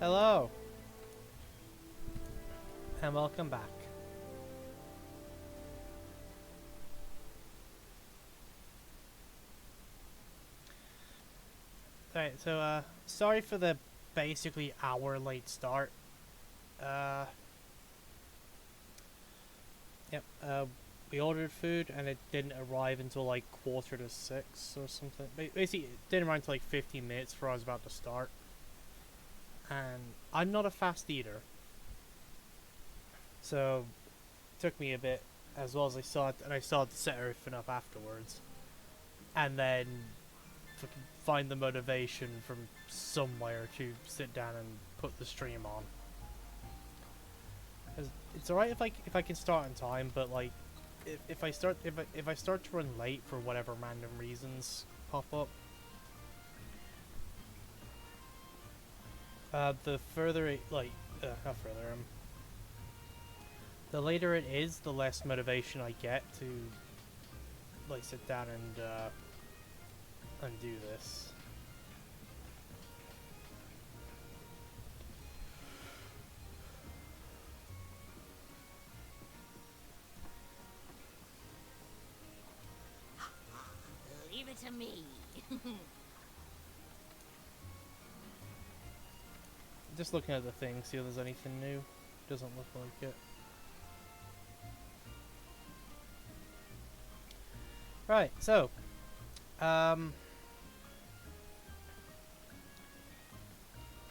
Hello, and welcome back. Alright, so, sorry for the basically hour late start. Uh, we ordered food and it didn't arrive until like 5:45 or something. Basically, it didn't arrive until like 15 minutes before I was about to start. And I'm not a fast eater. So, it took me a bit, as well as I saw it, and I saw it set everything up afterwards. And then fucking find the motivation from somewhere to sit down and put the stream on. It's alright if I can start on time, but like if I start to run late for whatever random reasons pop up, the further it not further the later it is, the less motivation I get to like sit down and do this. Leave it to me. Just looking at the thing, see if there's anything new. Doesn't look like it. Right, so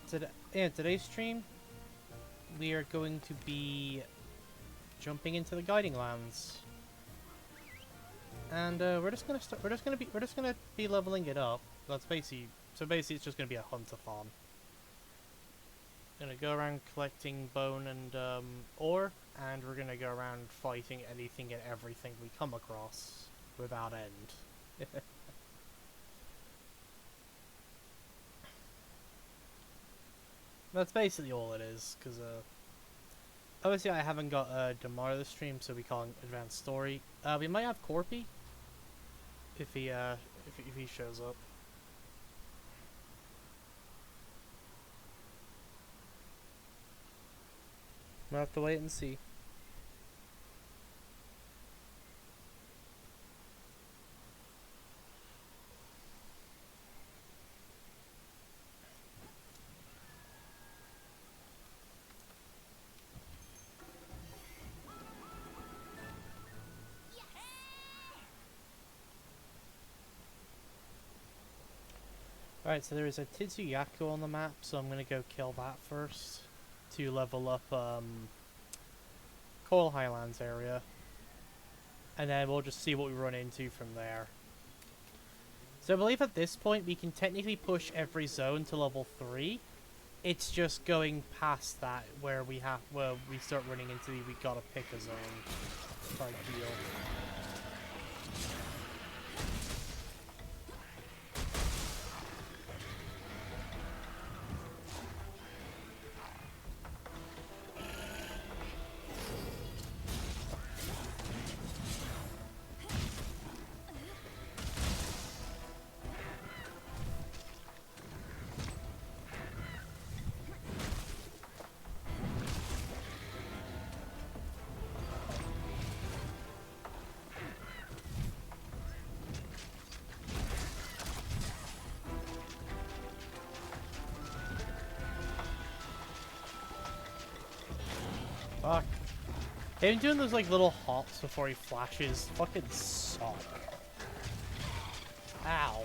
today's stream we are going to be jumping into the guiding lands. And we're just gonna be leveling it up. That's basically it's just gonna be a hunt-a-thon. Gonna go around collecting bone and ore, and we're gonna go around fighting anything and everything we come across without end. That's basically all it is, because obviously I haven't got Damar this stream, so we call him advanced story. We might have Corpy if he shows up. We'll have to wait and see. Alright, so there is a Tizuyako on the map, so I'm gonna go kill that first to level up Coral Highlands area. And then we'll just see what we run into from there. So I believe at this point we can technically push every zone to level 3. It's just going past that where we start running into we gotta pick a zone type deal. Fuck. Him doing those like little hops before he flashes fucking suck. Ow.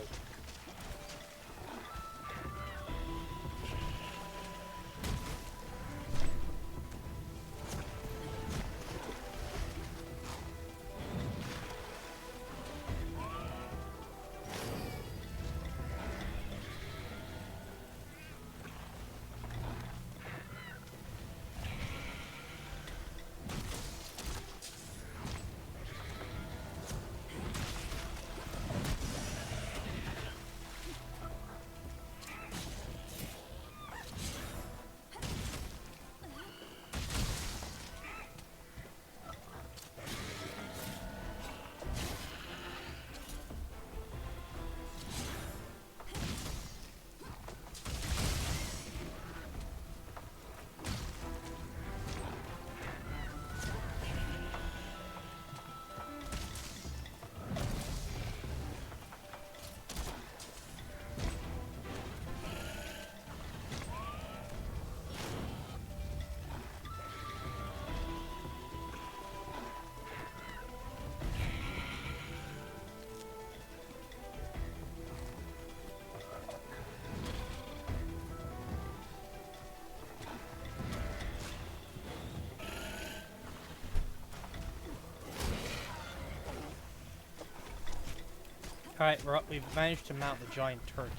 Alright, we've managed to mount the giant turkey.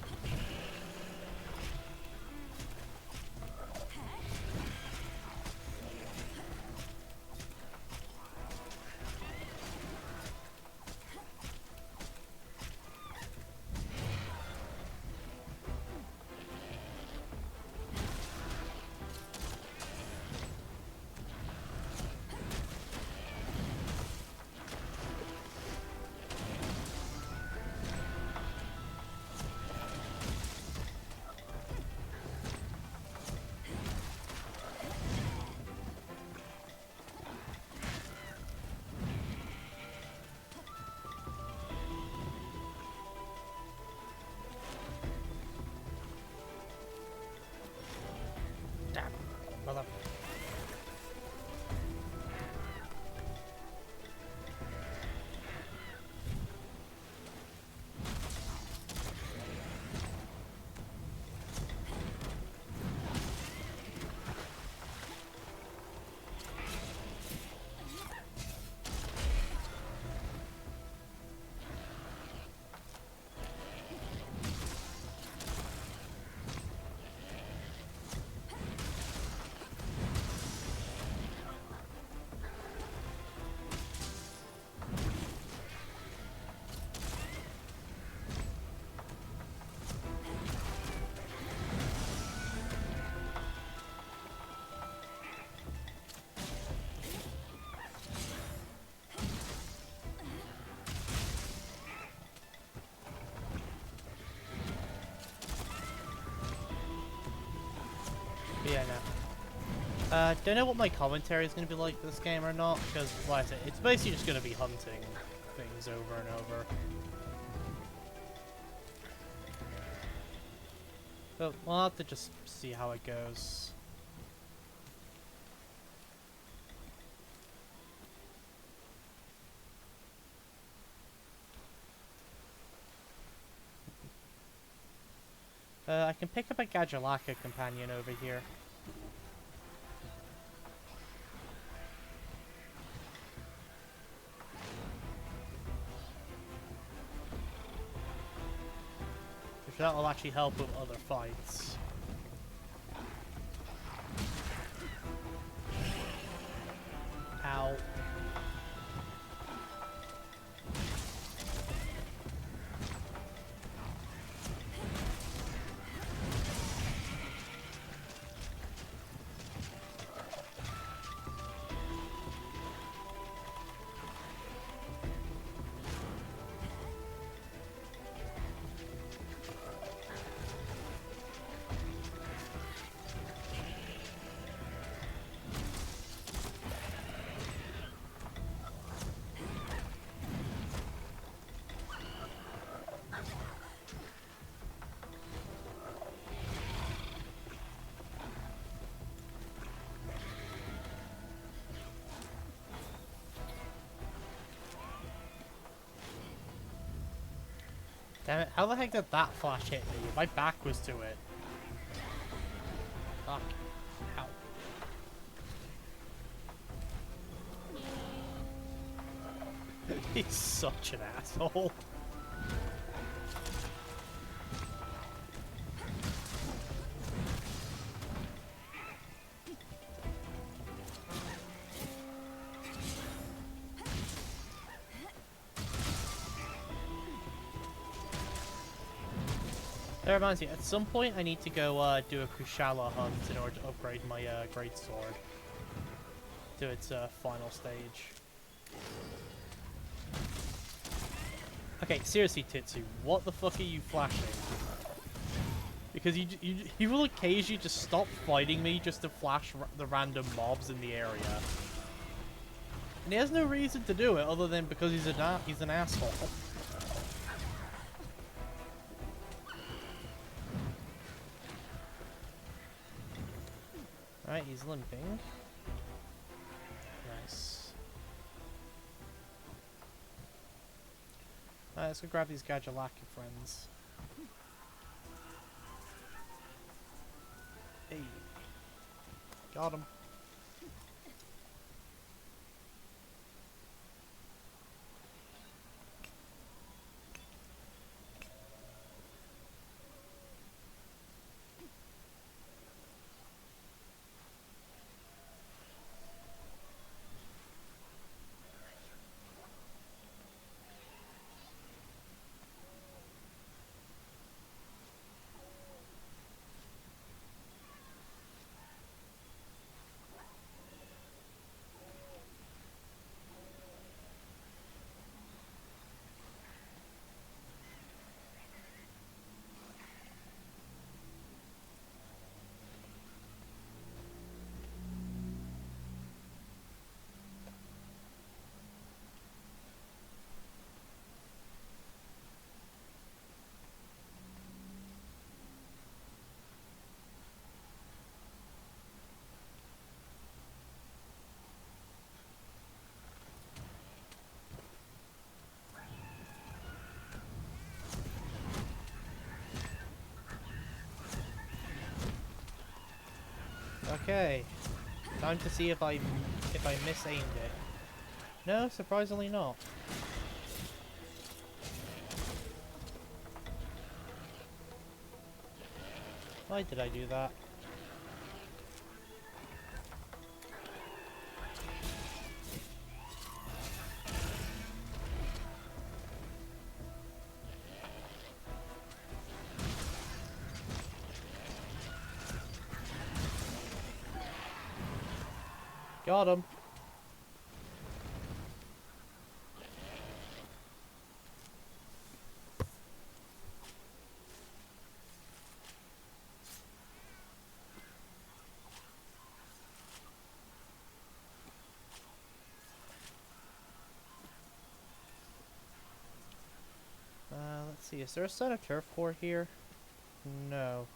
Damn, mother. But yeah, no. Don't know what my commentary is going to be like this game or not, because, like I said, it's basically just going to be hunting things over and over. But we'll have to just see how it goes. I can pick up a Gajalaka companion over here. Which that will actually help with other fights. Ow. Damn it, how the heck did that flash hit me? My back was to it. Fuck. Ow. He's such an asshole. That reminds me, at some point I need to go do a Kushala hunt in order to upgrade my great sword to its final stage. Okay, seriously, Titsu, what the fuck are you flashing? Because you will occasionally just stop fighting me just to flash the random mobs in the area, and he has no reason to do it other than because he's an asshole. Alright, he's limping. Nice. Alright, let's go grab these Gajalaki friends. Hey. Got him. Okay. Time to see if I misaimed it. No, surprisingly not. Why did I do that? Got him. Let's see. Is there a set of turf core here? No.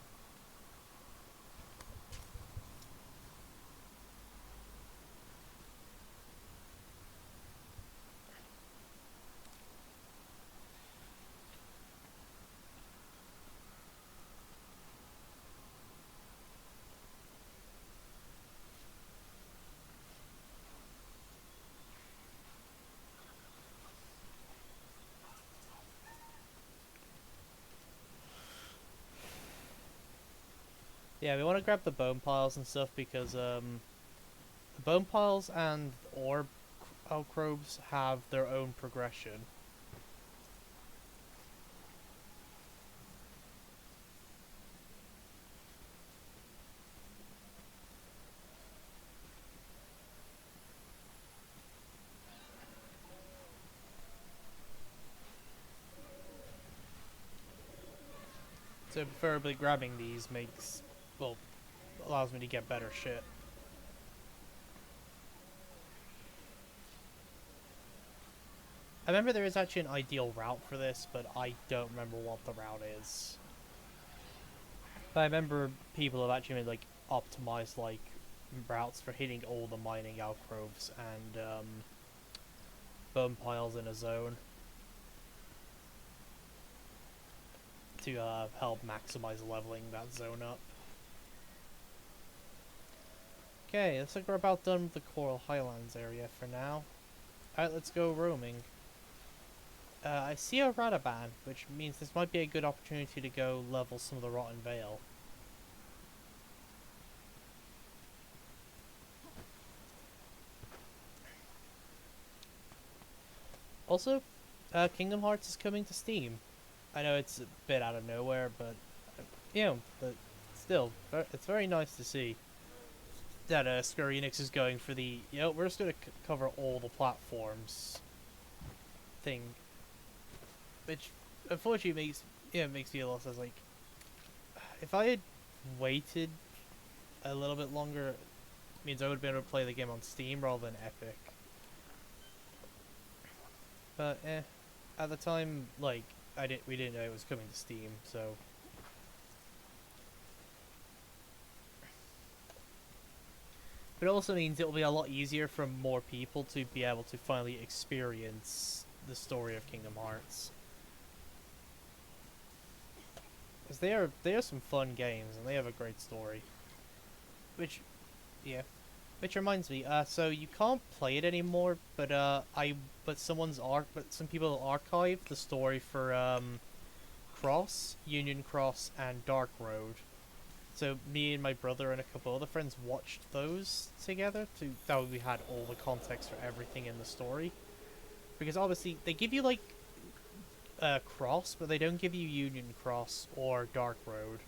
Yeah, we want to grab the bone piles and stuff because the bone piles and orb alcoves have their own progression. So preferably grabbing these makes, well, allows me to get better shit. I remember there is actually an ideal route for this, but I don't remember what the route is. But I remember people have actually made like optimized like routes for hitting all the mining alcoves and bone piles in a zone to help maximize leveling that zone up. Okay, looks like we're about done with the Coral Highlands area for now. Alright, let's go roaming. I see a Radaban, which means this might be a good opportunity to go level some of the Rotten Vale. Also, Kingdom Hearts is coming to Steam. I know it's a bit out of nowhere, but you know, but still, it's very nice to see that Square Enix is going for the, you know, we're just going to cover all the platforms thing, which unfortunately makes me a little like, if I had waited a little bit longer, it means I would have been able to play the game on Steam rather than Epic. But at the time, like, we didn't know it was coming to Steam, so. But it also means it will be a lot easier for more people to be able to finally experience the story of Kingdom Hearts. Because they are some fun games, and they have a great story. Which reminds me, so you can't play it anymore, but some people archived the story for Cross, Union Cross, and Dark Road. So me and my brother and a couple other friends watched those together that way we had all the context for everything in the story. Because obviously they give you like Cross, but they don't give you Union Cross or Dark Road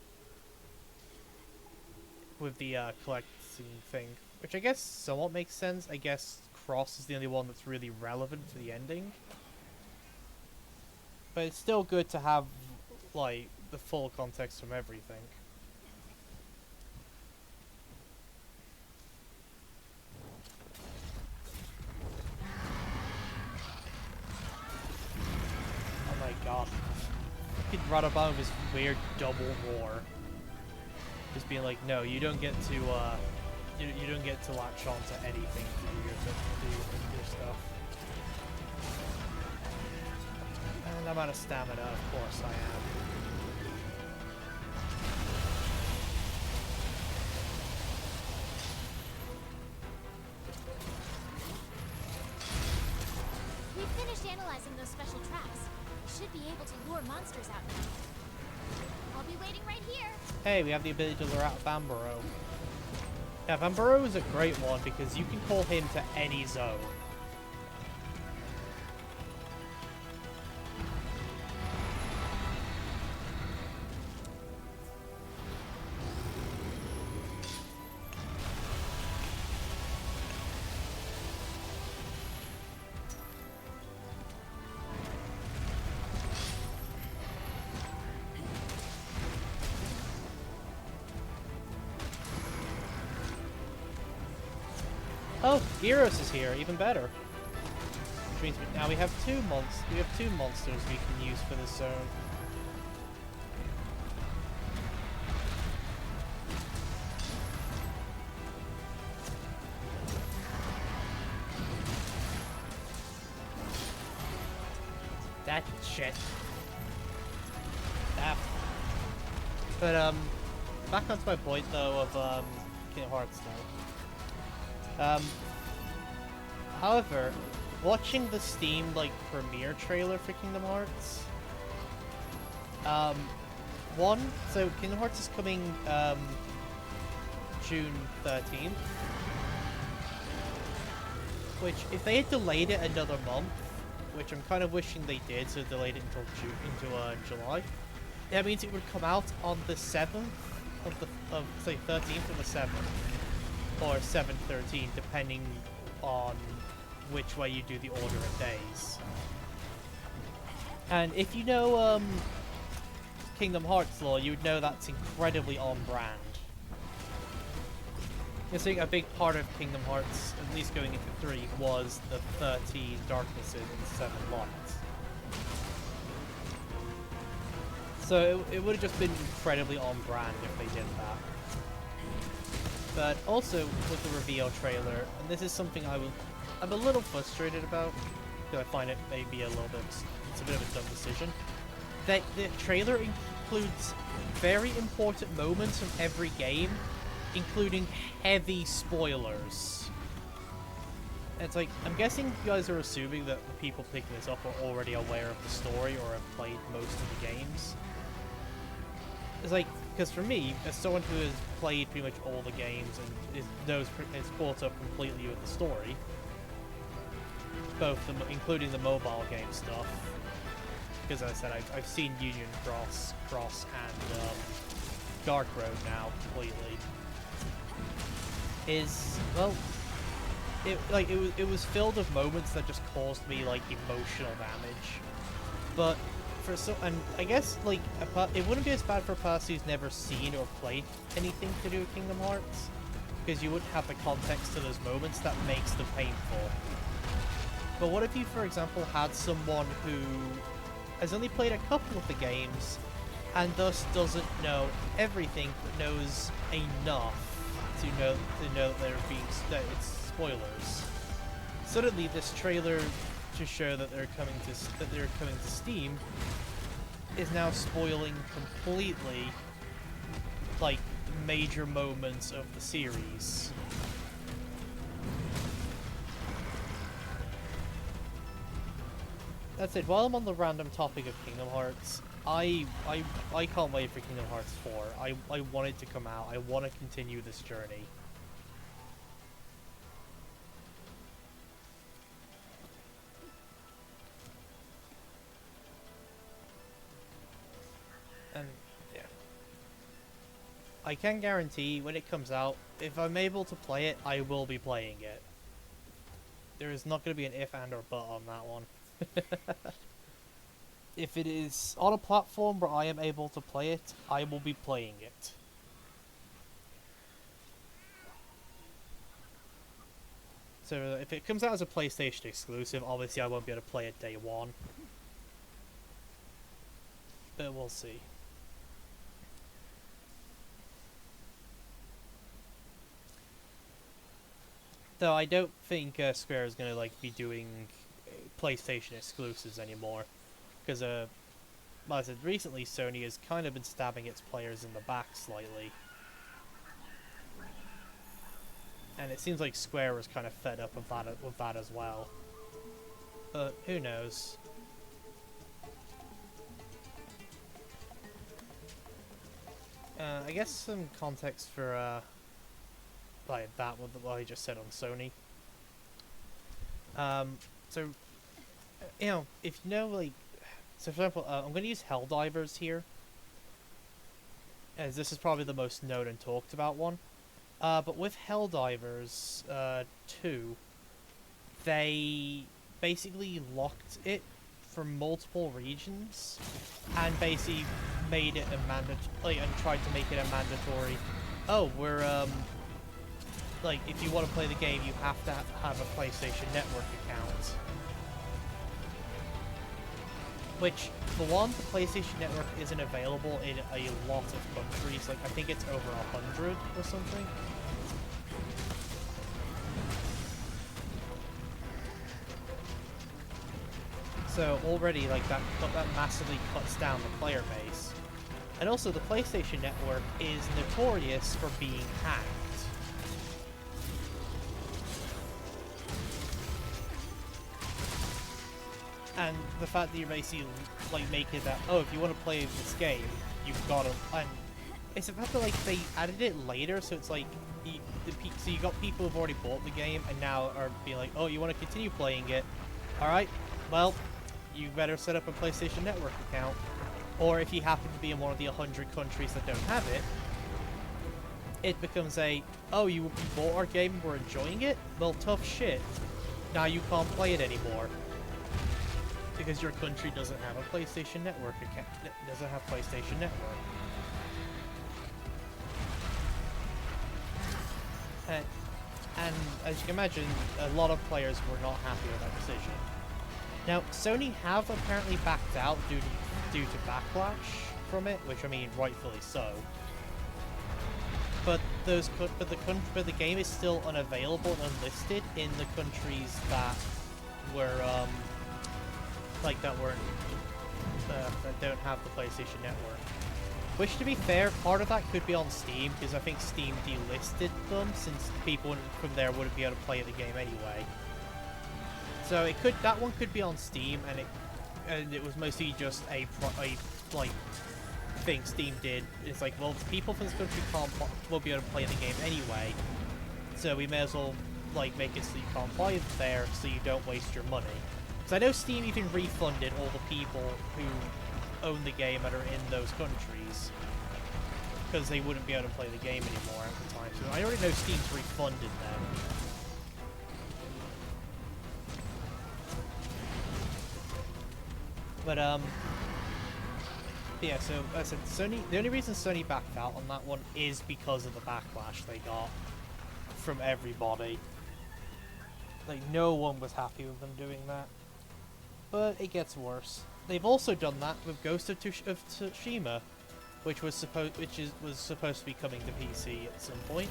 with the collecting thing, which I guess somewhat makes sense. I guess Cross is the only one that's really relevant for the ending, but it's still good to have like the full context from everything. Oh my god. Fucking Radaban with his weird double roar. Just being like, no, you don't get to, you don't get to latch on to anything to do your stuff. And I'm out of stamina, of course I am. analyzing those special traps. We should be able to lure monsters out now. I'll be waiting right here. Hey, we have the ability to lure out Vambaro. Yeah, Vambaro is a great one because you can call him to any zone. Oh, Gyros is here, even better. Which means now we have two monsters we can use for this zone. That shit. Ah. But back onto my point though of Kingdom Hearts now. However, watching the Steam premiere trailer for Kingdom Hearts, so Kingdom Hearts is coming June 13th, which if they had delayed it another month, which I'm kind of wishing they did, so delayed it until July, that means it would come out on the 7th of say 13th or the 7th. Or 7/13, depending on which way you do the order of days. And if you know Kingdom Hearts lore, you would know that's incredibly on brand. I think a big part of Kingdom Hearts, at least going into 3, was the 13 darknesses and 7 lights. So it would have just been incredibly on brand if they did that. But also with the reveal trailer, and this is something I'm a little frustrated about, because I find it maybe it's a bit of a dumb decision, that the trailer includes very important moments from every game, including heavy spoilers. And it's like, I'm guessing you guys are assuming that the people picking this up are already aware of the story or have played most of the games. It's like, because for me, as someone who has played pretty much all the games and is caught up completely with the story, including the mobile game stuff, because as I said, I've seen Union Cross and Dark Road now completely. It was filled with moments that just caused me emotional damage, but. And I guess it wouldn't be as bad for a person who's never seen or played anything to do with Kingdom Hearts, because you wouldn't have the context to those moments that makes them painful. But what if you, for example, had someone who has only played a couple of the games and thus doesn't know everything, but knows enough to know that it's spoilers? Suddenly, this trailer to show that they're coming to Steam is now spoiling completely major moments of the series. That's it. While I'm on the random topic of Kingdom Hearts, I can't wait for Kingdom Hearts 4. I want it to come out. I want to continue this journey. And yeah, I can guarantee when it comes out, if I'm able to play it, I will be playing it. There is not going to be an if, and, or but on that one. If it is on a platform where I am able to play it, I will be playing it. So if it comes out as a PlayStation exclusive, obviously I won't be able to play it day one. But we'll see. Though I don't think Square is going to be doing PlayStation exclusives anymore, because well, I said recently Sony has kind of been stabbing its players in the back slightly, and it seems like Square was kind of fed up with that as well. but who knows? I guess some context for like that what I just said on Sony. So you know, if you know, like, so for example, I'm going to use Helldivers here, as this is probably the most known and talked about one. But with Helldivers 2, they basically locked it from multiple regions and basically made it a mandatory, and tried to make it a mandatory. Oh, we're like, if you want to play the game, you have to have a PlayStation Network account. Which, for one, the PlayStation Network isn't available in a lot of countries. Like, I think it's over 100 or something. So already, like, that massively cuts down the player base. And also, the PlayStation Network is notorious for being hacked. And the fact that you're basically, like, making that, oh, if you want to play this game, you've got to, and it's the fact that, like, they added it later, so it's like, so you got people who've already bought the game and now are being like, oh, you want to continue playing it? Alright, well, you better set up a PlayStation Network account. Or if you happen to be in one of the 100 countries that don't have it, it becomes a, oh, you bought our game and we're enjoying it? Well, tough shit. Now you can't play it anymore. Because your country doesn't have a PlayStation Network account, doesn't have PlayStation Network. And as you can imagine, a lot of players were not happy with that decision. Now, Sony have apparently backed out due to backlash from it, which, I mean, rightfully so. But the game is still unavailable and unlisted in the countries that were like that don't have the PlayStation Network. Which, to be fair, part of that could be on Steam, because I think Steam delisted them, since people from there wouldn't be able to play the game anyway. So that one could be on Steam, and it was mostly just a like thing Steam did. It's like, well, people from this country won't be able to play the game anyway, so we may as well, like, make it so you can't play it there, so you don't waste your money. Because I know Steam even refunded all the people who own the game that are in those countries, because they wouldn't be able to play the game anymore at the time. So I already know Steam's refunded them. But yeah, so as I said, the only reason Sony backed out on that one is because of the backlash they got from everybody. Like, no one was happy with them doing that. But it gets worse. They've also done that with Ghost of Tsushima, which was supposed to be coming to PC at some point.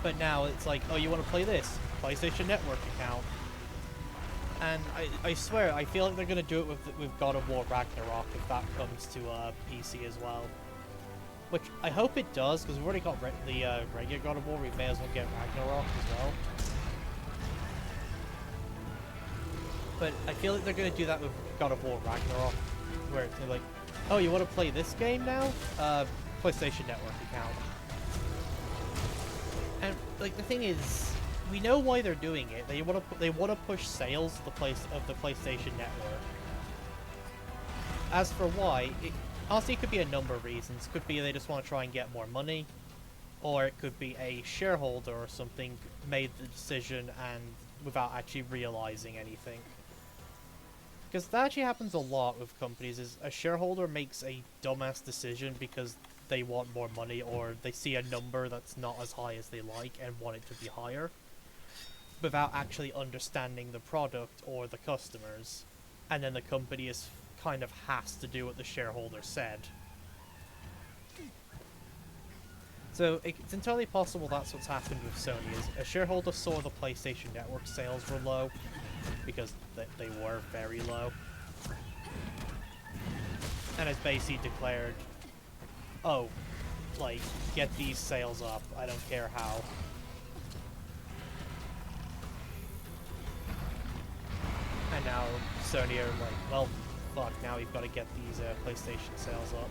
But now it's like, oh, you want to play this? PlayStation Network account. And I swear, I feel like they're going to do it with God of War Ragnarok if that comes to PC as well. Which I hope it does, because we've already got the regular God of War, we may as well get Ragnarok as well. But I feel like they're going to do that with God of War Ragnarok, where they're like, oh, you want to play this game now? PlayStation Network account. And, like, the thing is, we know why they're doing it. They want to push sales of the PlayStation Network. As for why, honestly, it could be a number of reasons. It could be they just want to try and get more money, or it could be a shareholder or something made the decision and without actually realizing anything. Because that actually happens a lot with companies, is a shareholder makes a dumbass decision because they want more money, or they see a number that's not as high as they like and want it to be higher, without actually understanding the product or the customers, and then the company kind of has to do what the shareholder said. So it's entirely possible that's what's happened with Sony, is a shareholder saw the PlayStation Network sales were low, because they were very low, and has basically declared, oh, like, get these sales up, I don't care how. Sony are like, well, fuck, now we've got to get these PlayStation sales up.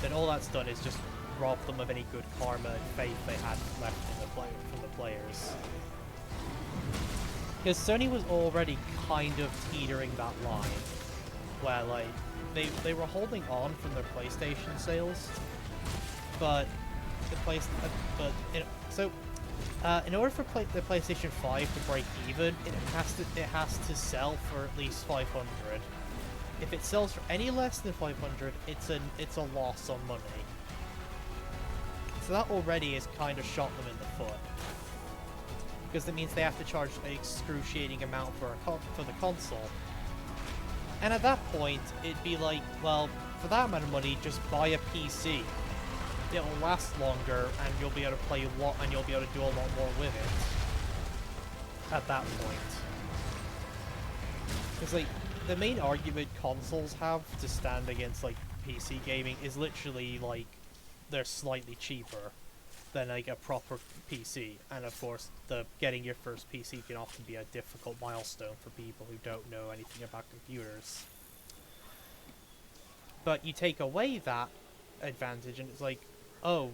Then all that's done is just rob them of any good karma and faith they had left in the from the players. Because Sony was already kind of teetering that line, where like they were holding on from their PlayStation sales, but in order for the PlayStation 5 to break even, it has to sell for at least 500. If it sells for any less than 500, it's a loss on money. So that already has kind of shot them in the foot, because that means they have to charge an excruciating amount for the console. And at that point, it'd be like, well, for that amount of money, just buy a PC. It'll last longer, and you'll be able to play a lot, and you'll be able to do a lot more with it. At that point, because like the main argument consoles have to stand against like PC gaming is literally like they're slightly cheaper than like a proper PC, and of course getting your first PC can often be a difficult milestone for people who don't know anything about computers. But you take away that advantage and it's like, oh,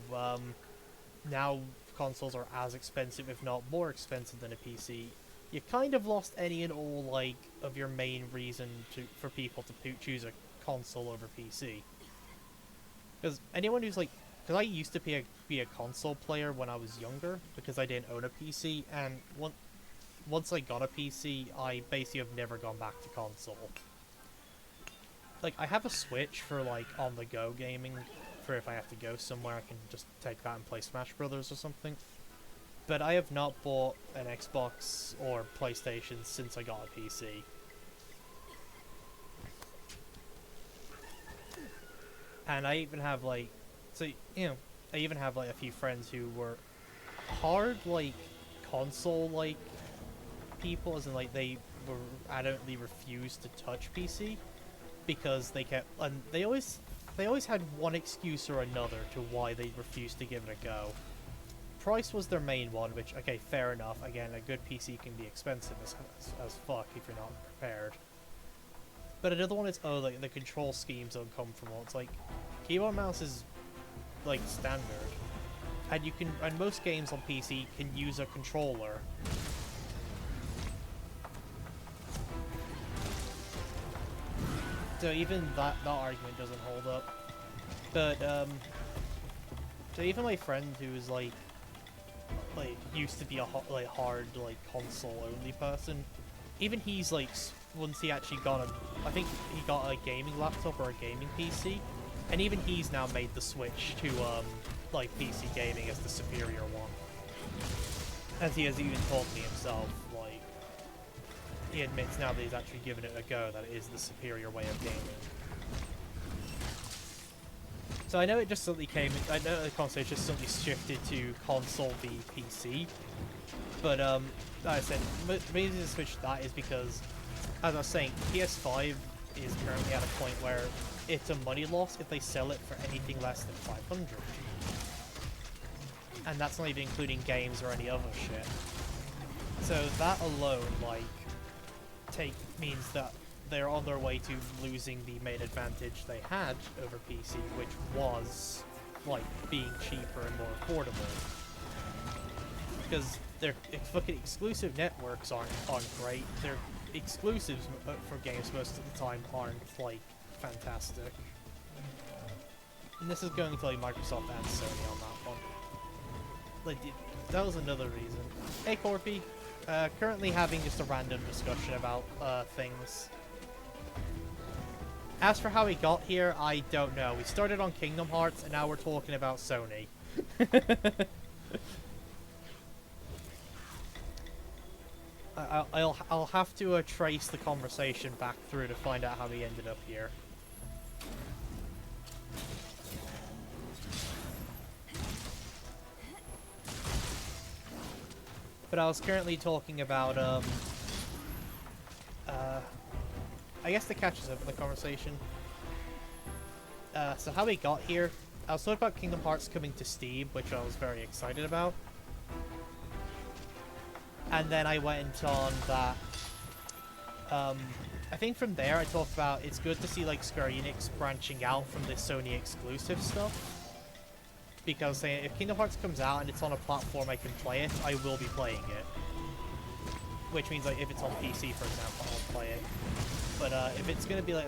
now consoles are as expensive, if not more expensive than a PC. You kind of lost any and all like of your main reason for people to choose a console over PC. Because anyone who's like, because I used to be a console player when I was younger because I didn't own a PC, and once I got a PC, I basically have never gone back to console. Like, I have a Switch for like on-the-go gaming, for if I have to go somewhere I can just take that and play Smash Brothers or something. But I have not bought an Xbox or PlayStation since I got a PC. And I even have like, so, you know, I even have like a few friends who were hard like console like people, as in like they were adamantly refused to touch PC because they kept, and they always had one excuse or another to why they refused to give it a go. Price was their main one, which, okay, fair enough. Again, a good PC can be expensive as fuck if you're not prepared. But another one is, oh, like the control schemes don't come from all. It's like, keyboard and mouse is like standard, and most games on PC can use a controller. So even that argument doesn't hold up. But so even my friend who is like used to be a hard like console only person, even he's like, once he actually got I think he got a gaming laptop or a gaming PC, and even he's now made the switch to like PC gaming as the superior one. As he has even told me himself, like, he admits now that he's actually given it a go, that it is the superior way of gaming. So I know it just suddenly I know the conversation just suddenly shifted to console v PC, but like I said, the reason to switch to that is because, as I was saying, PS5 is currently at a point where it's a money loss if they sell it for anything less than 500. And that's not even including games or any other shit. So that alone, like, means that they're on their way to losing the main advantage they had over PC, which was, like, being cheaper and more affordable. Because their fucking exclusive networks aren't great. Their exclusives for games most of the time aren't, like, fantastic. And this is going to, like, Microsoft and Sony on that one. Like, that was another reason. Hey, Corpy. Currently having just a random discussion about things. As for how we got here, I don't know. We started on Kingdom Hearts, and now we're talking about Sony. I'll have to trace the conversation back through to find out how we ended up here. But I was currently talking about, I guess to catch us up in the conversation. So how we got here, I was talking about Kingdom Hearts coming to Steam, which I was very excited about. And then I went on that, I think from there I talked about it's good to see like Square Enix branching out from the Sony exclusive stuff. Because say, if Kingdom Hearts comes out and it's on a platform I can play it, I will be playing it. Which means like if it's on PC, for example, I'll play it. But if it's gonna be like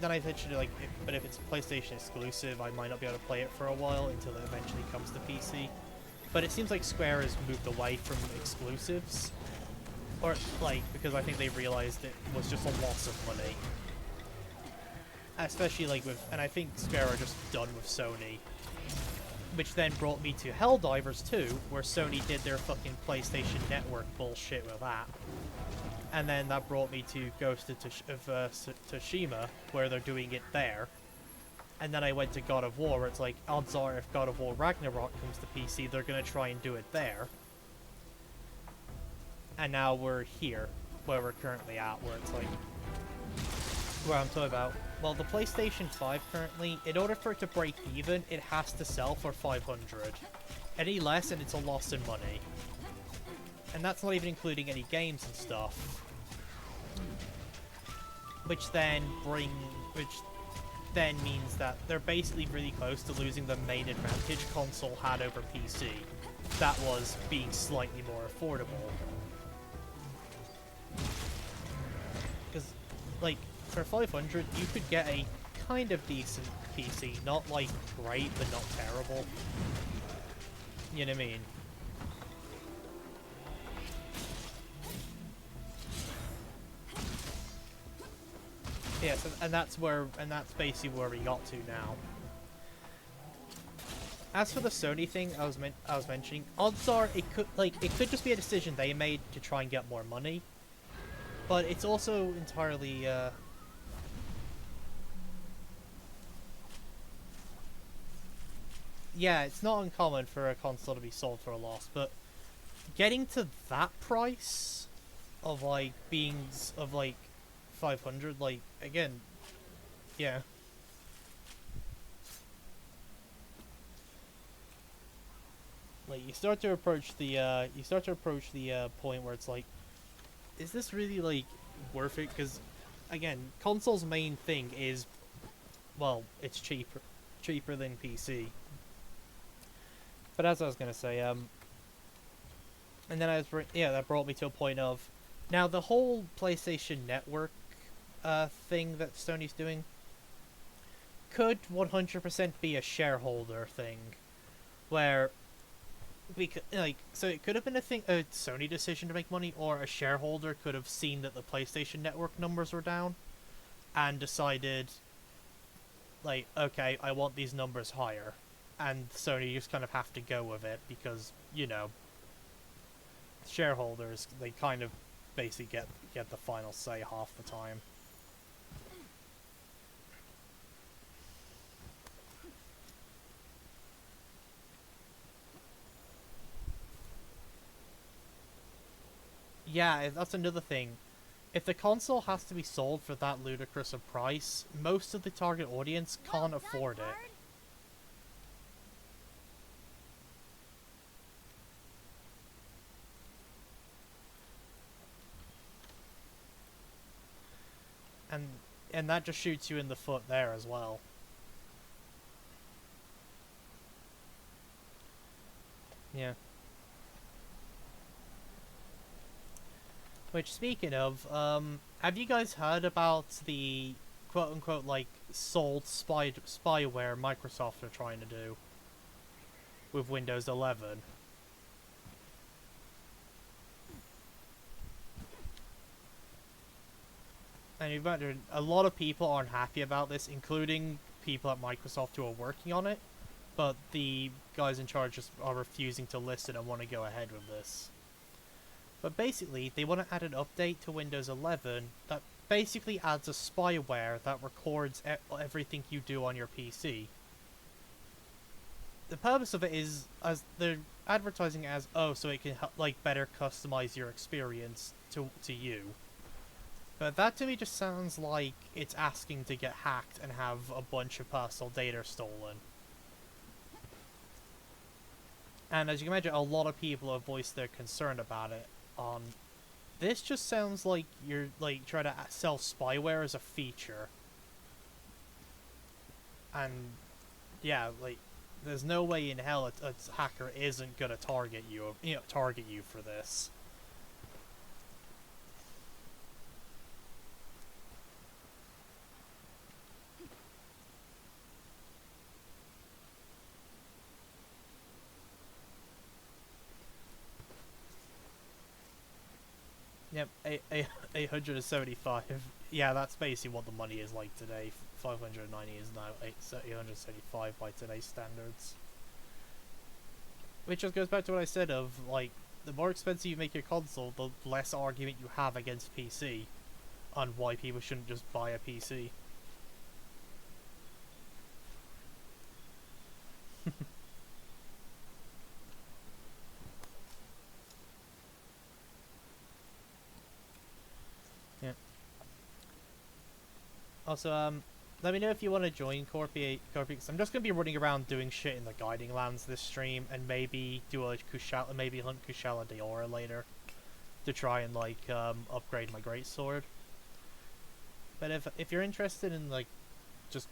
then I eventually like. But if it's PlayStation exclusive, I might not be able to play it for a while until it eventually comes to PC. But it seems like Square has moved away from exclusives, or like because I think they realized it was just a loss of money. Especially like with, and I think Square are just done with Sony. Which then brought me to Helldivers 2, where Sony did their fucking PlayStation Network bullshit with that. And then that brought me to Ghost of Tsushima, where they're doing it there. And then I went to God of War, where it's like, odds are if God of War Ragnarok comes to PC, they're going to try and do it there. And now we're here, where we're currently at, where it's like, where I'm talking about, well, the PlayStation 5 currently, in order for it to break even, it has to sell for 500. Any less and it's a loss in money. And that's not even including any games and stuff. Which then means that they're basically really close to losing the main advantage console had over PC. That was being slightly more affordable. Because, like, for 500, you could get a kind of decent PC. Not, like, great, but not terrible. You know what I mean? Yes, and that's basically where we got to now. As for the Sony thing I was mentioning, odds are it could just be a decision they made to try and get more money, but it's also entirely yeah, it's not uncommon for a console to be sold for a loss, but getting to that price of like 500, like, again, yeah. Like, you start to approach the point where it's like, is this really, like, worth it? Because, again, console's main thing is, well, it's cheaper than PC. But as I was gonna say, and then that brought me to a point of, now the whole PlayStation Network thing that Sony's doing could 100% be a shareholder thing, where we could, like, so it could have been a Sony decision to make money, or a shareholder could have seen that the PlayStation Network numbers were down and decided, like, okay, I want these numbers higher, and Sony just kind of have to go with it because, you know, shareholders, they kind of basically get the final say half the time. Yeah, that's another thing. If the console has to be sold for that ludicrous a price, most of the target audience can't afford it. And that just shoots you in the foot there as well. Yeah. Which, speaking of, have you guys heard about the quote-unquote, like, sold spyware Microsoft are trying to do with Windows 11? And you imagine, a lot of people aren't happy about this, including people at Microsoft who are working on it, but the guys in charge just are refusing to listen and want to go ahead with this. But basically, they want to add an update to Windows 11 that basically adds a spyware that records everything you do on your PC. The purpose of it is, as they're advertising it as, oh, so it can like better customize your experience to you. But that to me just sounds like it's asking to get hacked and have a bunch of personal data stolen. And as you can imagine, a lot of people have voiced their concern about it on This just sounds like you're like trying to sell spyware as a feature. And yeah, like there's no way in hell a hacker isn't gonna target you, target you for this. Yep, 875. Yeah, that's basically what the money is like today. 590 is now 875 by today's standards. Which just goes back to what I said of, like, the more expensive you make your console, the less argument you have against PC on why people shouldn't just buy a PC. Yeah. Also, let me know if you want to join Corpi, because I'm just going to be running around doing shit in the Guiding Lands this stream, and maybe do a Kushala, maybe hunt Kushala Daora later, to try and, like, upgrade my greatsword. But if you're interested in, like, just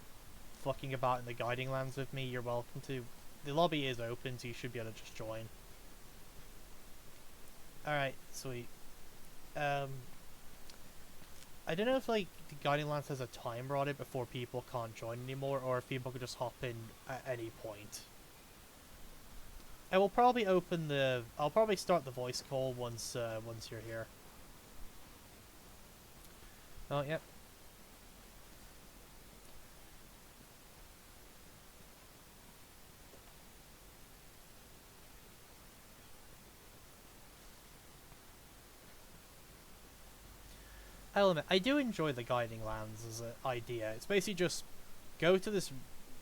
fucking about in the Guiding Lands with me, you're welcome to. The lobby is open, so you should be able to just join. Alright, sweet. I don't know if, like, the Guiding Lands has a timer on it before people can't join anymore, or if people could just hop in at any point. I will probably open the... I'll probably start the voice call once you're here. Oh, yep. I'll admit, I do enjoy the Guiding Lands as an idea. It's basically just go to this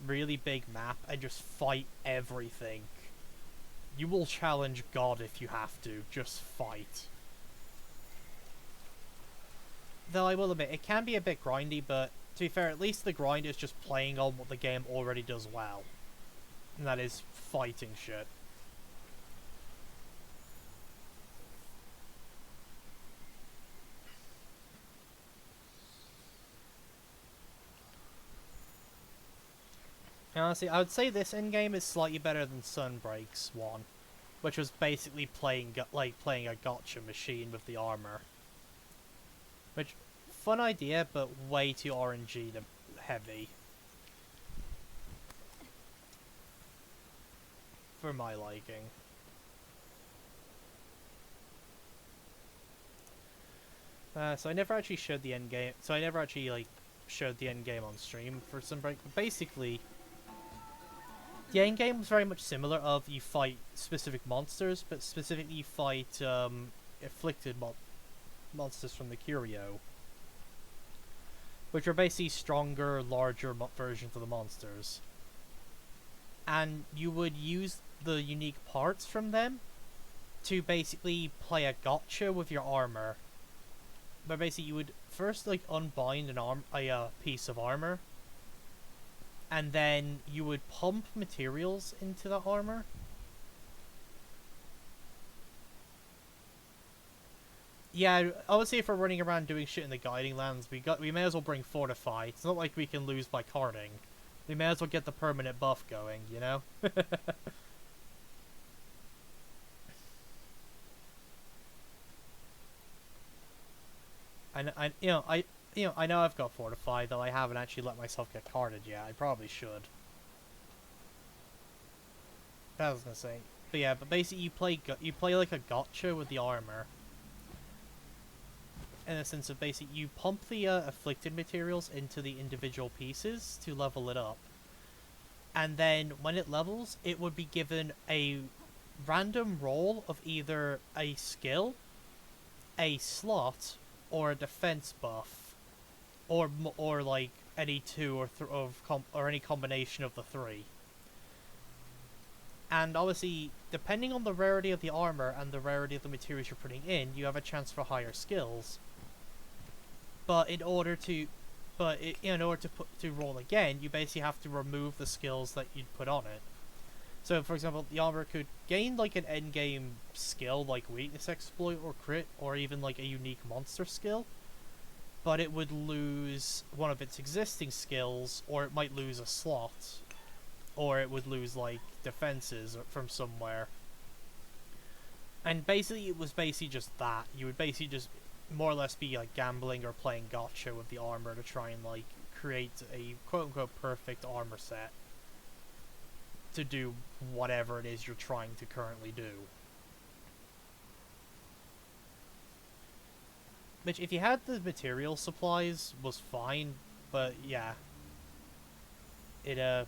really big map and just fight everything. You will challenge God if you have to. Just fight. Though I will admit, it can be a bit grindy, but to be fair, at least the grind is just playing on what the game already does well. And that is fighting shit. And honestly, I would say this endgame is slightly better than Sunbreak's one, which was basically playing a gotcha machine with the armor. Which, fun idea, but way too RNG heavy. For my liking. So I never actually showed the endgame. So I never actually, like, showed the endgame on stream for Sunbreak. But basically, the endgame was very much similar of you fight specific monsters, but specifically you fight afflicted monsters from the Curio, which are basically stronger, larger versions of the monsters. And you would use the unique parts from them to basically play a gotcha with your armor. But basically you would first, like, unbind a piece of armor, and then you would pump materials into the armor. Yeah, obviously if we're running around doing shit in the Guiding Lands, we may as well bring Fortify. It's not like we can lose by carding. We may as well get the permanent buff going, you know? I know I've got Fortify, though I haven't actually let myself get carded yet. I probably should. I was gonna say. But yeah, but basically you play like a gotcha with the armor. In the sense of basically you pump the afflicted materials into the individual pieces to level it up. And then when it levels, it would be given a random roll of either a skill, a slot, or a defense buff, or like any two or any combination of the three. And obviously, depending on the rarity of the armor and the rarity of the materials you're putting in, you have a chance for higher skills. But in order to roll again, you basically have to remove the skills that you'd put on it. So, for example, the armor could gain like an endgame skill like weakness exploit or crit, or even like a unique monster skill, but it would lose one of its existing skills, or it might lose a slot, or it would lose like defenses from somewhere. And basically, it was basically just that. You would basically just more or less be like gambling or playing gotcha with the armor to try and like create a quote-unquote perfect armor set to do whatever it is you're trying to currently do. Which, if you had the material supplies, was fine, but yeah. Yeah,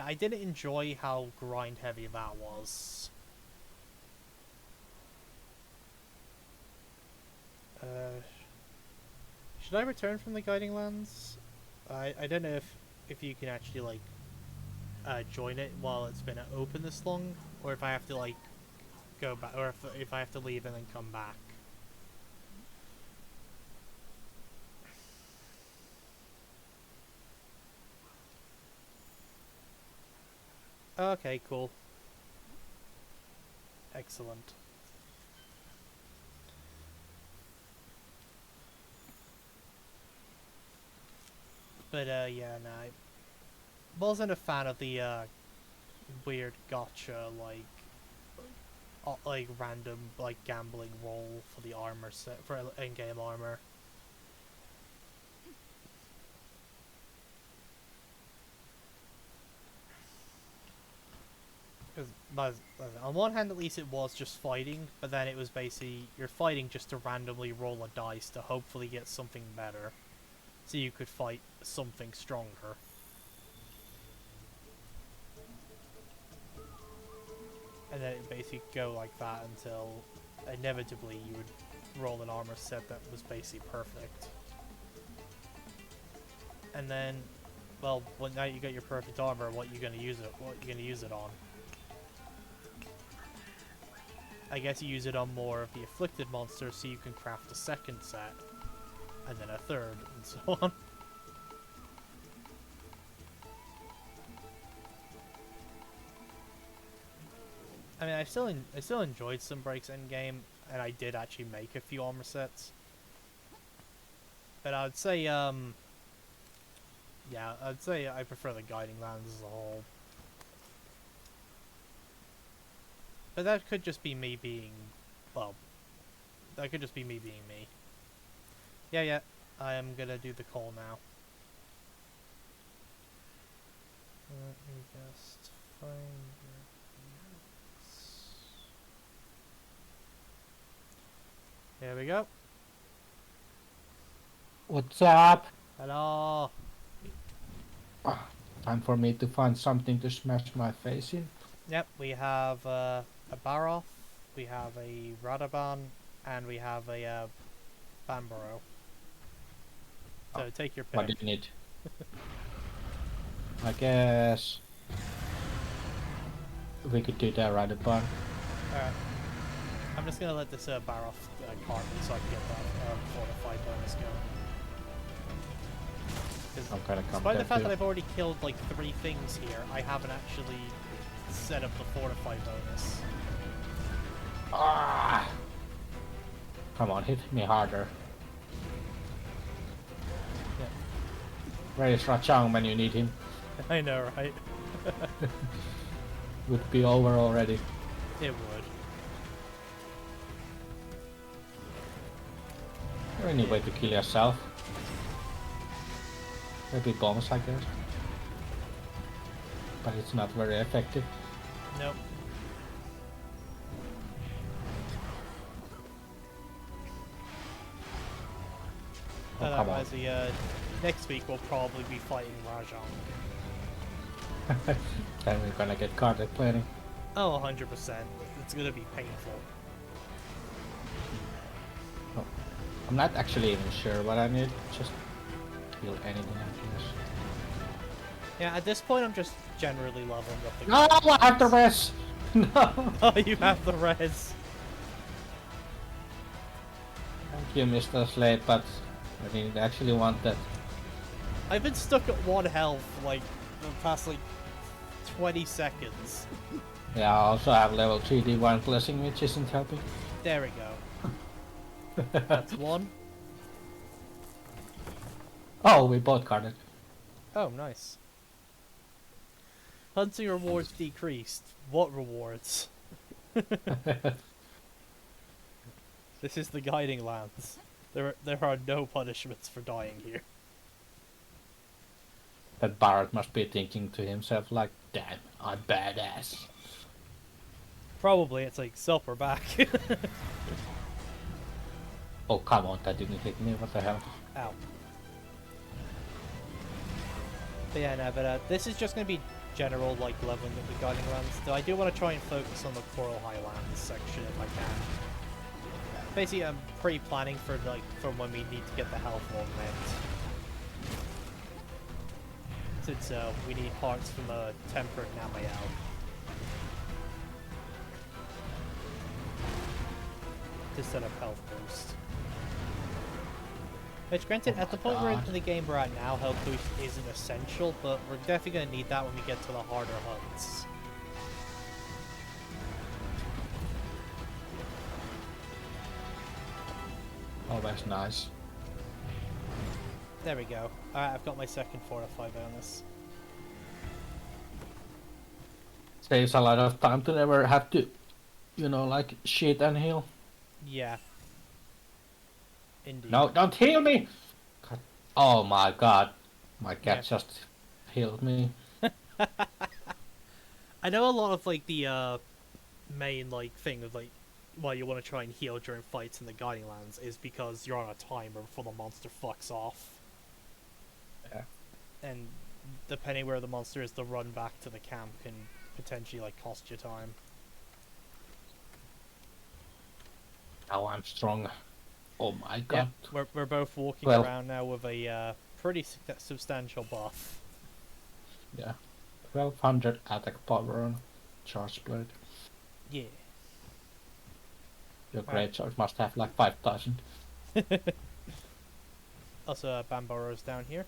I didn't enjoy how grind heavy that was. Should I return from the Guiding Lands? I don't know if you can actually like join it while it's been open this long, or if I have to like go back, or if I have to leave and then come back. Okay, cool. Excellent. But yeah, no, I wasn't a fan of the weird gotcha like random like gambling roll for the armor set for in-game armor. Because on one hand, at least it was just fighting, but then it was basically you're fighting just to randomly roll a dice to hopefully get something better, so you could fight something stronger. And then it basically go like that until inevitably you would roll an armor set that was basically perfect. And then, well, now you got your perfect armor, what you gonna use it on? I guess you use it on more of the afflicted monsters so you can craft a second set, and then a third, and so on. I mean, I still enjoyed some breaks in game, and I did actually make a few armor sets. But I would say, yeah, I'd say I prefer the Guiding Lands as a whole. But that could just be me being, well, that could just be me being me. Yeah, I am gonna do the call now. Let me just find your notes. There we go. What's up? Hello. Time for me to find something to smash my face in. Yep, we have a Baroth, we have a Radaban, and we have a Bambaro. So take your pick. What do you need? I guess we could do that right upon. Alright. I'm just gonna let this Baroth cart me so I can get that fortified bonus going. I'm gonna come Despite the there fact too. that I've already killed like 3 things here, I haven't actually set up the fortified bonus. Ah! Come on, hit me harder. Yeah. Where is Rachang when you need him? I know, right? Would be over already. It would. Or any way to kill yourself. Maybe bombs, I guess. But it's not very effective. Nope. Oh, come on. Otherwise, next week we'll probably be fighting Rajang. Then we're gonna get carded plenty. Oh, 100%. It's gonna be painful. Oh. I'm not actually even sure what I need. Just kill anything, I guess. Yeah, at this point I'm just generally leveling up the No, I have the res! No! Oh, you have the res. Thank you, Mr. Slade, but I didn't actually want that. I've been stuck at 1 health, like, the past, like, 20 seconds. Yeah, I also have level 3 Divine Blessing, which isn't helping. There we go. That's one. Oh, we both got it. Oh, nice. Hunting rewards decreased. What rewards? This is the guiding lands. There are no punishments for dying here. That Barrett must be thinking to himself like, damn, I'm badass. Probably it's like, sup, we're back. Oh, come on, that didn't hit me, what the hell? Ow. But yeah, no, but this is just going to be general, like, leveling of the guiding lands. Though I do want to try and focus on the Coral Highlands section if I can. Basically, I'm pre-planning for, like, for when we need to get the health augment. Since we need hearts from a tempered Namayo. To set up health boost. Which, granted, at the point we're in the game we're at now, health boost isn't essential, but we're definitely going to need that when we get to the harder hunts. Oh, that's nice. There we go. Alright, I've got my second fortify bonus. Saves a lot of time to never have to, you know, like, shit and heal. Yeah. Indeed. No, don't heal me! God. Oh my god. My cat Yeah. just healed me. I know a lot of, like, the main, like, thing of, like, why you want to try and heal during fights in the Guiding Lands is because you're on a timer before the monster fucks off. Yeah. And depending where the monster is, the run back to the camp can potentially, like, cost you time. Now I'm strong. Oh my god. Yeah, we're both walking Well. around now with a pretty substantial buff. Yeah. 1200 attack power on Charge Blade. Yeah. Your great sword must have like 5000. Also, Bamboros down here.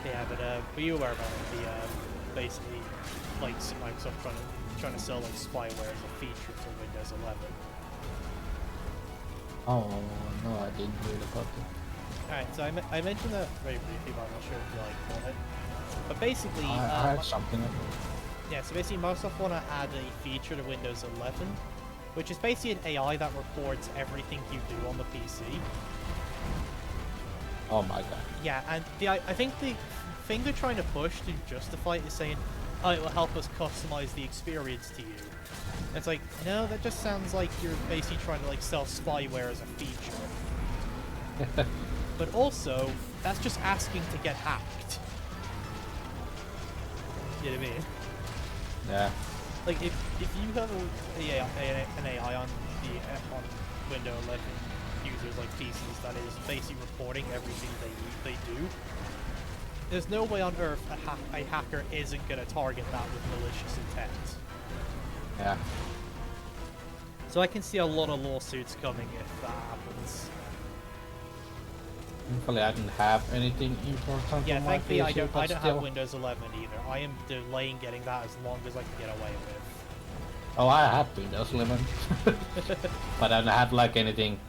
Yeah, but were you aware about the basically like Microsoft trying to sell like spyware as a feature for Windows 11? Oh no, I didn't read about it. Alright, so I mentioned that very briefly, but I'm not sure if you like caught it. But basically, I heard something. yeah, so basically Microsoft want to add a feature to Windows 11, which is basically an AI that records everything you do on the PC. Oh my god. Yeah, and I think the thing they're trying to push to justify it is saying, oh, it will help us customize the experience to you. And it's like, no, that just sounds like you're basically trying to like sell spyware as a feature. But also, that's just asking to get hacked. You know what I mean? Yeah. Like, if you have an AI on Windows 11 users like PCs that is basically reporting everything they do, there's no way on earth a hacker isn't going to target that with malicious intent. Yeah. So I can see a lot of lawsuits coming if that happens. Thankfully I didn't have anything important. Yeah, on my thankfully I PC, don't but have still. Windows 11 either. I am delaying getting that as long as I can get away with. Oh, I have Windows 11. But I don't have like anything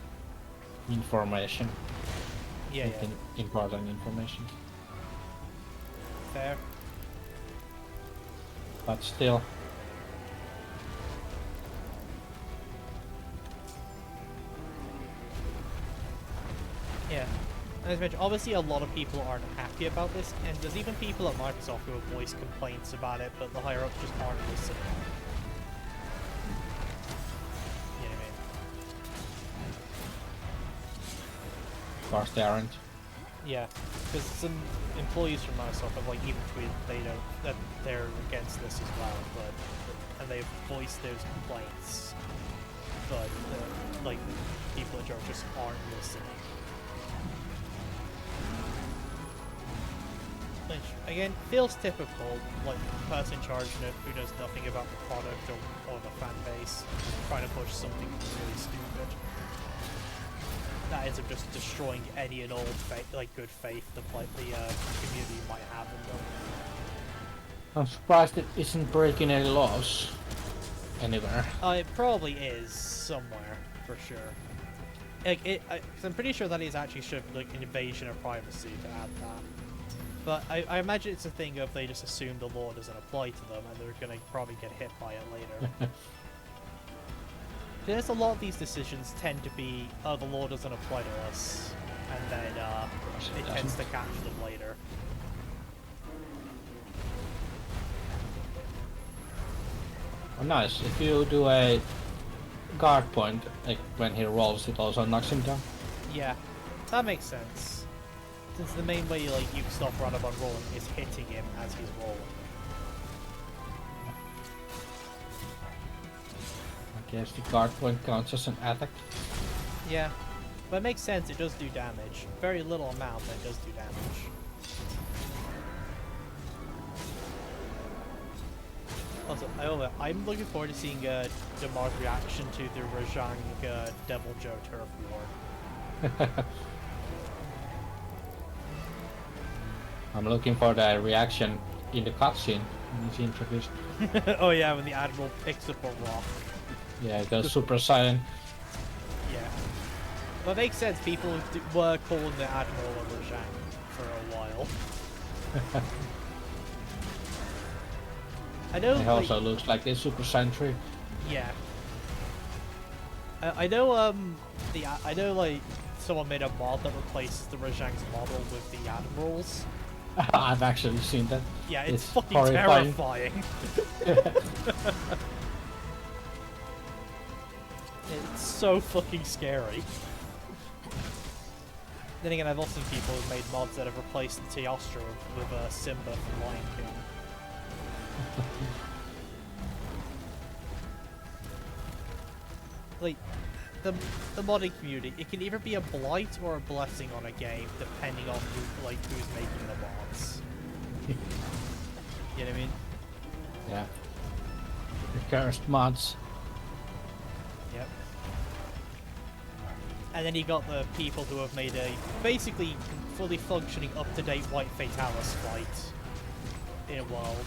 information. Yeah, Anything important information. fair. But still. Yeah. And as mentioned, obviously a lot of people aren't happy about this, and there's even people at Microsoft who have voiced complaints about it, but the higher-ups just aren't listening. You know what I mean? Of course they aren't. Yeah, because some employees from Microsoft have like even tweeted that they're against this as well, and they've voiced those complaints, but like the people in charge just aren't listening. Which again feels typical, like the person in charge who knows nothing about the product or the fan base trying to push something really stupid. that ends up just destroying any and all good faith the community might have in them. I'm surprised it isn't breaking any laws anywhere. It probably is somewhere for sure. Like cause I'm pretty sure that is actually should like an invasion of privacy to add that. But I imagine it's a thing of they just assume the law doesn't apply to them and they're gonna probably get hit by it later. There's a lot of these decisions tend to be, oh, the law doesn't apply to us, and then it tends to catch them later. Oh, nice. If you do a guard point, like when he rolls, it also knocks him down. Yeah, that makes sense. Since the main way like you can stop Radabon rolling is hitting him as he's rolling. I guess the guard point counts as an attack. Yeah, but it makes sense. It does do damage. Very little amount, but it does do damage. Also, I'm looking forward to seeing Damar's reaction to the Rajang Devil Joe Turf War. I'm looking for the reaction in the cutscene when he's introduced. Oh yeah, when the Admiral picks up a rock. Yeah, it goes super silent. Yeah. Well, it makes sense. People were calling the Admiral a Rajang for a while. I know. It also looks like a Super Sentry. Yeah. I know. I know. Like, someone made a mod that replaces the Rajang's model with the Admiral's. I've actually seen that. Yeah, it's fucking horrifying. terrifying. It's so fucking scary. Then again, I've also seen people who've made mods that have replaced the Teostra with Simba from Lion King. Like, the modding community, it can either be a blight or a blessing on a game, depending on who's making the mods. You know what I mean? Yeah. The cursed mods. Yep. And then you got the people who have made a basically fully functioning, up-to-date White Fatalis fight in a world.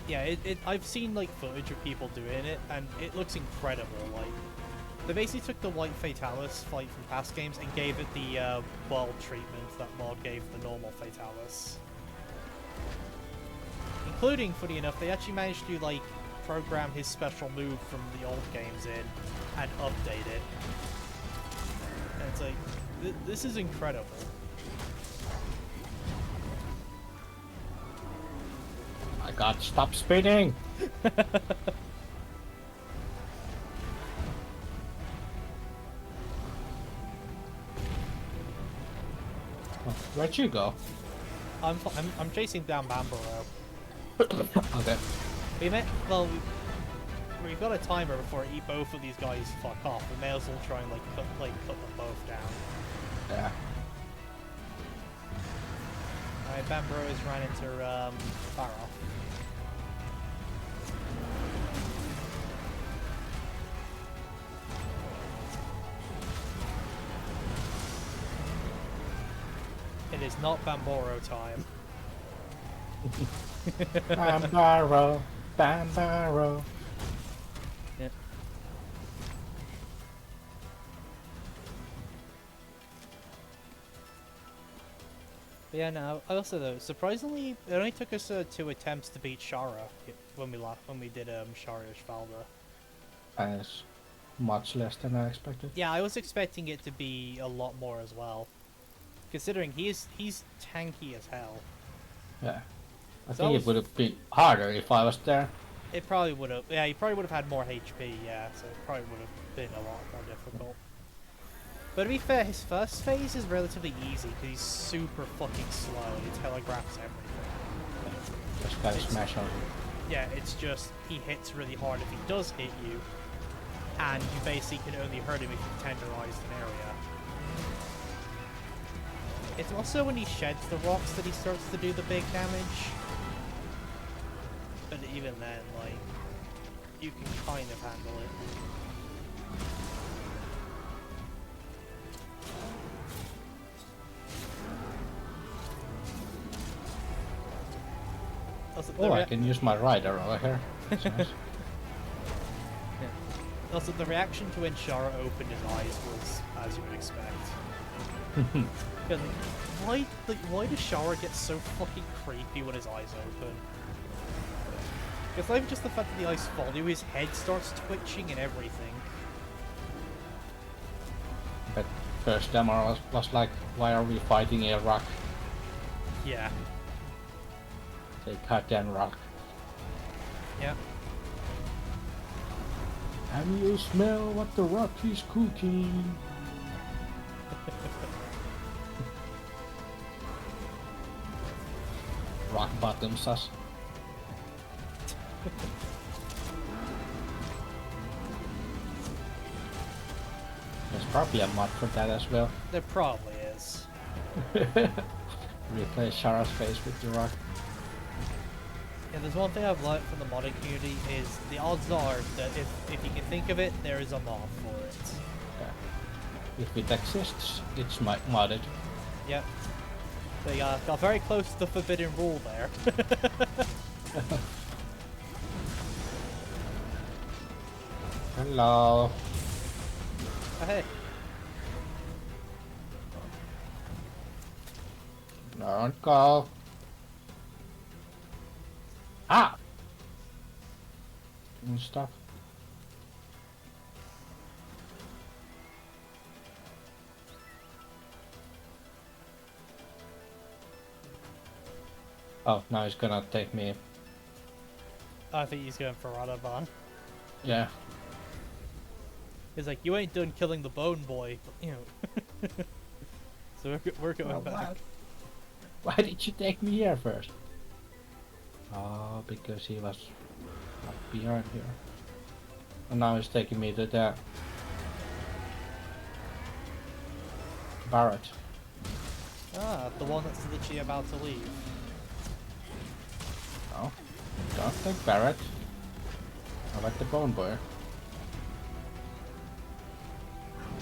Yeah, I've seen like footage of people doing it, and it looks incredible. Like, they basically took the White Fatalis fight from past games and gave it the world treatment that mod gave the normal Fatalis. Including, funny enough, they actually managed to like program his special move from the old games in and update it. And it's like, this is incredible. My god, stop spinning! Where'd you go? I'm chasing down Bamboro. Okay. We've got a timer before both of these guys fuck off. We may as well try and cut them both down. Yeah. Alright, Bamboro has ran into Farah. It is not Bamboro time. Bambaro, Bambaro. Yep. But yeah, no. Also, though, surprisingly, it only took us 2 attempts to beat Shara when we did Shara Ishvalda. That's much less than I expected. Yeah, I was expecting it to be a lot more as well, considering he's tanky as hell. Yeah. I So think it would have been harder if I was there. It probably would have. Yeah, he probably would have had more HP. Yeah, so it probably would have been a lot more difficult. But to be fair, his first phase is relatively easy because he's super fucking slow. He telegraphs everything. Just gotta smash over. Yeah, it's just he hits really hard if he does hit you, and you basically can only hurt him if you tenderize an area. It's also when he sheds the rocks that he starts to do the big damage. But even then, like, you can kind of handle it. Also, Oh, I can use my rider over here. That's nice. also, the reaction to when Shara opened his eyes was as you would expect. Because, why does Shara get so fucking creepy when his eyes open? It's not even just the fact that the eyes follow you, his head starts twitching and everything. But first demo was like, why are we fighting a rock? Yeah. They cut down rock. Yeah. And you smell what the rock is cooking. Rock bottom sus. There's probably a mod for that as well. There probably is. Replace Shara's face with the rock. Yeah, there's one thing I've learned from the modding community is the odds are that if you can think of it, there is a mod for it. Yeah. If it exists, it's modded. Yep. They got very close to the forbidden rule there. Hello. Oh, hey. Don't go. Ah! And stuff. Oh, now he's gonna take me. I think he's going for Radabon. Yeah. He's like, you ain't done killing the bone boy, you know. So we're going back. Why did you take me here first? Oh, because he was up behind here. And now he's taking me to the Barrett. Ah, the one that's literally about to leave. No, don't take Barrett. I like the bone boy.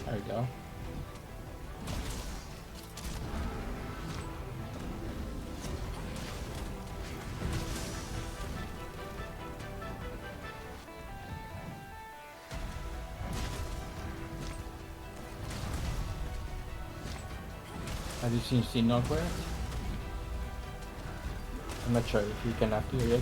There you go. Have you seen Xenoguard? I'm not sure if you can appear it.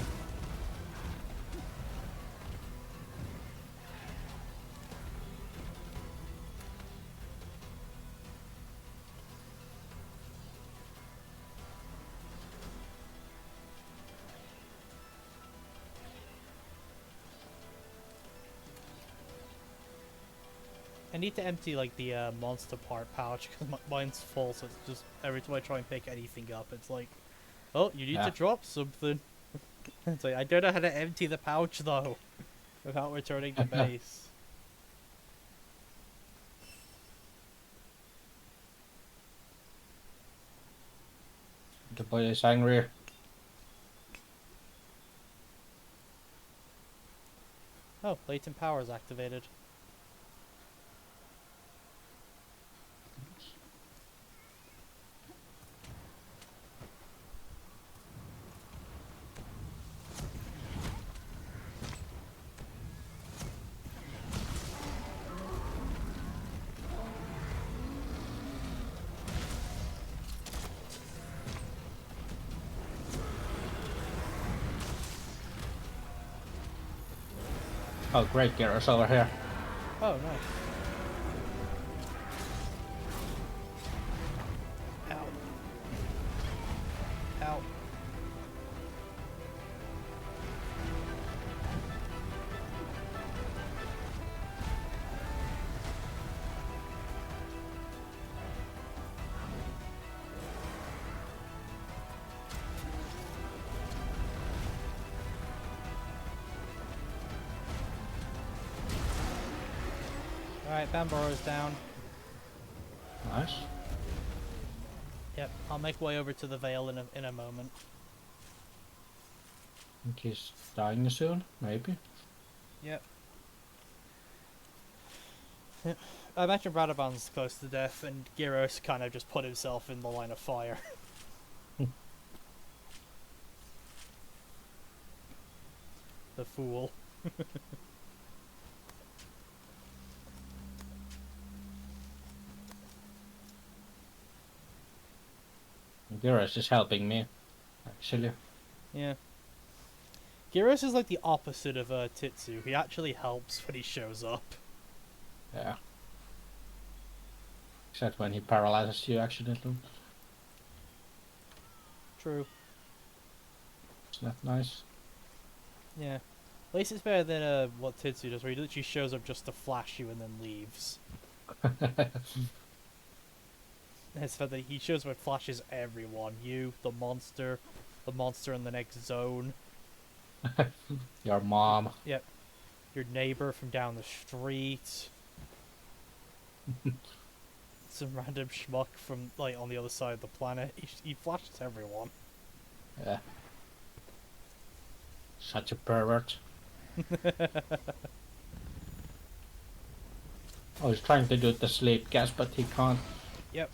I need to empty like the monster part pouch because mine's full, so it's just every time I try and pick anything up, it's like, oh, you need to drop something. It's like, I don't know how to empty the pouch though, without returning to base. The boy is angry. Oh, latent power is activated. Oh, great, Garrus over here. Oh, nice. Ow. Ow. Alright, Bambora's down. Nice. Yep, I'll make way over to the Vale in a moment. I think he's dying soon, maybe. Yep. I imagine Radabon's close to death, and Gyros kind of just put himself in the line of fire. The fool. Gyros is helping me, actually. Yeah. Gyros is like the opposite of Titsu. He actually helps when he shows up. Yeah. Except when he paralyzes you accidentally. True. Isn't that nice? Yeah. At least it's better than what Titsu does, where he literally shows up just to flash you and then leaves. It's fact that he shows up and flashes everyone. You, the monster in the next zone. Your mom. Yep. Your neighbor from down the street. Some random schmuck from, like, on the other side of the planet. He flashes everyone. Yeah. Such a pervert. Oh, he's trying to do the sleep gas, but he can't. Yep.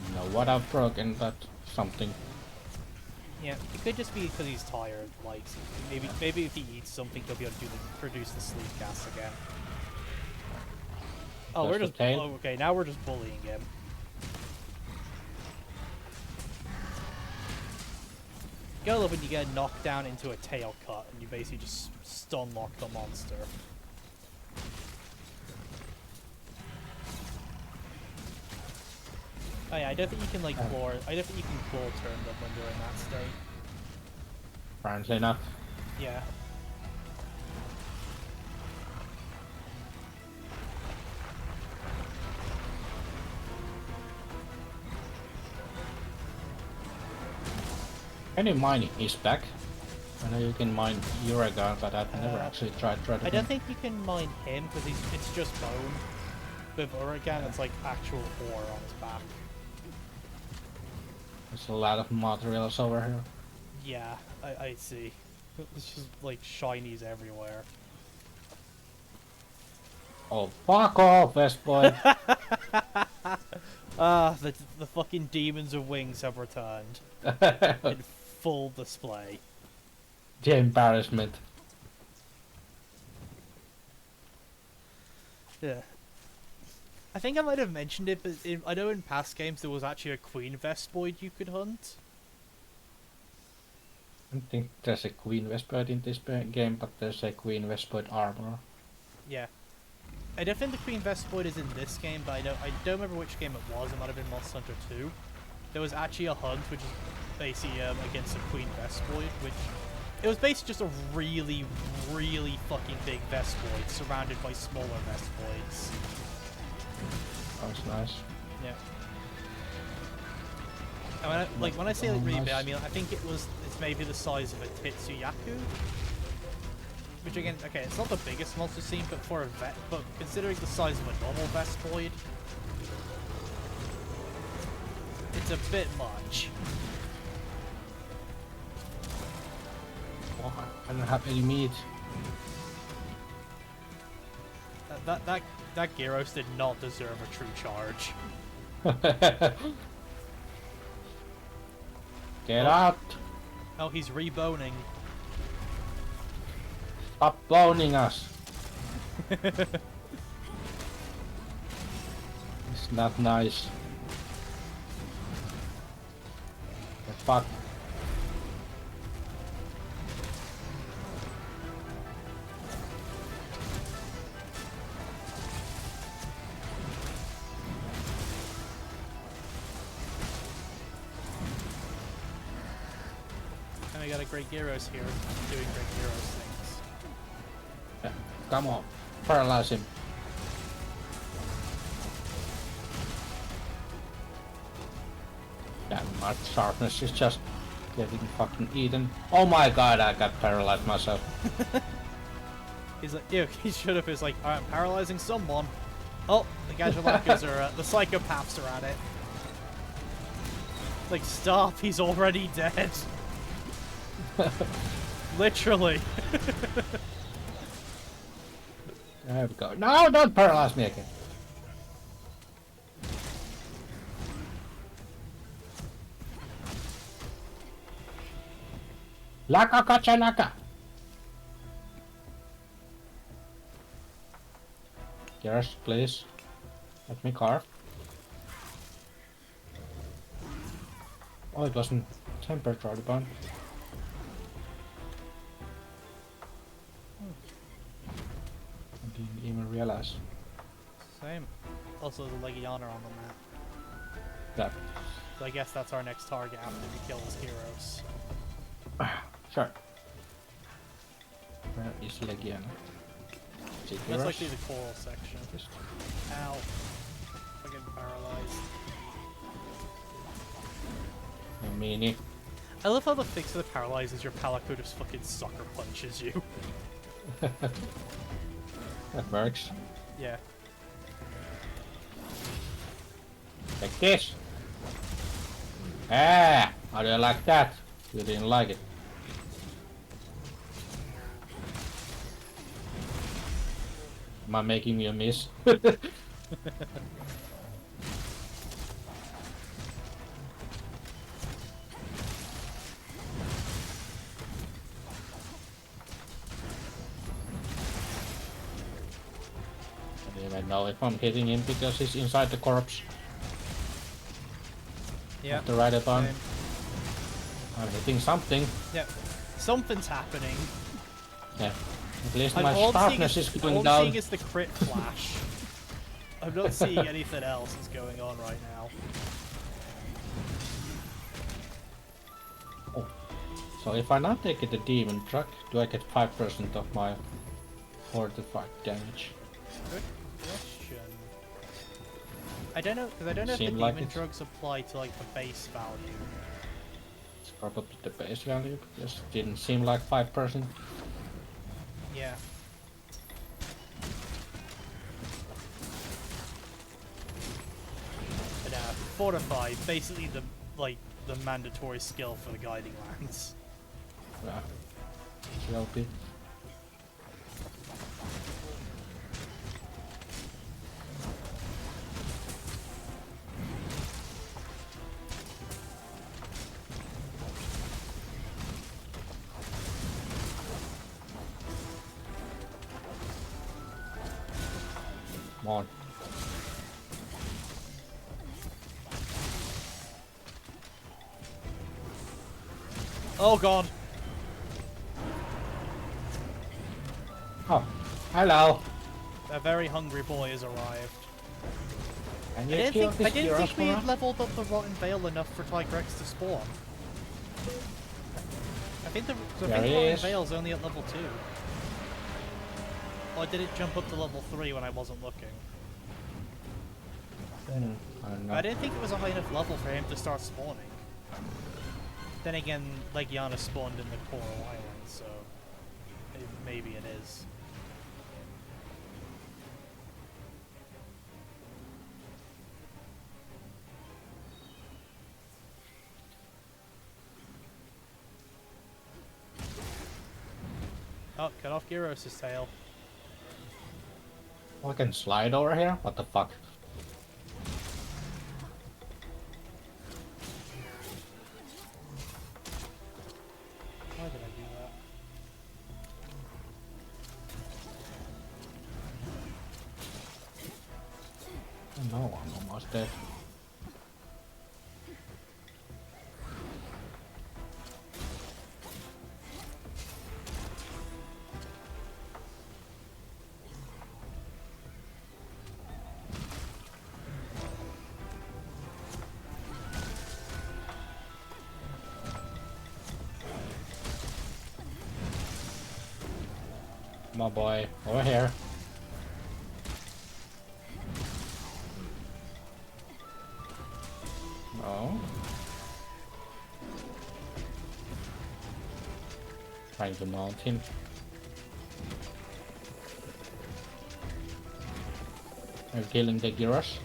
You know what, I've broken that something. Yeah, it could just be because he's tired. Like, maybe if he eats something, he'll be able to produce the sleep gas again. Oh, That's we're the just tail. oh, okay. Now we're just bullying him. You gotta love when you get knocked down into a tail cut and you basically just stun lock the monster. Oh yeah, I don't think you can like floor. I don't think you can floor turn them when they're in that state. Apparently not. Yeah. Can you mine his back? I know you can mine Uraga, but I've never actually tried I him. don't think you can mine him because it's just bone. With Uragan, it's like actual ore on his back. There's a lot of materials over here. Yeah, I see. It's just like shinies everywhere. Oh, fuck off, West Boy. Ah, the fucking demons of wings have returned in full display. The embarrassment. Yeah. I think I might have mentioned it, but I know in past games there was actually a Queen Vespoid you could hunt. I don't think there's a Queen Vespoid in this game, but there's a Queen Vespoid armor. Yeah. I don't think the Queen Vespoid is in this game, but I don't remember which game it was. It might have been Monster Hunter 2. There was actually a hunt, which is basically against a Queen Vespoid, which... It was basically just a really, really fucking big Vespoid surrounded by smaller Vespoids. Sounds nice. Yeah. And when I say like really big, I mean I think it's maybe the size of a Tetsuyaku. Which again, okay, it's not the biggest monster scene, but for a but considering the size of a normal Vespoid, it's a bit much. Oh, I don't have any meat. That Gyros did not deserve a true charge. Get out! Oh, he's reboning. Stop boning us! It's not nice. The fuck? And we got a great Gyros here, doing great Gyros things. Yeah, come on, paralyze him. Damn, my sharpness is just getting fucking eaten. Oh my god, I got paralyzed myself. He's like, ew, he should have. He's like, alright, I'm paralyzing someone. Oh, the Gajalakas are, the psychopaths are at it. Like, stop, he's already dead. Literally. There we go. No, don't paralyze me again. Laka kachanaka! Yes, please. Let me carve. Oh, it wasn't temperature button. I didn't even realize. Same. Also, the Legiana on the map. That. So I guess that's our next target after we kill his heroes. Sure. Where is Legion? Most likely the coral section. Ow. Fucking paralyzed. A meanie. I love how the fix of the paralyze is your Palico just fucking sucker punches you. That works. Yeah. Like this. Ah! How do you like that? You didn't like it. Am I making you miss? I don't even know if I'm hitting him because he's inside the corpse. Yeah. The right upon. Same. I'm hitting something. Yeah. Something's happening. Yeah. At least And my all I'm sharpness seeing is all going I'm down. seeing is the crit flash. I'm not seeing anything else that's going on right now. Oh. So if I now take it the demon truck, do I get 5% of my fortified damage? Good question. I don't know, because I don't know if the Seem like demon it. drugs apply to like the base value. It's probably the base value because it didn't seem like 5%. Yeah. But fortify, basically the mandatory skill for the guiding lands. Yeah. CLP. Come on. Oh god! Oh, hello. A very hungry boy has arrived. Can I you didn't kill think this we had Gyrospora? leveled up the Rotten Vale enough for Tigrex to spawn. I think the There he Rotten is. Vale's only at level 2. Or did it jump up to level 3 when I wasn't looking? I don't know. I didn't think it was a high enough level for him to start spawning. Then again, Legiana spawned in the Coral Island, so maybe it is. Oh, cut off Gyros' tail. Oh, I can slide over here? What the fuck? Why did I do that? Oh no, I'm almost dead. My boy, over here. No. Trying to mount him. I'm killing the Gyros.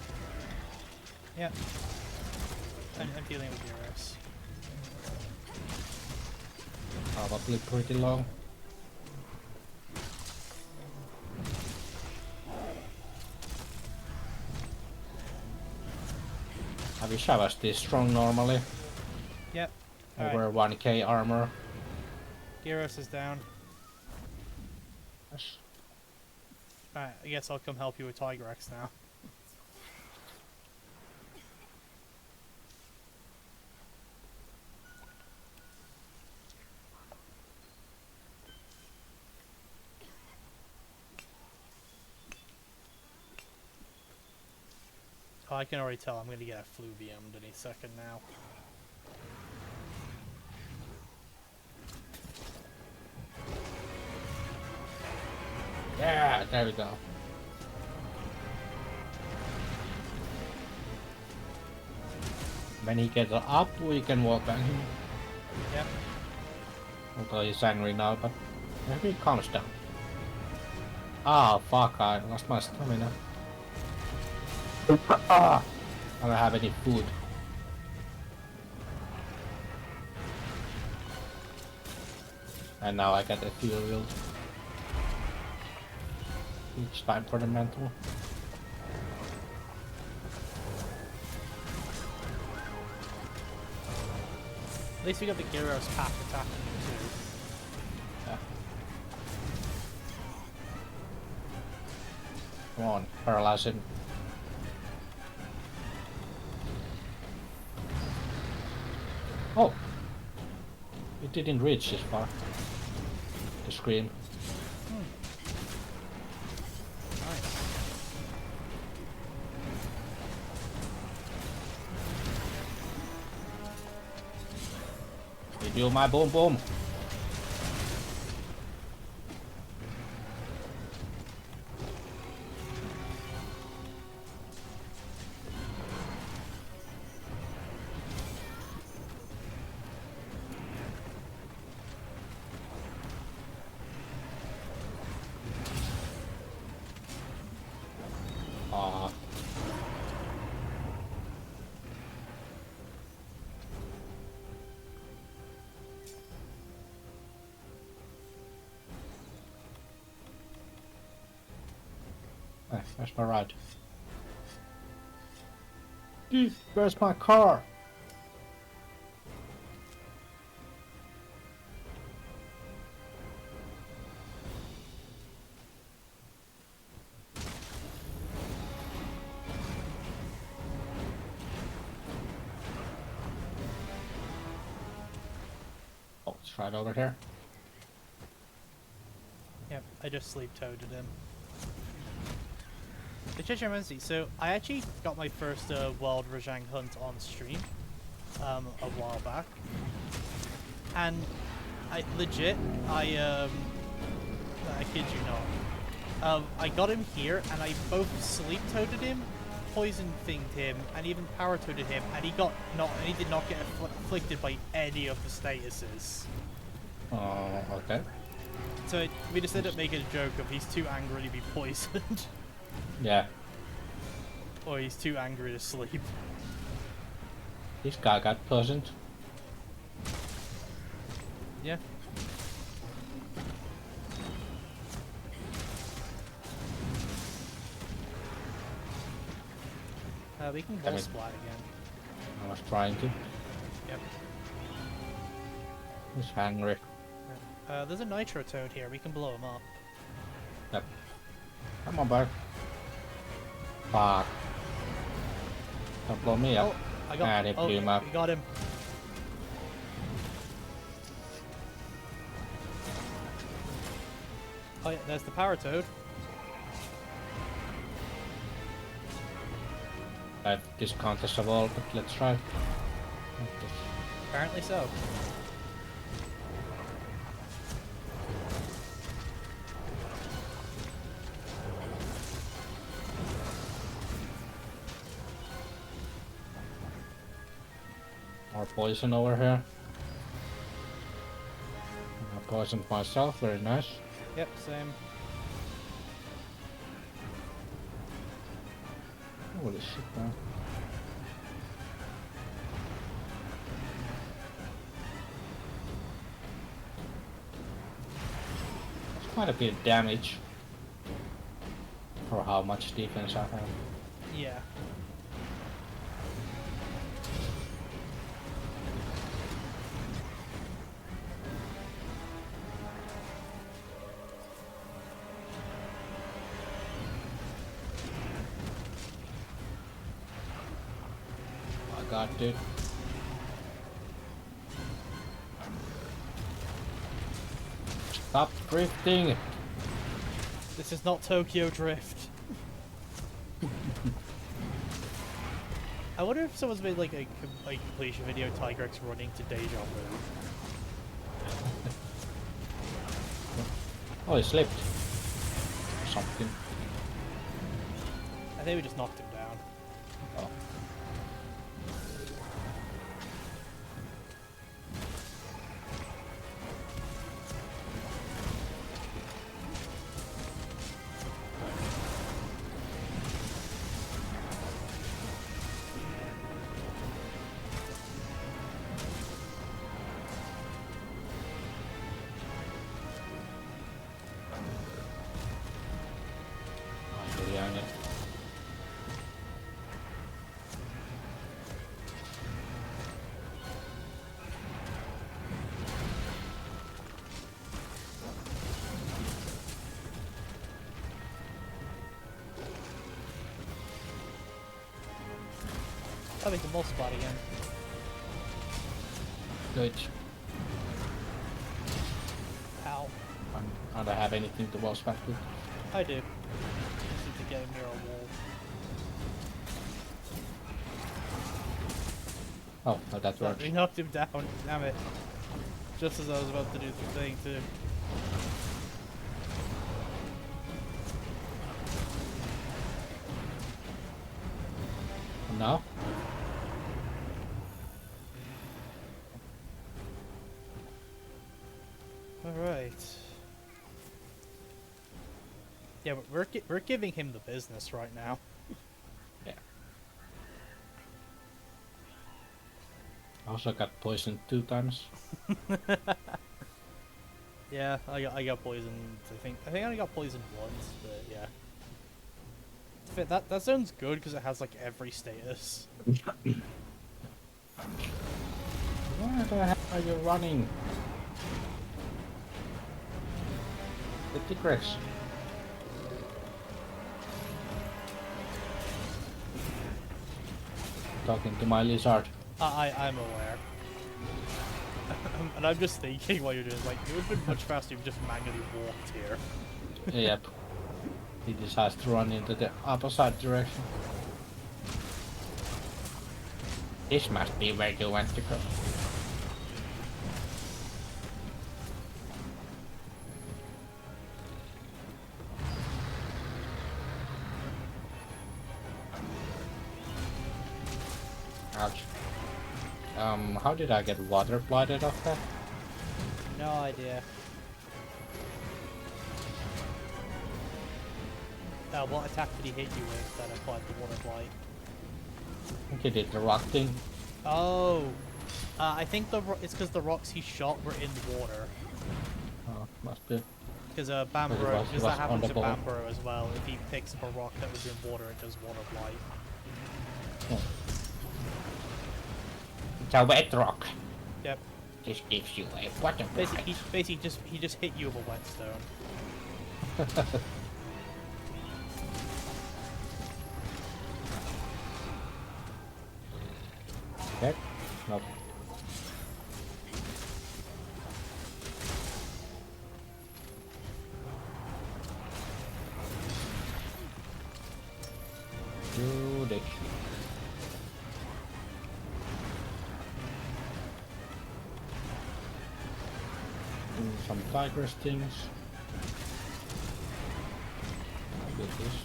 Yeah. I'm dealing with Gyros. Probably pretty low. Avishavasti is strong normally. Yep. Over 1k armor. Gyros is down. Yes. Alright, I guess I'll come help you with Tiger X now. Oh, I can already tell I'm going to get a fluviumed any second now. Yeah, there we go. When he gets up, we can walk back him. Yep. Although he's angry now, but maybe he calms down. Ah, fuck, I lost my stamina. Ah, I don't have any food. And now I got a fuel wheel. It's time for the mental. At least we got the Gyros pack attacking too. Yeah. Come on, paralyze him. Oh! It didn't reach this far. The scream. Nice. You do my boom boom. Aw. Hey, where's my ride? Dude, where's my car? Oh, it's right over here. Yep, I just sleep-toaded him. Which actually reminds me, so I actually got my first wild Rajang hunt on stream a while back. And I kid you not. I got him here and I both sleep-toaded him, poison-thinged him, and even power-toaded him, and he did not get afflicted by any of the statuses. Oh, okay. So we just ended up making a joke of he's too angry to be poisoned. Yeah. Or he's too angry to sleep. This guy got poisoned. Yeah. We can Damn wall it. splat again. I was trying to. Yep. He's hungry. There's a nitro toad here. We can blow him up. Yep. Come on, bud. Fuck. Don't blow me up. Oh, I got. They blew him up. We got him. Oh yeah, there's the power toad. This contest of all, but let's try. Apparently so. More poison over here. I poisoned myself, very nice. Yep, same. Holy shit, man. That's quite a bit of damage for how much defense I have. Yeah. god, dude. Stop drifting! This is not Tokyo Drift. I wonder if someone's made like a completion video, Tigrex running to Deja Vu. Oh, he slipped. Something. I think we just knocked him down. Oh. I'll make the mole spot again. Good. Ow. I don't have anything to walls back with. I do. Just need to get him near a wall. Oh, no, that Oh, works. we knocked him down. Damn it. Just as I was about to do the thing too. Now? Alright. Yeah, but we're giving him the business right now. Yeah. I also got poisoned 2 times. Yeah, I got poisoned. I think I only got poisoned once, but yeah. That sounds good because it has like every status. Where the hell are you running? The Tigrex. Talking to my lizard. I'm aware. And I'm just thinking while you're doing like, it would have been much faster if you just manually walked here. Yep. He decides to run into the opposite direction. This must be where you want to go. Ouch. How did I get water blighted off that? No idea. What attack did he hit you with that applied the water blight? I think he did the rock thing. Oh, I think it's because the rocks he shot were in water. Oh, must be. Because But it Bamborough, was because that on happens the to ball. Bamborough as well. If he picks up a rock that was in water, it does water blight. Oh. It's a wet rock. Yep. This gives you a water blight. Basically, he just hit you with a whetstone. Okay. Nope. Do this. Do some tiger stings. Get this.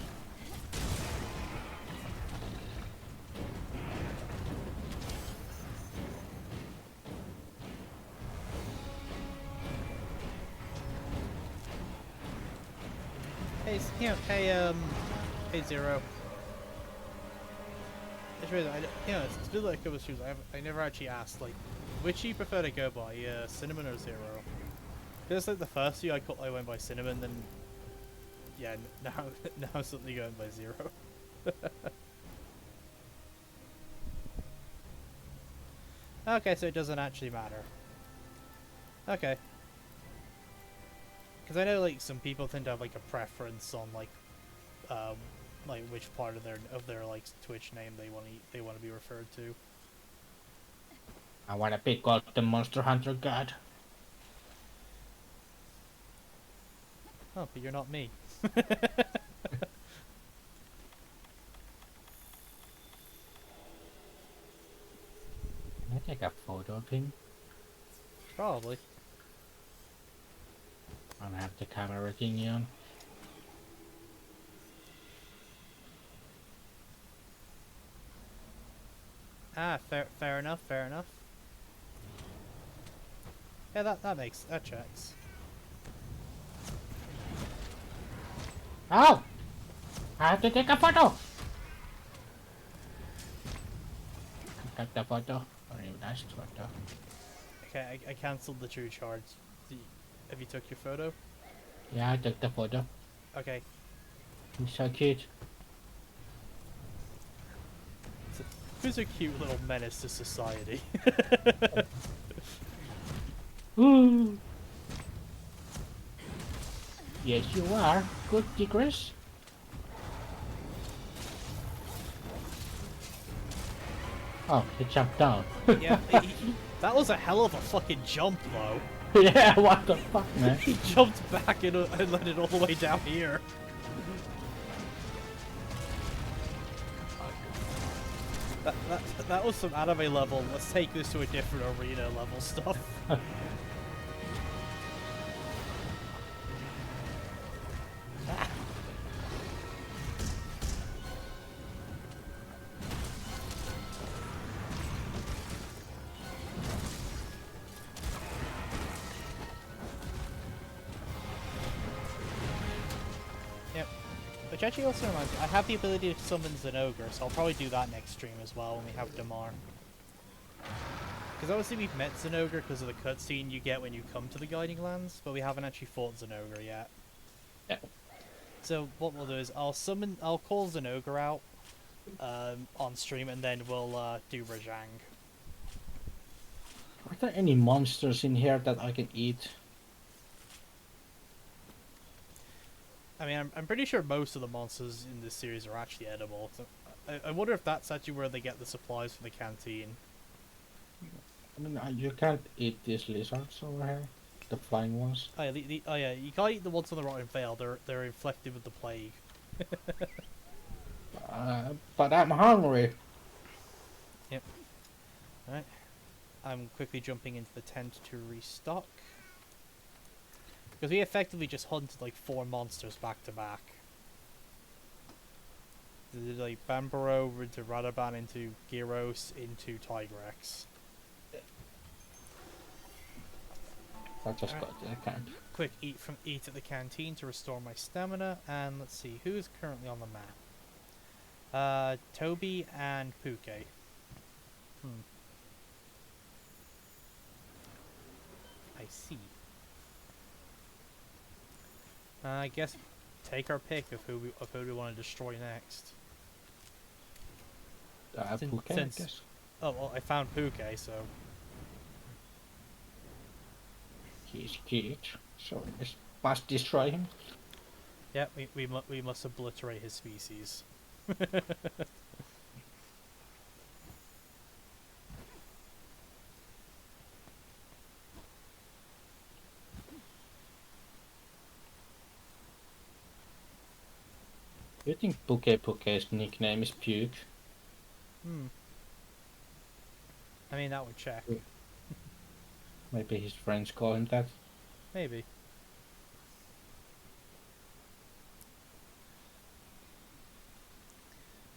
Hey Zero. It's really, it's been like a couple of shoes. I never actually asked like, which you prefer to go by, Cinnamon or Zero? Because like the first few I went by Cinnamon, then yeah, now I'm suddenly going by Zero. Okay, so it doesn't actually matter. Okay. Because I know like some people tend to have like a preference on like which part of their like Twitch name they want to be referred to. I wanna be called the Monster Hunter God. Oh, but you're not me. Can I take a photo of him? Probably. I don't have the camera thingy on. Ah, fair enough, fair enough. Yeah, that checks. Oh! I have to take a photo! I got the photo. Very nice photo. Okay, I cancelled the true charge. Have you took your photo? Yeah, I took the photo. Okay. He's so cute. So, who's a cute little menace to society? Ooh! Yes, you are. Good, Chris. Oh, he jumped down. Yeah, that was a hell of a fucking jump, though. Yeah, what the fuck, man? He jumped back and let it all the way down here. That was some anime level. Let's take this to a different arena level stuff. Yep. Which actually also reminds me, I have the ability to summon Zenogre, so I'll probably do that next stream as well when we have Damar. Because obviously we've met Zenogre because of the cutscene you get when you come to the Guiding Lands, but we haven't actually fought Zenogre yet. Yeah. So what we'll do is I'll call Zenogre out on stream, and then we'll do Rajang. Are there any monsters in here that I can eat? I mean, I'm pretty sure most of the monsters in this series are actually edible. So I wonder if that's actually where they get the supplies for the canteen. I mean, you can't eat these lizards over here. The flying ones. Oh yeah, oh yeah, you can't eat the ones on the Rotten Vale. They're infected with the plague. But I'm hungry. Yep. Alright. I'm quickly jumping into the tent to restock. Because we effectively just hunted like 4 monsters back to back. Did like Bambaro into Radaban into Gyros into Tigrex. I just got the account. Quick eat at the canteen to restore my stamina, and let's see who's currently on the map. Toby and Puke. I see. I guess take our pick of who we want to destroy next. Puke, I guess. Oh well, I found Puke, so He's cute, so we must destroy him. yeah, we must obliterate his species. Do you think Puke's nickname is Puke? I mean, that would check. Maybe his friends call him that. Maybe.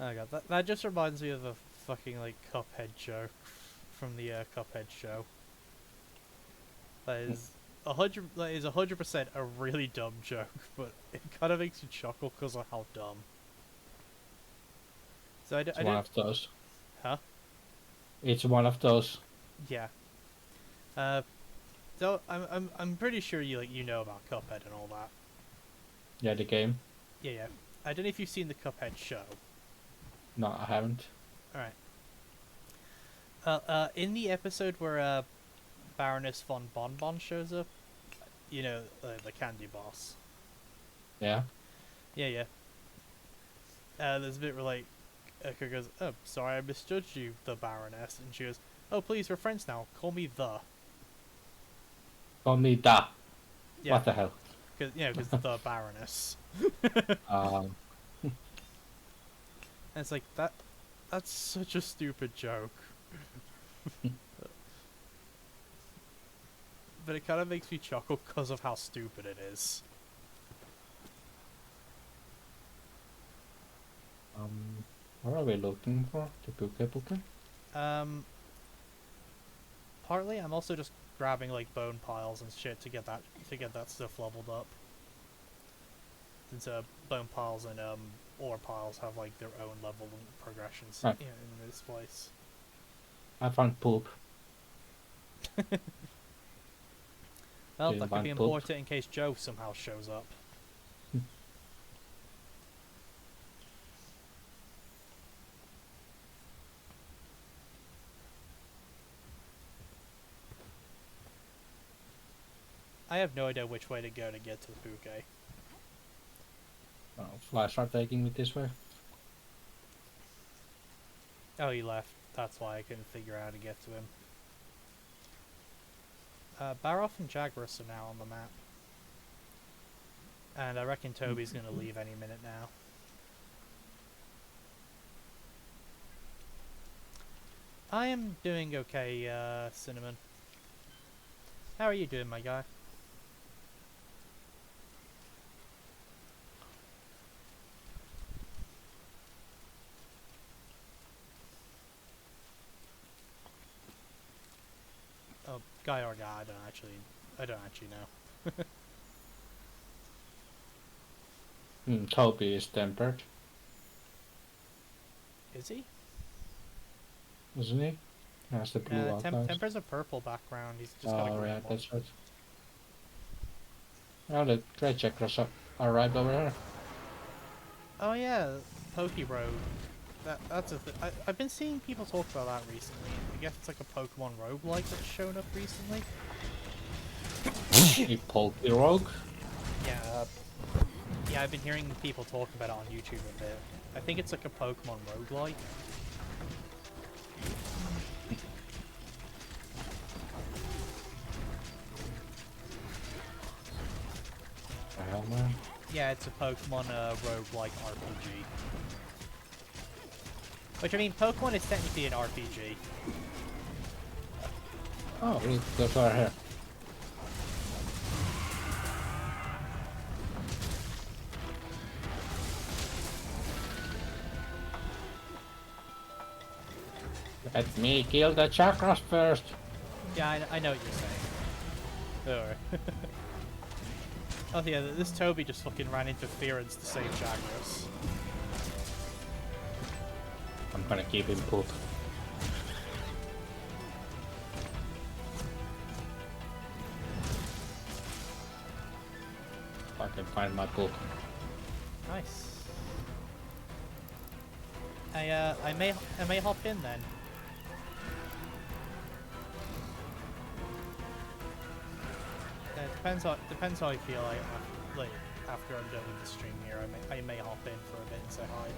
Oh god, that just reminds me of a fucking like Cuphead joke from the Cuphead show. That is 100% a really dumb joke, but it kind of makes you chuckle because of how dumb. So It's one of those. Huh? It's one of those. Yeah. So I'm pretty sure you know about Cuphead and all that. Yeah, the game. Yeah. I don't know if you've seen the Cuphead show. No, I haven't. Alright. In the episode where Baroness von Bonbon shows up, you know, the candy boss. Yeah. Yeah. There's a bit where like Echo goes, "Oh, sorry, I misjudged you, the Baroness," and she goes, Oh, please, we're friends now. Call me the. Call me Da. Yeah, What the hell? because because the Baroness. Um, And it's like that. That's such a stupid joke. But it kind of makes me chuckle because of how stupid it is. what are we looking for? The bouquet? Um, Partly, I'm also just grabbing like bone piles and shit to get that stuff leveled up. Since bone piles and ore piles have like their own level progressions Right. in this place. I found poop. Well, Do you that could want be poop? important in case Joe somehow shows up. I have no idea which way to go to get to the bouquet. Oh, Flash are taking me this way. Oh, he left. That's why I couldn't figure out how to get to him. Baroff and Jagras are now on the map. And I reckon Toby's gonna leave any minute now. I am doing okay, Cinnamon. How are you doing, my guy? Oh, guy or guy? I don't actually know. Toby is tempered, Is he? isn't he? Has the blue outlines. Temper's a purple background. He's just got a Oh, green yeah, one. that's right. Oh, the trade checkers are right over here. Oh yeah, Poke Road. That's a I've been seeing people talk about that recently. I guess it's like a Pokemon roguelike that's shown up recently. A Pokey Rogue? Yeah, yeah, I've been hearing people talk about it on YouTube a bit. I think it's like a Pokemon roguelike. The hell, man? Yeah, it's a Pokemon roguelike RPG. Which, I mean, Pokemon is technically an RPG. Oh, look, those are here. Let me kill the chakras first. Yeah, I know what you're saying. Alright. Oh yeah, this Toby just fucking ran interference to save Jagras. I'm gonna keep him poop. If I can find my poop. Nice. I may hop in then. Depends how I feel like after I'm done with the stream here. I may hop in for a bit and say hi.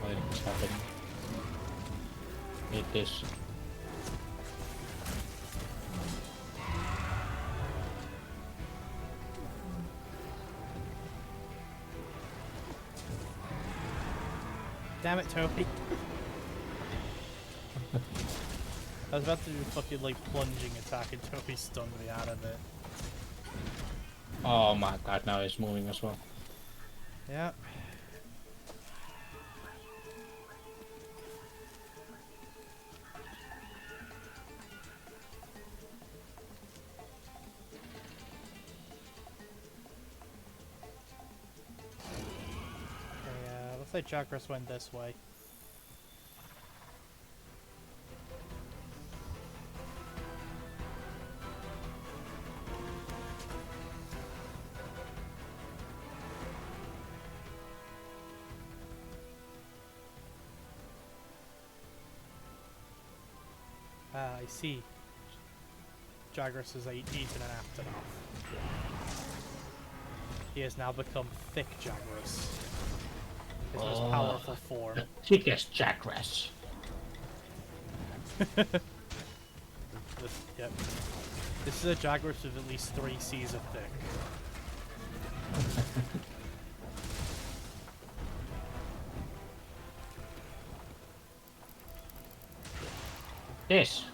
What is happening? Need this. Damn it, Toby. I was about to do a fucking like plunging attack and Toby stunned me out of it. Oh my god, now he's moving as well. Yeah. Okay, looks like Jagras went this way. Ah, I see. Jagras has eaten and after enough. He has now become Thick Jagras. His most powerful form. The thickest Jagras. Yep. This is a Jagras with at least 3 C's of thick. This.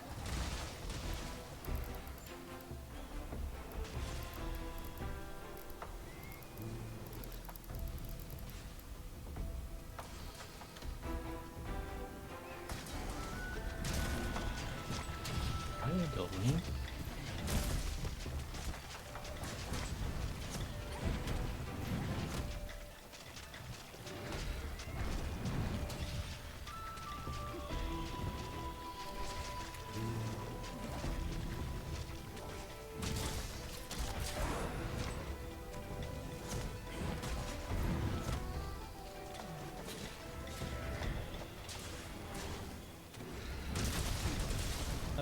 What are you doing?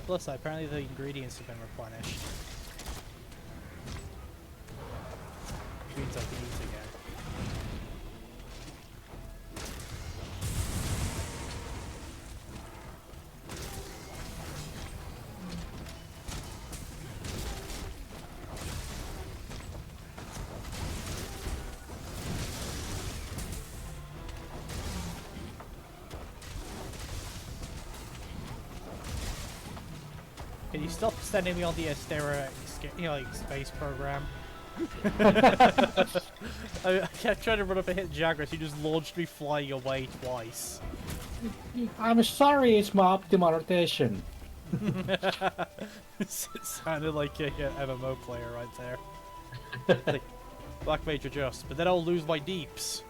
Plus, apparently the ingredients have been replenished. Which means I can eat again. Can you stop sending me on the Astera, like, space program? I kept trying to run up and hit Jagras, he just launched me flying away twice. I'm sorry, it's my optimal rotation. It sounded like a MMO player right there. Like, Black Mage adjust, but then I'll lose my deeps.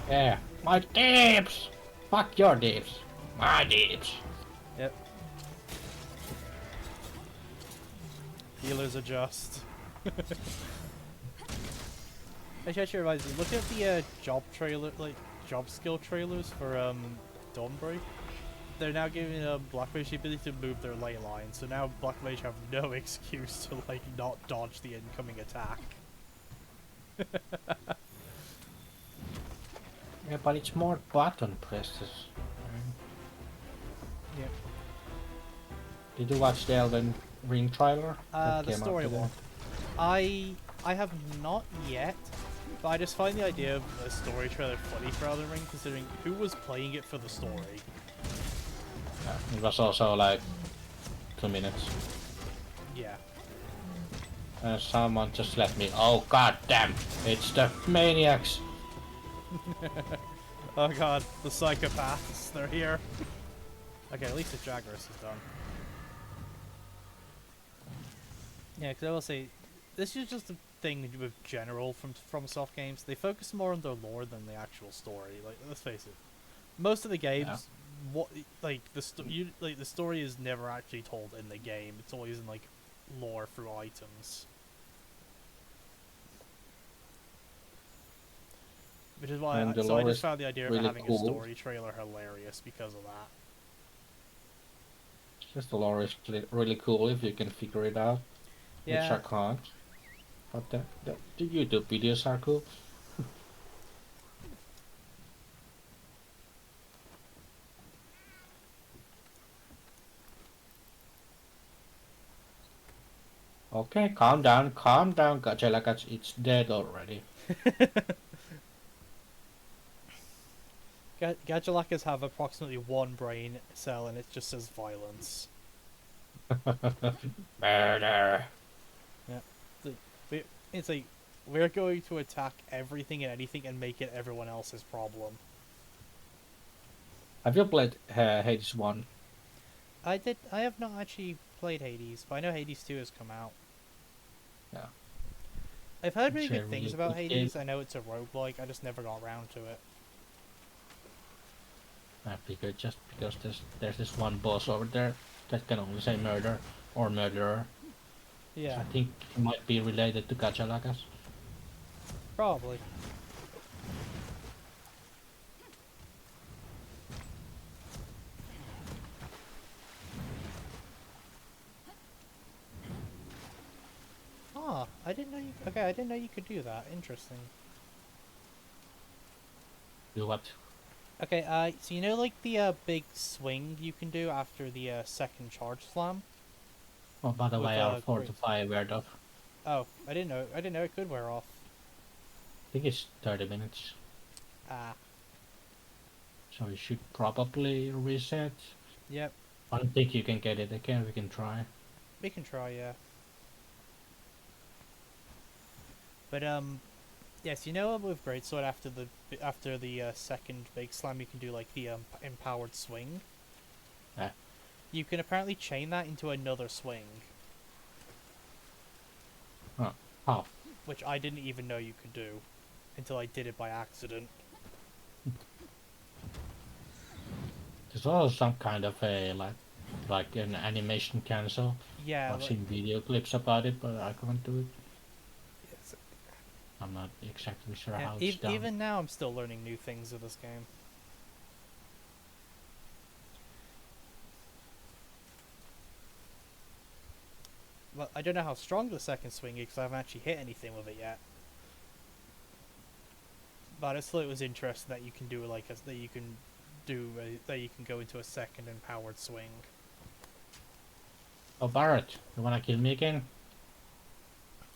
Yeah, my deeps! Fuck your deeps. My deeps. Yep. Healers adjust. Actually reminds me, look at the job trailer, like job skill trailers for Dawnbreak. They're now giving Black Mage the ability to move their ley line, so now Black Mage have no excuse to like not dodge the incoming attack. Yeah, but it's more button presses. Yep. Did you watch the Elden Ring trailer? The story one. I have not yet, but I just find the idea of a story trailer funny for Elden Ring, considering who was playing it for the story. Yeah, it was also like 2 minutes. Yeah. Someone just let me. Oh god damn! It's the maniacs. Oh god, the psychopaths, they're here. Okay, at least the Jagras is done. Yeah, because I will say, this is just a thing with general from soft games. They focus more on their lore than the actual story. Like, let's face it, most of the games, the story is never actually told in the game. It's always in like lore through items. Which is why I just found the idea of really having cool. a story trailer hilarious because of that. Just the lore is really cool if you can figure it out. Yeah. Which I can't. But the YouTube videos are cool. Okay, calm down, Gachelacats, it's dead already. Gadgelakas have approximately 1 brain cell and it just says violence. Murder. Yeah. It's like, we're going to attack everything and anything and make it everyone else's problem. Have you played Hades 1? I have not actually played Hades, but I know Hades 2 has come out. Yeah. I've heard really It's a good things really about good Hades. game. I know it's a roguelike, I just never got around to it. I figured just because there's this one boss over there that can only say murder or murderer. Yeah, I think it might be related to Gachalakas. probably. Ah, I didn't know you. Okay, I didn't know you could do that. Interesting. Do what? Okay, so you know like the big swing you can do after the second charge slam Oh, by the with way, our great. fortify weared off. Oh, I didn't know. I didn't know it could wear off. I think it's 30 minutes. Ah, So we should probably reset. yep. I don't think you can get it again. We can try. We can try, yeah. But yes, you know with greatsword after the second big slam, you can do like the empowered swing. Yeah. You can apparently chain that into another swing, Huh. How? which I didn't even know you could do until I did it by accident. There's also some kind of a like an animation cancel. Yeah, I've like, seen video clips about it, but I can't do it. yes. I'm not exactly sure Yeah, how it's done. even now I'm still learning new things with this game. Well, I don't know how strong the second swing is because I haven't actually hit anything with it yet. But I thought it was interesting that you can do like that you can go into a second empowered swing. Oh, Barrett, you wanna kill me again?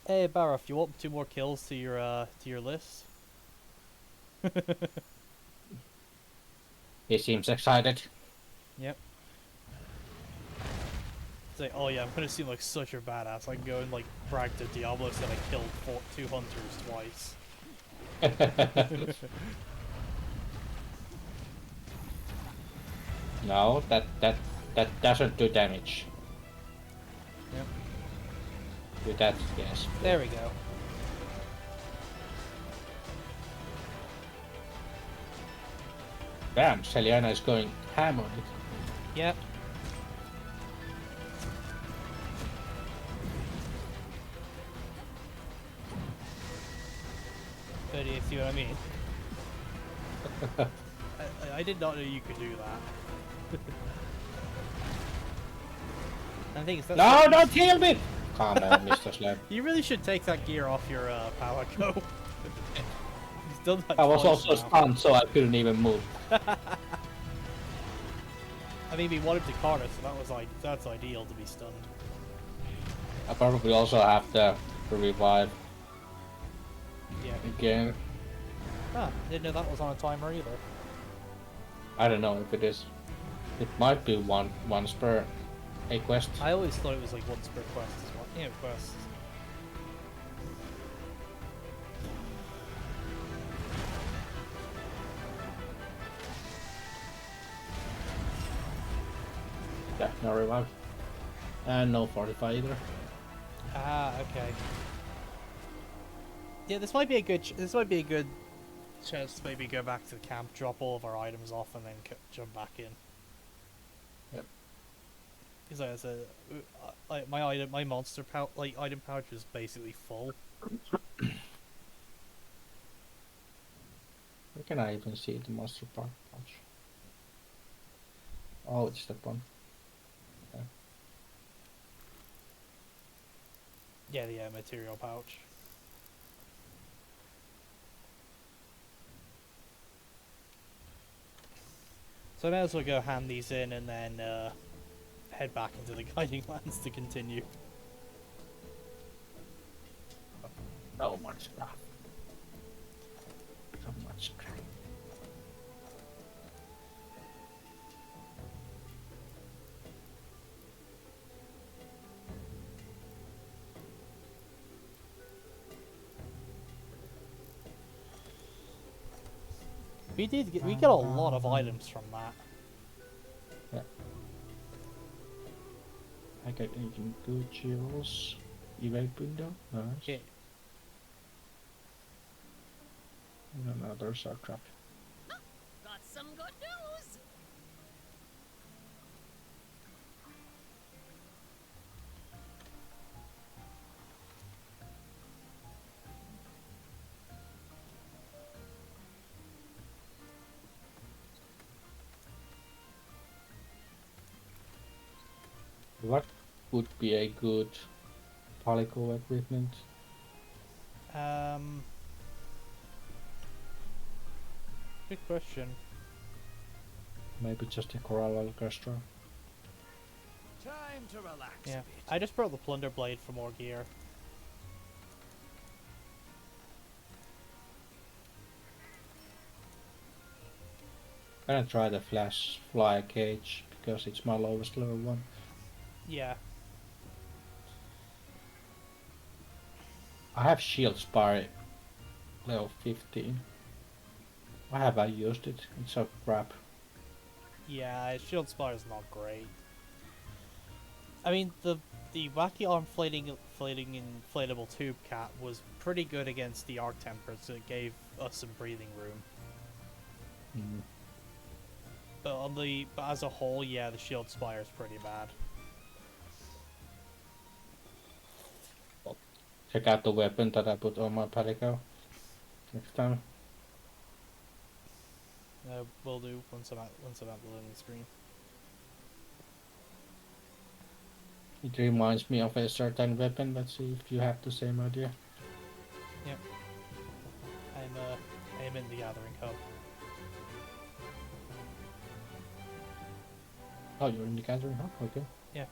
Hey Barrow, you want 2 more kills to your list? He seems excited. Yep. It's like, oh yeah, I'm gonna seem like such a badass. I can go and like brag to Diablo that I killed 2 hunters twice. No, that doesn't do damage. Yep. Do that, yes. There we go. Damn, Selena is going ham on it. Yep. But you see what I mean? I did not know you could do that. I think it's No, don't kill me! Come on, Mr. Slab. You really should take that gear off your power go. He's done that I was twice also now. stunned, so I couldn't even move. I mean, we wanted to card it, so that was like that's ideal to be stunned. I probably also have to revive Yeah. again. Ah, didn't know that was on a timer either. I don't know if it is. It might be once per a quest. I always thought it was like once per quest as well. Yeah, quest. Yeah, no revive. And no fortify either. Ah, okay. Yeah, this might be a good. This might be a good chance to maybe go back to the camp, drop all of our items off, and then jump back in. Yep. Because like I said, my monster item pouch is basically full. Where can I even see the monster pouch? Oh, it's that one. Yeah, the material pouch. So I may as well go hand these in and then head back into the guiding lands to continue. So much crap. So much crap. We get a lot of items from that. Yeah. I got 18 good chills. Evade window. Nice. Okay. And another shark trap. Got some good news. What would be a good Palico equipment? Good question. Maybe just a Coral Orchestra. Time to relax Yeah, a bit. I just brought the Plunder Blade for more gear. I'm gonna try the Flash Fly Cage because it's my lowest level one. Yeah. I have Shield Spire level 15. Why have I used it? It's so crap. Yeah, Shield Spire is not great. I mean, the wacky arm inflatable tube cat was pretty good against the Arc Tempers, so it gave us some breathing room. Mm. But as a whole, yeah, the Shield Spire is pretty bad. Check out the weapon that I put on my Palico next time. Will do once I'm at the loading screen. It reminds me of a certain weapon. Let's see if you have the same idea. Yep. I'm in the Gathering Hub. Oh, you're in the gathering hub? Okay. Yeah.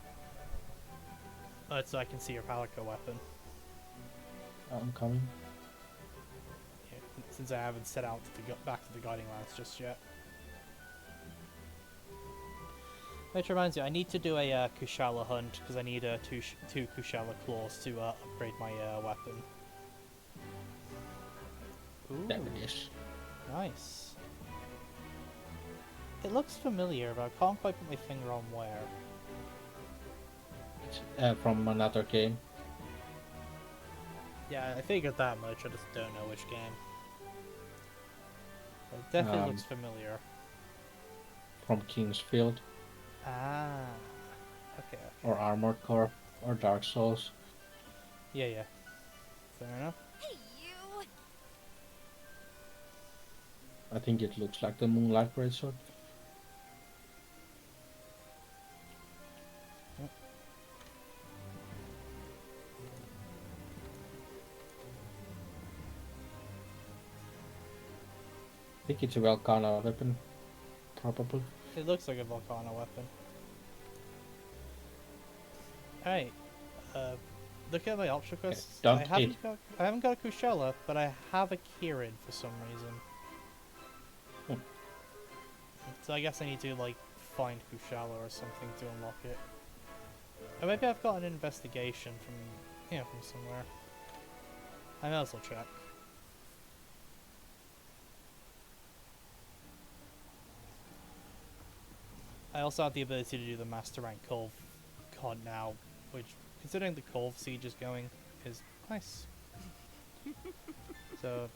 So I can see your Palico weapon. I'm coming. Yeah, since I haven't set out to go back to the Guiding Lands just yet. Which reminds me, I need to do a Kushala hunt because I need two Kushala claws to upgrade my weapon. Ooh, There it is. nice. It looks familiar, but I can't quite put my finger on where. It's from another game. Yeah, I figured that much, I just don't know which game. But it definitely looks familiar. From Kingsfield Ah. Okay, okay. or Armored Core or Dark Souls. Yeah, yeah. Fair enough. Hey, you! I think it looks like the Moonlight Greatsword. I think it's a Velcana weapon, probably. It looks like a Volcano weapon. Alright. Look at my option quests. don't I haven't got a Kushala, but I have a Kirin for some reason. Hmm. So I guess I need to like find Kushala or something to unlock it. Or maybe I've got an investigation from somewhere. I may as well check. I also have the ability to do the Master Rank Cove COD now, which, considering the Cove Siege is going, is nice. So,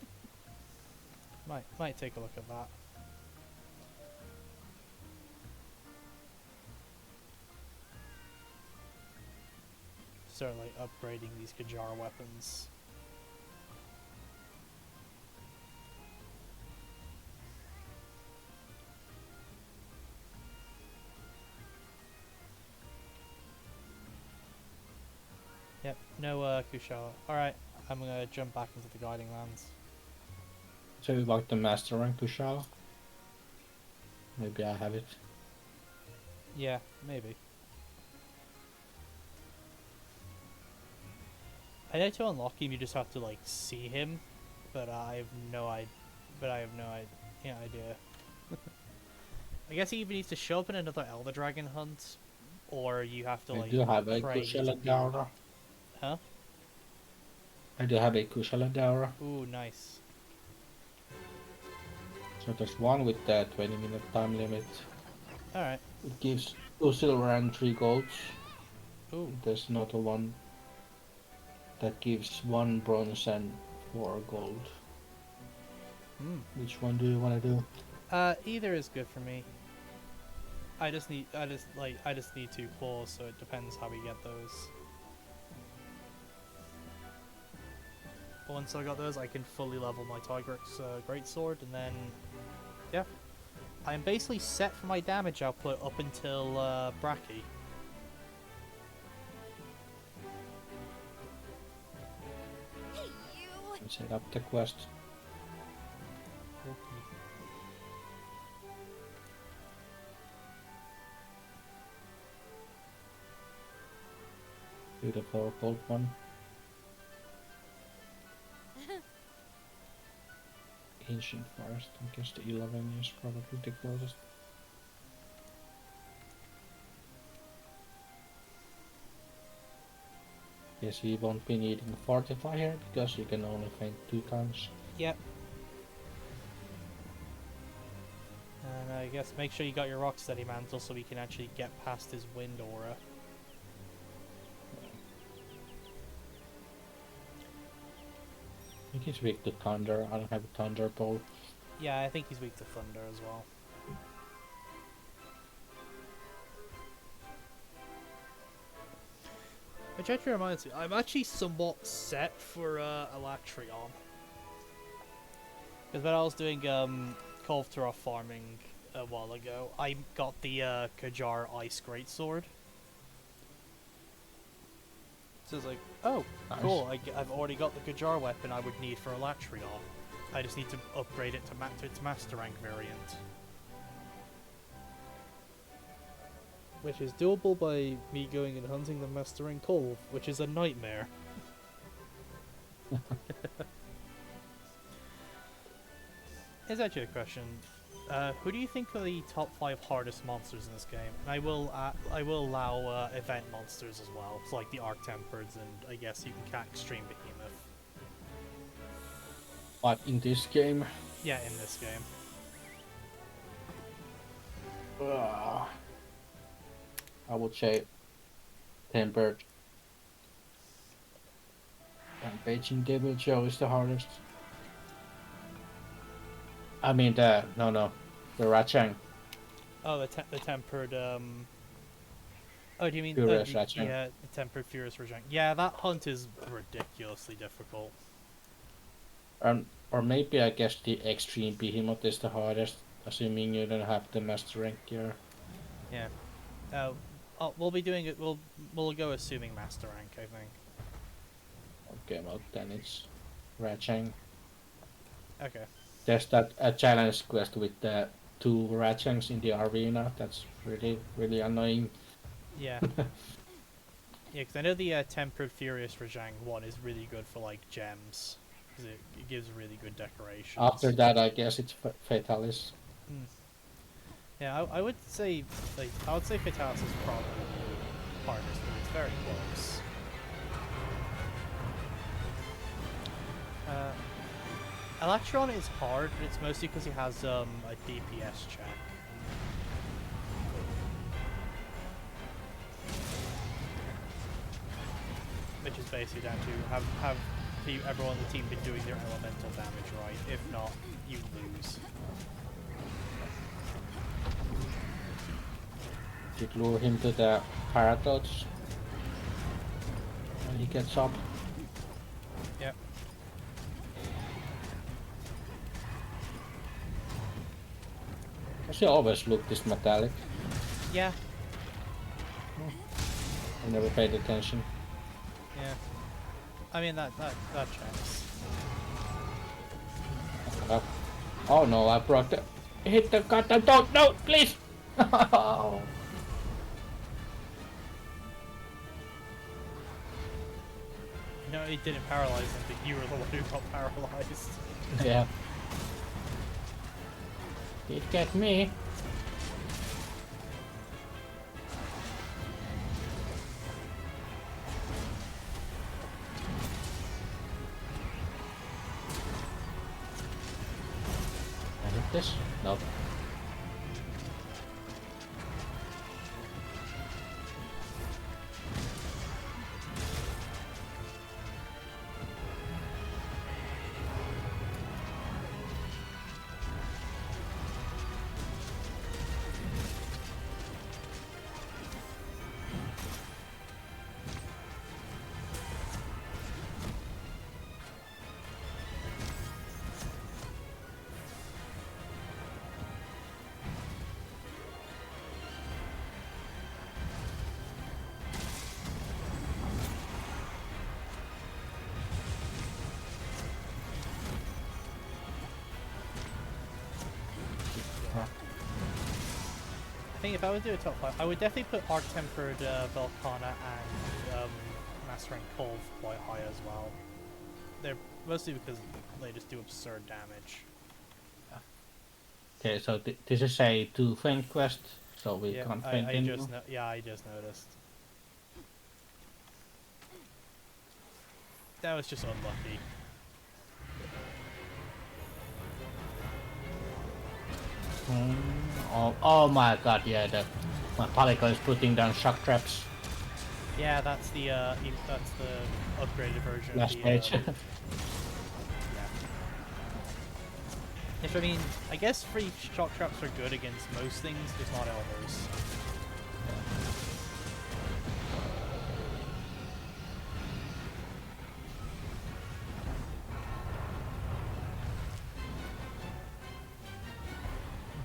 might take a look at that. Start like upgrading these Kajara weapons. Yep, no Kushala. Alright, I'm gonna jump back into the Guiding Lands. So you like the Master Rank Kushala? Maybe I have it. Yeah, maybe. I know to unlock him you just have to like see him, but I have no idea. Idea. I guess he either needs to show up in another Elder Dragon hunt, or you have to I like do have a pray he's Kushala appear. Daura. Huh? I do have a Kushala Daura. Ooh, nice. So there's one with the 20-minute time limit. Alright. It gives 2 silver and 3 golds. Ooh. There's another one that gives 1 bronze and 4 gold. Hmm. Which one do you want to do? Either is good for me. I just need 2 claws, so it depends how we get those. Once I got those, I can fully level my Tigrex greatsword, and then, yeah, I'm basically set for my damage output up until Bracky. set up the quest. Okay. Beautiful gold one. Ancient forest. I guess the 11 is probably the closest. Guess you won't be needing fortify here because you can only faint 2 times. Yep. And I guess make sure you got your Rocksteady mantle so we can actually get past his wind aura. I think he's weak to thunder. I don't have a thunderbolt. Yeah, I think he's weak to thunder as well. Which actually reminds me, I'm actually somewhat set for Electrion. Because when I was doing Call of Turok farming a while ago, I got the Kajar Ice Greatsword. So it's like, oh, Nice. cool, I've already got the Kajar weapon I would need for Electrion. I just need to upgrade it to its Master Rank variant. Which is doable by me going and hunting the Master Rank Cove, which is a nightmare. Here's actually a question. Who do you think are the top 5 hardest monsters in this game? And I will allow event monsters as well, so like the Arc-Tempereds, and I guess you can cat Extreme Behemoth. But in this game, Yeah, in this game. I would say Tempered. Rampaging Devil Joe is the hardest. I mean the the Rachang. Oh, the Tempered, Oh, do you mean... Furious Rachang. Yeah, the Tempered Furious Rachang. Yeah, that hunt is ridiculously difficult. Or maybe I guess the Extreme Behemoth is the hardest, assuming you don't have the Master Rank gear. Yeah. We'll be doing it. We'll go assuming Master Rank, I think. Okay, well then it's Rachang. Okay. There's that challenge quest with the 2 Rachangs in the arena. That's really annoying. Yeah. Yeah, because I know the Tempered Furious Rajang one is really good for like gems, because it gives really good decorations. After that, I guess it's Fatalis. Yeah, I would say Fatalis is probably the hardest, but it's very close. Electron is hard, but it's mostly because he has a DPS check. Which is basically down to have everyone on the team been doing their elemental damage right. If not, you lose. Should lure him to the Paradox when he gets up. Yep. She always looked this metallic. Yeah. I never paid attention. Yeah. I mean that checks. Oh no, I broke the... Hit the goddamn dog! No, please! No, it didn't paralyze him, but you were the one who got paralyzed. Yeah. It get me. I hit this? No. think if I would do a top 5, I would definitely put Arc Tempered Volcana and Master Rank Cove quite high as well. They're mostly because they just do absurd damage. Okay, so this is a 2 faint quest, so we Yeah, can't I faint anymore. I just noticed. That was just unlucky. Oh my god, yeah, my Palico is putting down shock traps. Yeah, that's the upgraded version Last of the page. yeah. If I mean, I guess free shock traps are good against most things, just not Elmers.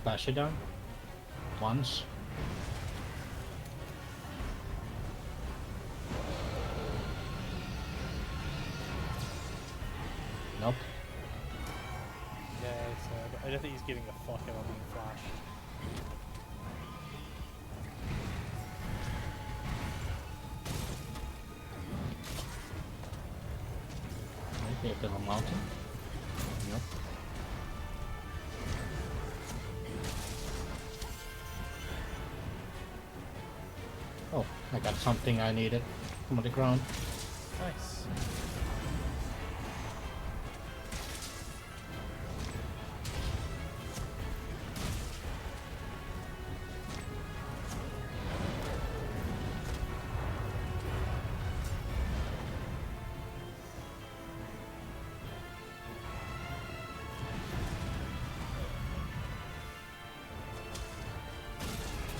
Bash it down. Once. Nope. Yeah, I don't think he's giving a fuck about being flashed. Maybe a bit of a mountain. Nope. Oh, I got something I needed from the ground. Nice.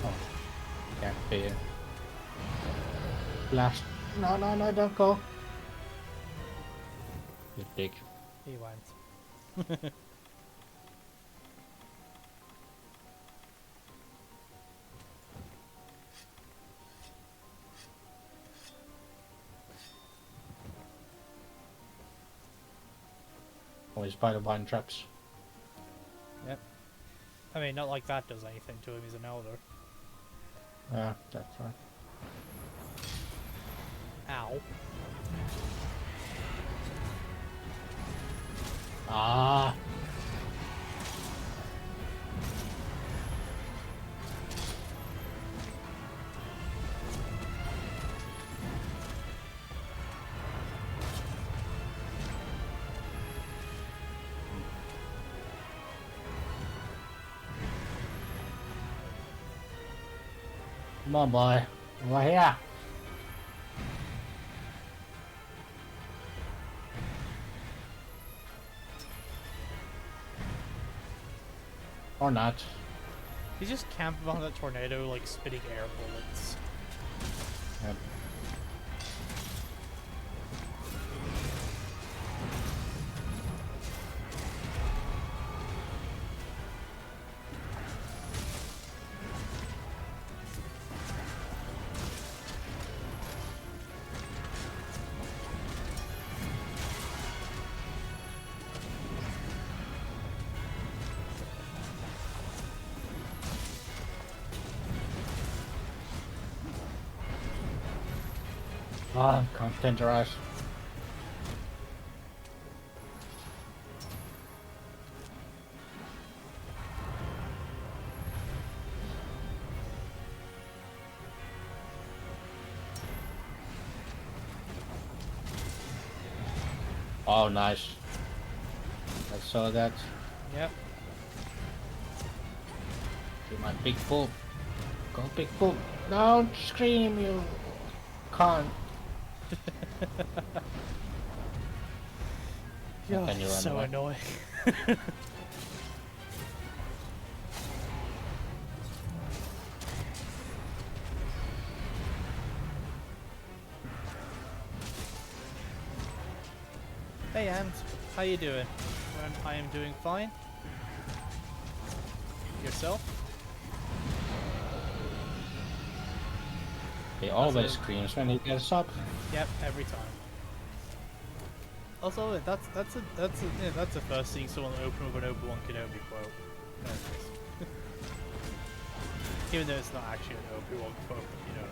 Oh, can't be. Blast. No, don't go. You dick. He went. Always by the vine traps. Yep. I mean, not like that does anything to him, he's an elder. Yeah, that's right. Ow. Ah! Come on, boy. Over here. Or not. He's just camping behind that tornado, like spitting air bullets. Yep. Ah, can't tenderize. Oh, nice. I saw that. Yep. Do my big poop. Go big poop. Don't scream, you can't. Yeah, Can you run so away? annoying. Hey Ant, how you doing? I am doing fine. Yourself? He always screams when he gets up. Yep, every time. Also, that's the first seeing someone open with an Obi-Wan Kenobi quote. There it is. Even though it's not actually an OP one quote, you know what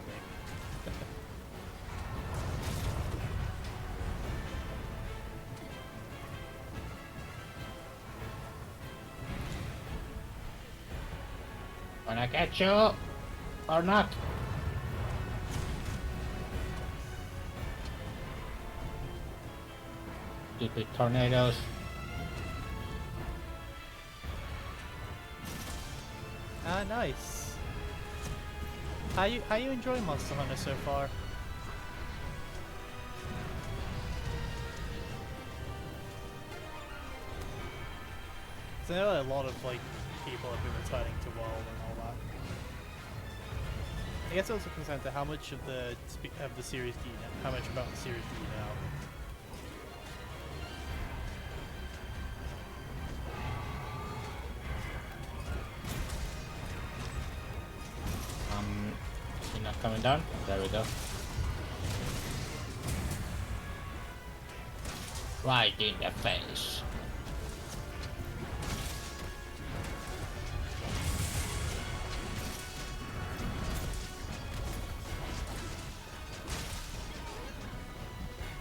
I mean. Wanna catch you or not? Stupid tornadoes. Ah, nice. How you enjoying Monster Hunter so far? So I know a lot of like people have been returning to WoW and all that. I guess it also comes down to how much of the series do you know? How much about the series do you know? You're not coming down? There we go. Right in the face.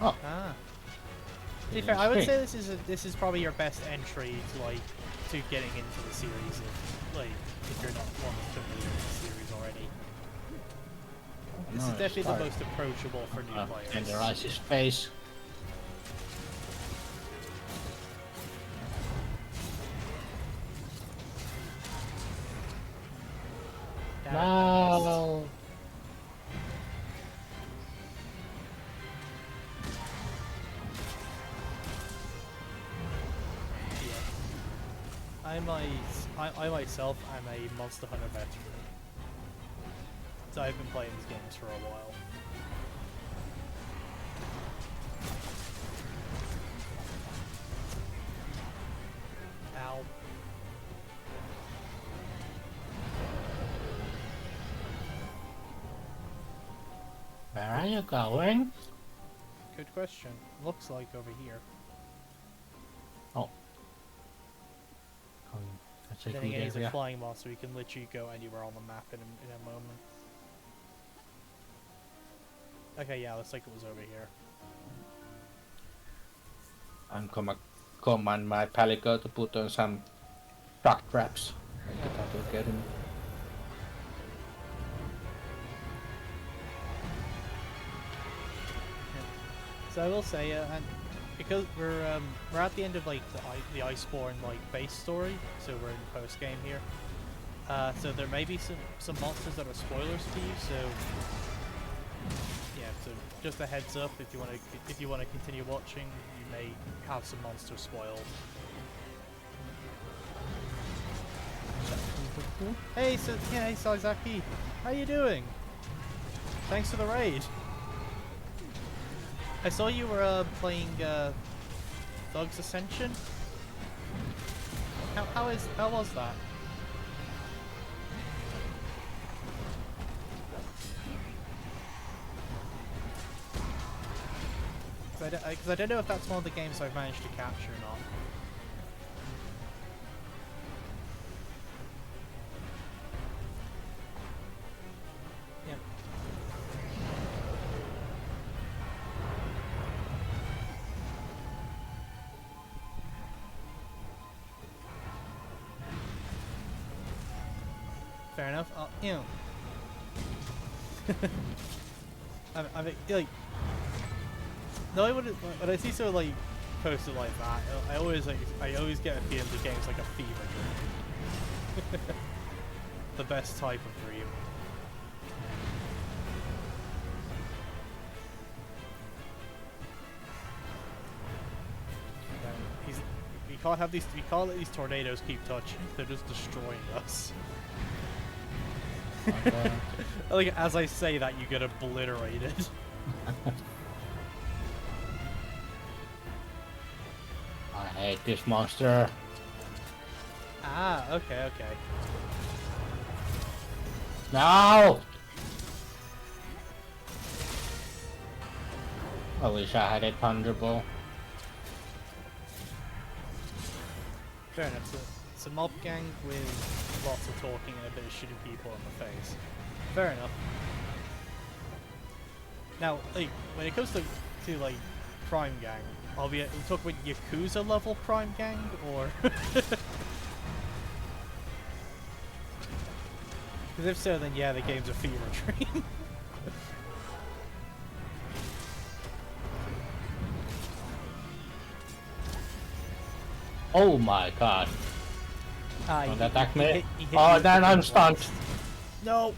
Oh. Ah. To be fair, I would say this is probably your best entry to getting into the series if you're not one familiar with the series already. This is definitely the most approachable for new players. Tenderize his face. No. I myself am a Monster Hunter veteran. So I've been playing these games for a while. Ow. Where are you going? Good question. Looks like over here. Oh. That's a Then good again, he's a area. flying monster. He can literally go anywhere on the map in a moment. Okay, yeah, looks like it was over here. I'm gonna command my Palico to put on some truck traps. That will get him. So I will say, and because we're at the end of like the iceborn like base story, so we're in post game here. So there may be some monsters that are spoilers for you. So yeah, so just a heads up if you want to continue watching, you may have some monsters spoiled. Hey, so yeah, hey Sazaki, how you doing? Thanks for the raid. I saw you were playing Thug's Ascension. How was that? Because I don't know if that's one of the games I've managed to capture or not. Yeah. Fair enough. You know, I mean, like, no, I wouldn't. When I see someone like posted like that, I always get a feeling the game's like a fever dream. The best type of dream. We can't let these tornadoes keep touching. They're just destroying us. Okay. Like as I say that, you get obliterated. I hate this monster. Ah, okay. No! I wish I had a Thunderbolt. Fair enough. it's a mob gang with lots of talking and a bit of shooting people in the face. Fair enough. Now, like, when it comes to like crime gang, are we talking about Yakuza level crime gang or? Because if so, then yeah, the game's a fever dream. Oh my god. Don't attack me. He hit Oh, you then I'm once. stunned. No!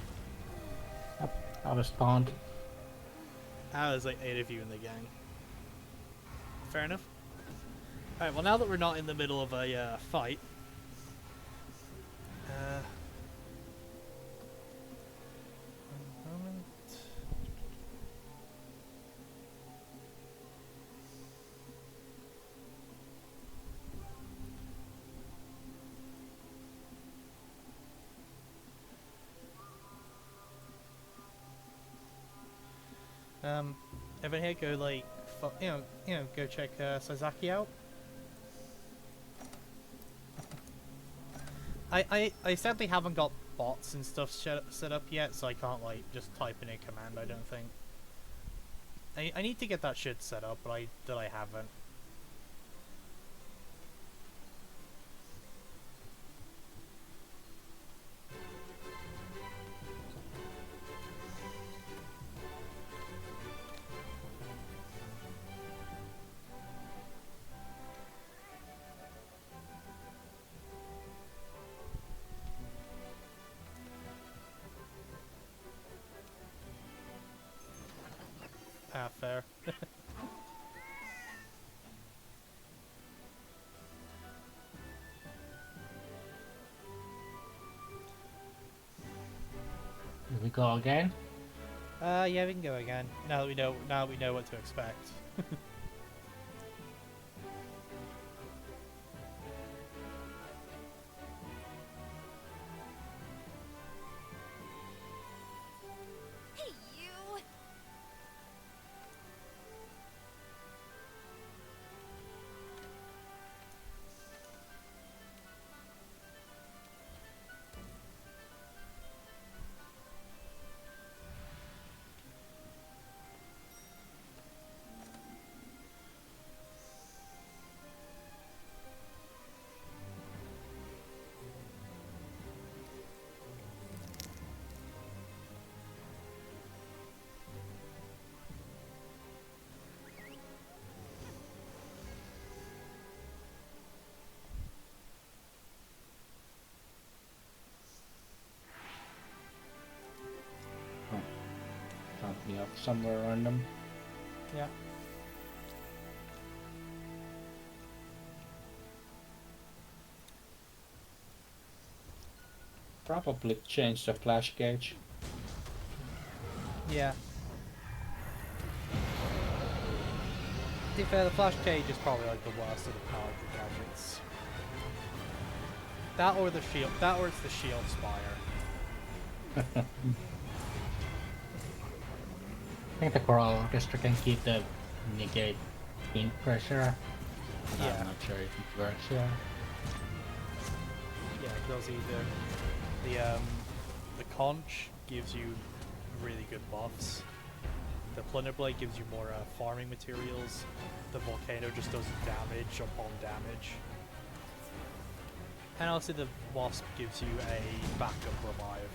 I was stunned. There's like 8 of you in the gang. Fair enough. Alright, well now that we're not in the middle of a fight... one moment. Everyone here go like, go check Sasaki out. I sadly haven't got bots and stuff set up yet, so I can't like just type in a command. I don't think. I need to get that shit set up, but I haven't. Fair. Here we go again. Yeah, we can go again. Now that we know what to expect. Hey, you! Found me up somewhere random. Yeah. Probably change the flash gauge. Yeah. To be fair, the flash cage is probably like the worst of the power gadgets. That or the shield. That or it's the shield spire. I think the coral orchestra can keep the negate pin pressure. But Yeah. I'm not sure if it works here. Yeah, because either the conch gives you really good buffs. The plunder blade gives you more farming materials. The volcano just does damage upon damage. And also the wasp gives you a backup revive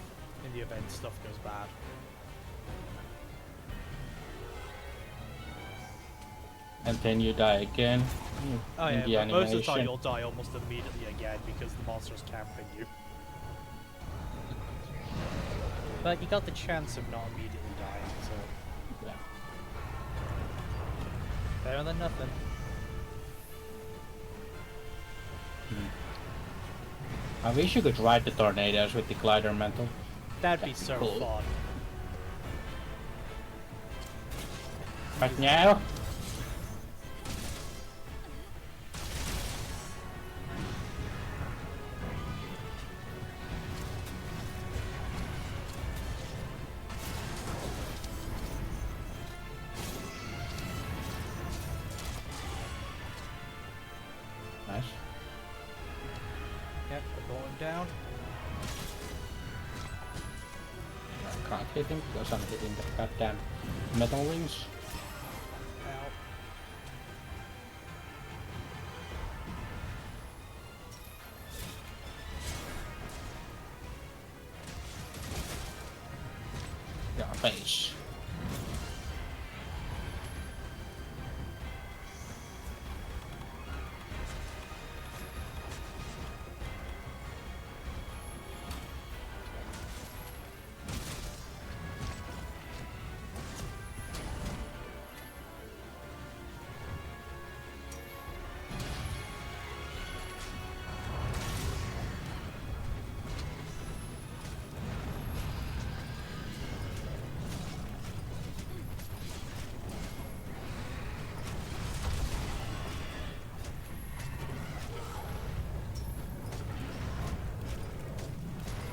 in the event stuff goes bad. And then you die again. Oh in yeah, the but most of the time animation. you'll die almost immediately again because the monster's camping you. But you got the chance of not immediately dying, so Yeah. better than nothing. I wish you could ride the tornadoes with the glider mantle. That'd be That'd be so cool. fun. But now, nice. Yep, we're going down. I can't hit him because I'm hitting the goddamn metal rings. Ow. Your face.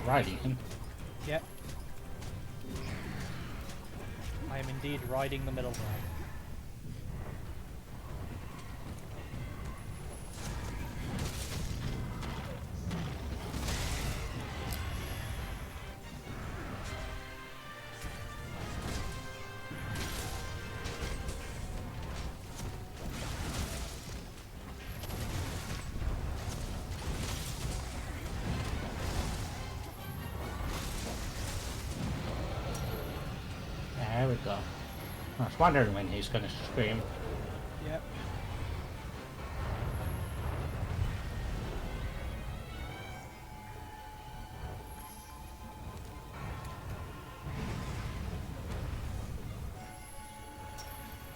Riding him. Yep. I am indeed riding the middle ground. There we go. I was wondering when he's gonna scream. Yep.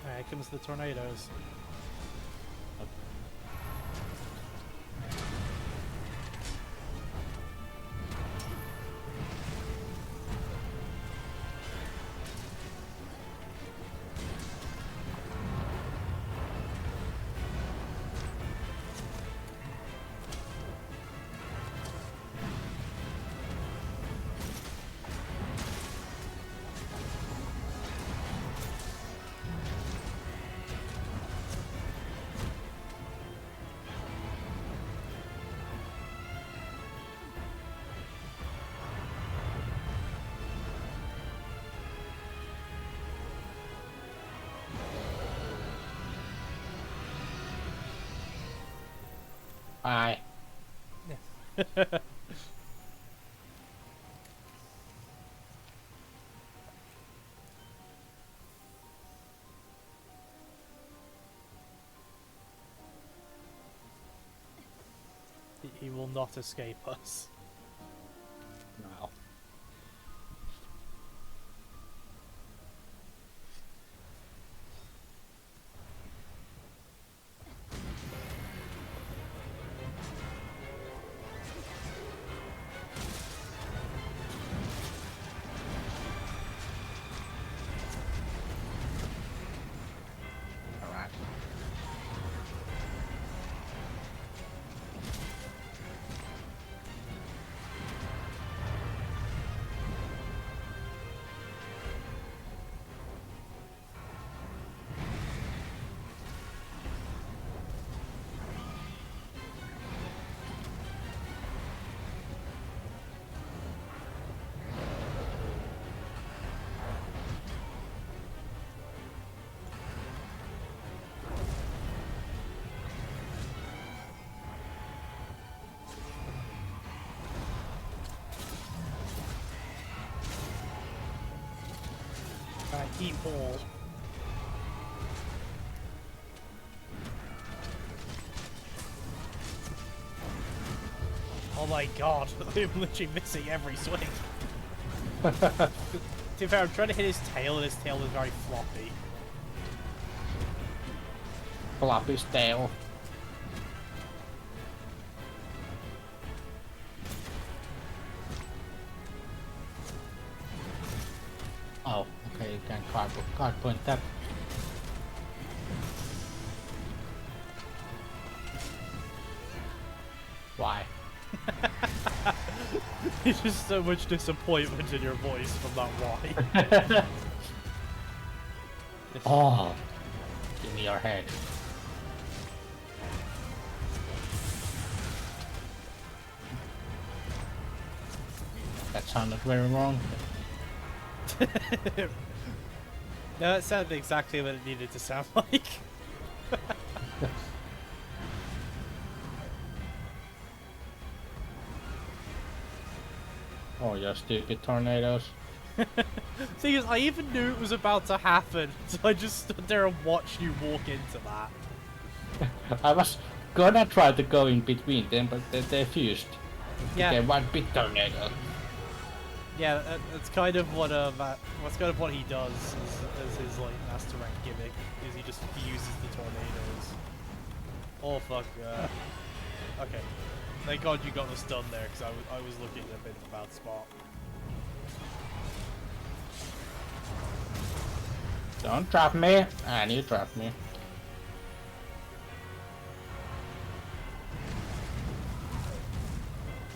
Here comes the tornadoes. Bye. He will not escape us. No. Alright. Eat all. Oh my god, I'm literally missing every swing. To be fair, I'm trying to hit his tail and his tail is very floppy. Floppy's tail. Oh, okay, you can card point that. Why? There's just so much disappointment in your voice from that why. Oh, give me your head. That sounded very wrong. No, it sounded exactly what it needed to sound like. Oh, your stupid tornadoes. Thing is, I even knew it was about to happen, so I just stood there and watched you walk into that. I was gonna try to go in between them, but they fused. It Yeah. became one big tornado. Yeah, that's kind of what what's kind of what he does as his like master rank gimmick is he just fuses the tornadoes. Oh fuck. Okay. Thank God you got the stun there because I was looking at a bit of a bad spot. Don't trap me, and you trapped me.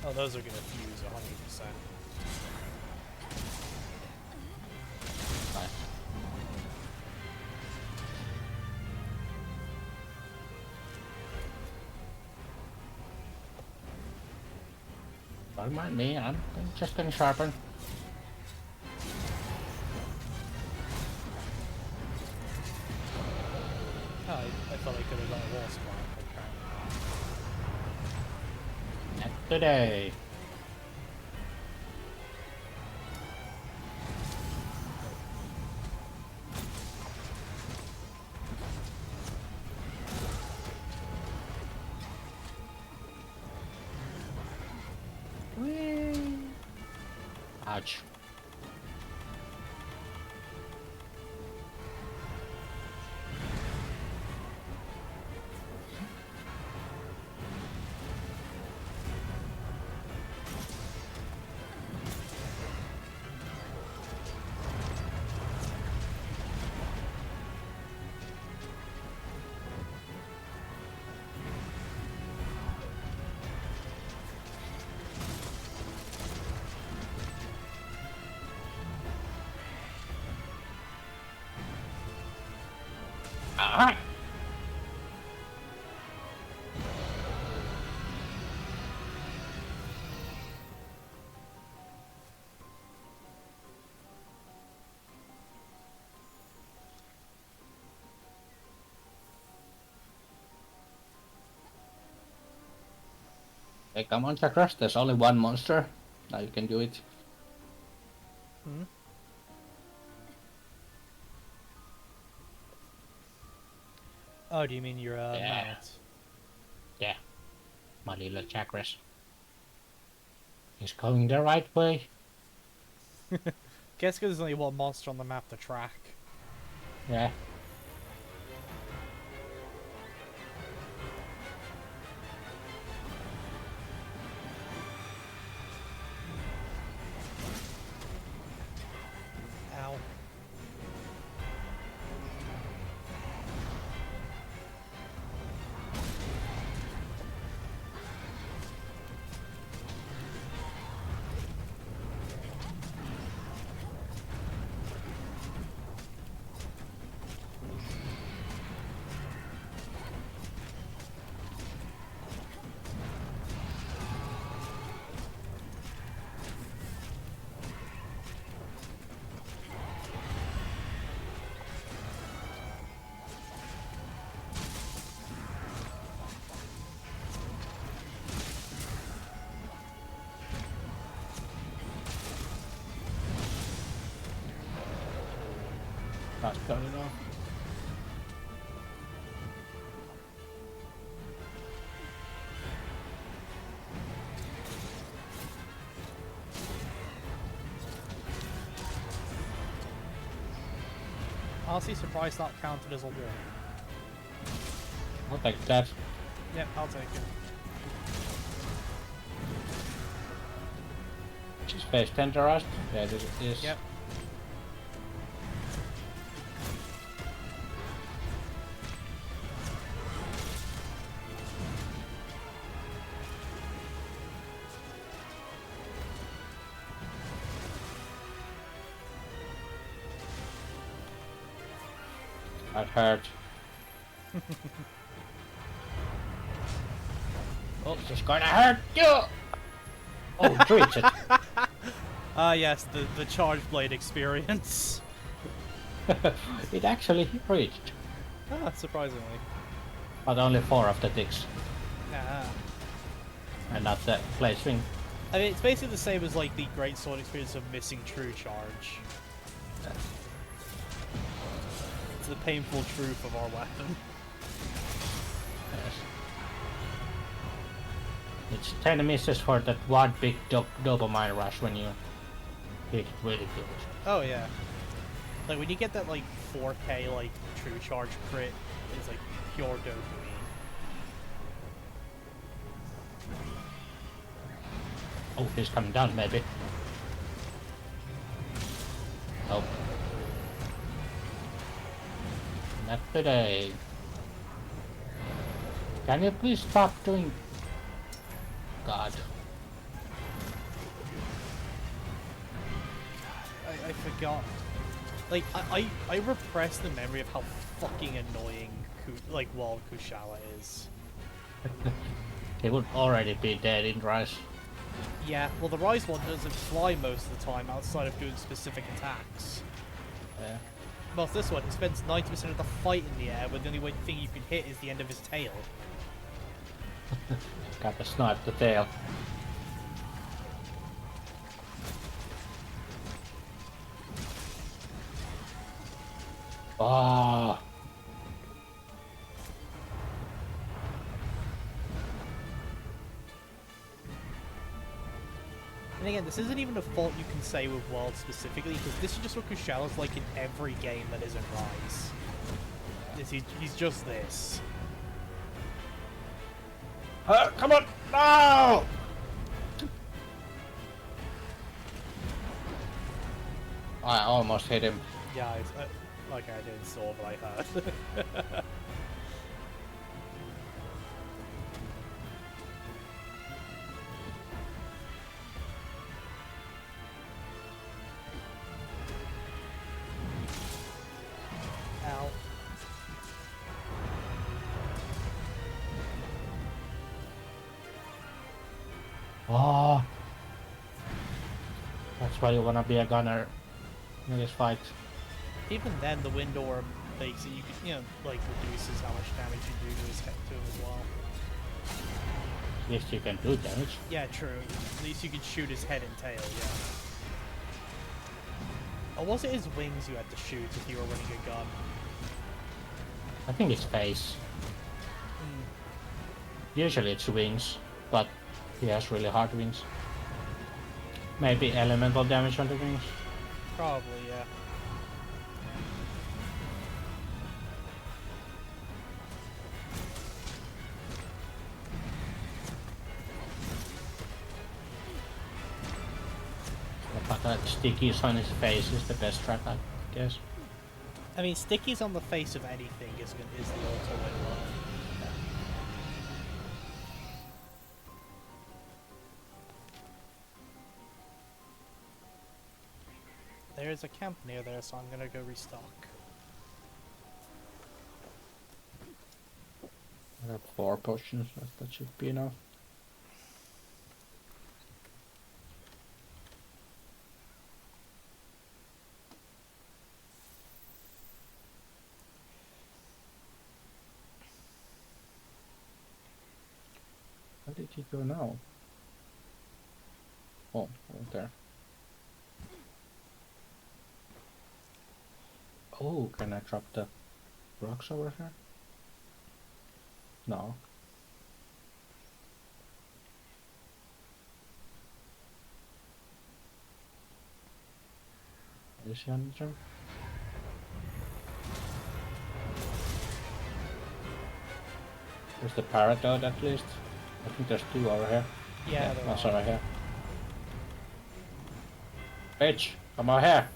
Oh, those are gonna fuse 100%. Nice. Don't mind me, I'm just gonna sharpen. Oh, I thought I could have done a wall spot, but apparently not. Not today. Whee! Ouch. Ah! Hey, come on, Chakras, there's only one monster. Now you can do it. Hmm? Oh, do you mean your Yeah. mount? Yeah. My little Chakras. He's going the right way. Guess because there's only one monster on the map to track. Yeah. Ow. That's got it off. Honestly, surprised that counted as a wall. I'll take that. Yep, I'll take it. Just face tenderized. Yeah, this is. Yep. That hurt. Oh. This is gonna hurt you! Oh, reach it. Ah, yes, the charge blade experience. It actually reached, Ah, surprisingly. but only 4 of the ticks, Ah. and not the blade swing. I mean, it's basically the same as like the great sword experience of missing true charge. It's the painful truth of our weapon. Yes. It's 10 misses for that one big dopamine rush when you hit it really good. Oh yeah. Like when you get that like 4K like true charge crit, it's like pure dopamine. Oh, he's coming down maybe. Oh. Not today. Can you please stop doing... God. I forgot. Like I repressed the memory of how fucking annoying like Wild Kushala is. He would already be dead in Rise. Yeah, well the Rise one doesn't fly most of the time outside of doing specific attacks. Yeah. Whilst this one, it spends 90% of the fight in the air, but the only thing you can hit is the end of his tail. Got to snipe the tail. Ah. And again, this isn't even a fault you can say with World specifically, because this is just what Kushala's like in every game that isn't Rise. He's just this. Come on! No! I almost hit him. Yeah, like I didn't saw, but I heard. Ow. Oh. That's why you wanna be a gunner in this fight. Even then, the wind orb makes it, like reduces how much damage you do to his head to him as well. At least you can do damage. Yeah, true. At least you can shoot his head and tail, yeah. Or was it his wings you had to shoot if you were running a gun? I think it's face. Usually it's wings, but he has really hard wings. Maybe elemental damage on the wings. Probably, yeah. But that stickies on his face is the best strat, I guess. I mean, stickies on the face of anything is the auto win one. There's a camp near there, so I'm gonna go restock. I have 4 potions, that should be enough. Where did he go now? Oh, right there. Oh, can I drop the rocks over here? No. Is he on the jump? There's the parrot at least. I think there's 2 over here. Yeah, there also are. right here. Bitch, come over here.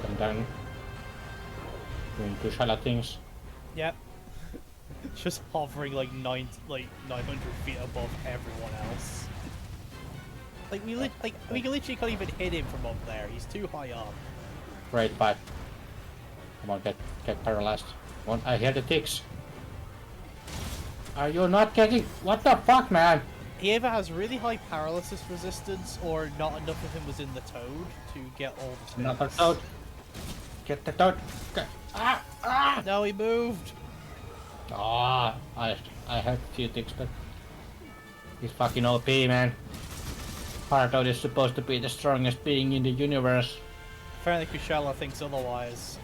Come down. Doing Kushala things. Yep. Just hovering like 900 feet above everyone else. Like we literally can't even hit him from up there. He's too high up. Great fight. Come on, get paralyzed. Come on, I hear the ticks. Are you not getting... What the fuck, man? He either has really high paralysis resistance or not enough of him was in the toad to get all the things. Another toad. Get the toad. Get... Ah! Ah! No, he moved! Ah, I had a few things, but... He's fucking OP, man. Paratoad is supposed to be the strongest being in the universe. Apparently Kushala thinks otherwise.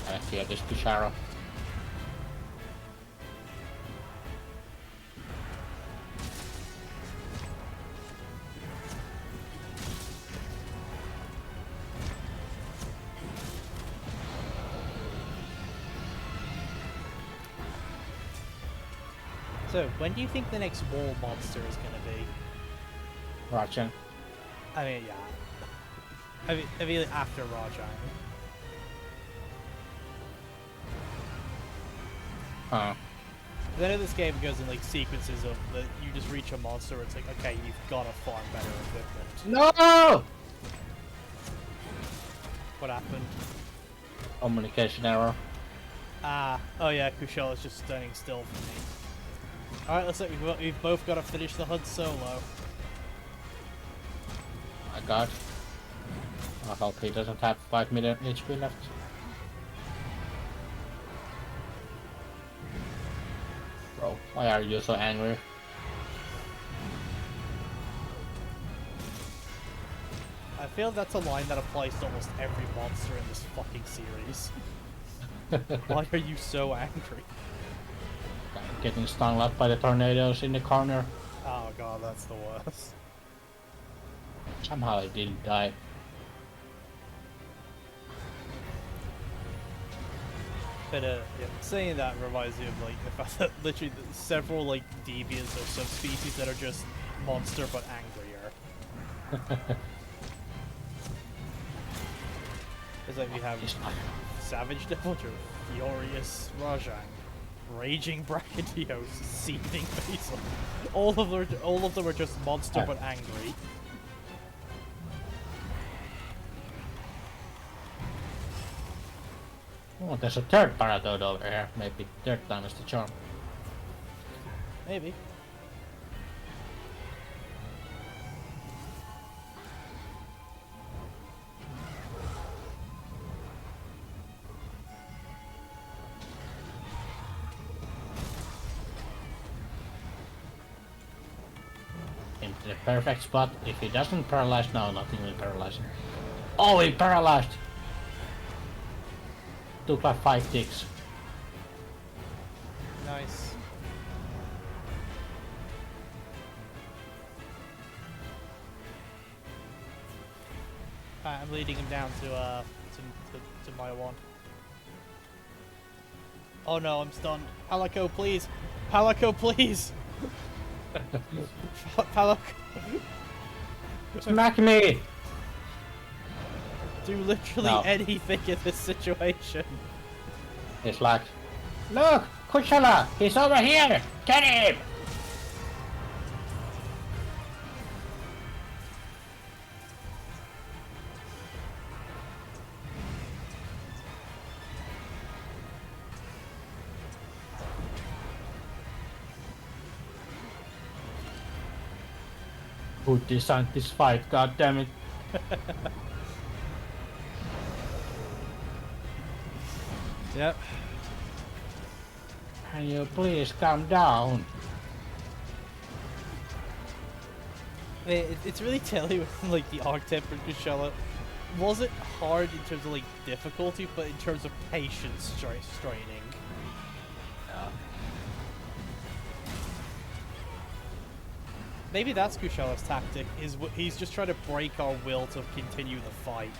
I fear this Kushara. So, when do you think the next wall monster is gonna be? Rajan. I mean, yeah. I mean after Rajang. Huh. I know this game goes in like sequences of that you just reach a monster where it's like, okay, you've gotta farm better equipment. No! What happened? Communication error. Ah, oh yeah, Kushala's just standing still for me. Alright, looks like we've both got to finish the HUD solo. My god. I hope he doesn't have 5 million HP left. Bro, why are you so angry? I feel that's a line that applies to almost every monster in this fucking series. Why are you so angry? Getting stung up by the tornadoes in the corner. Oh god, that's the worst. Somehow I didn't die. But yeah, saying that reminds me of like the fact that literally several like deviants or subspecies that are just monster but angrier. It's like we have Savage Devildra, Furious Rajang, Raging Brachydios, Seething Basil. All of them are just monster but angry. Oh, there's a third Paratoad over here. Maybe third time is the charm. Maybe. Into the perfect spot. If he doesn't paralyze now, nothing will paralyze him. Oh, he paralyzed! Took like 5 ticks. Nice. Alright, I'm leading him down to my one. Oh no, I'm stunned. Palico, please! Palico, please! Palico! Smack me! Do literally anything in this situation. It's like, look, Kushala, he's over here! Get him! Who designed this fight, god damn it? Yep. Can you please calm down? It's really telling with like the Archetype and Kushala. Wasn't hard in terms of like difficulty, but in terms of patience straining. Maybe that's Kushala's tactic. He's just trying to break our will to continue the fight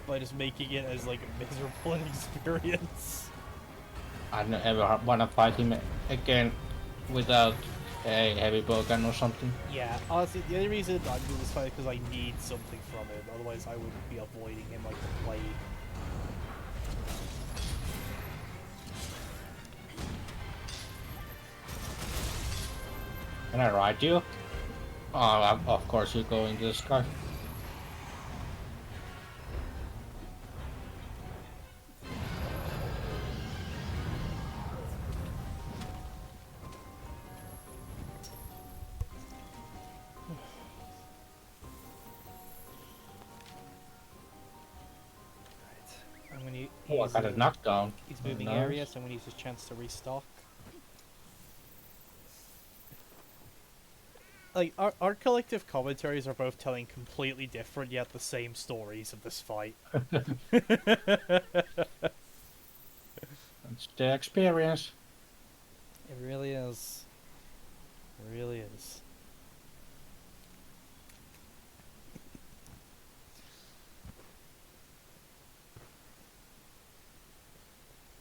by just making it as like a miserable an experience. I don't ever wanna fight him again without a heavy bowgun or something. Yeah, honestly, the only reason I'm doing this fight is because I need something from him. Otherwise, I would be avoiding him like the plague. Can I ride you? Oh, of course you go into the sky. Oh, I got a knockdown. He's Very moving nice. area, so I'm gonna use his chance to restock. Like our collective commentaries are both telling completely different yet the same stories of this fight. It's the experience. It really is. It really is.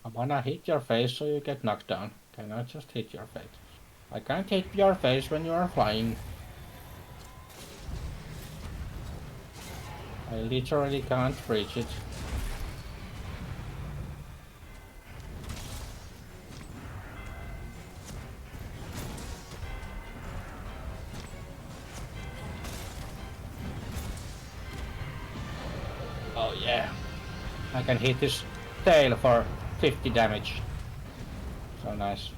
I wanna hit your face so you get knocked down. Can I just hit your face? I can't hit your face when you are flying. I literally can't reach it. Oh yeah. I can hit his tail for 50 damage. So nice.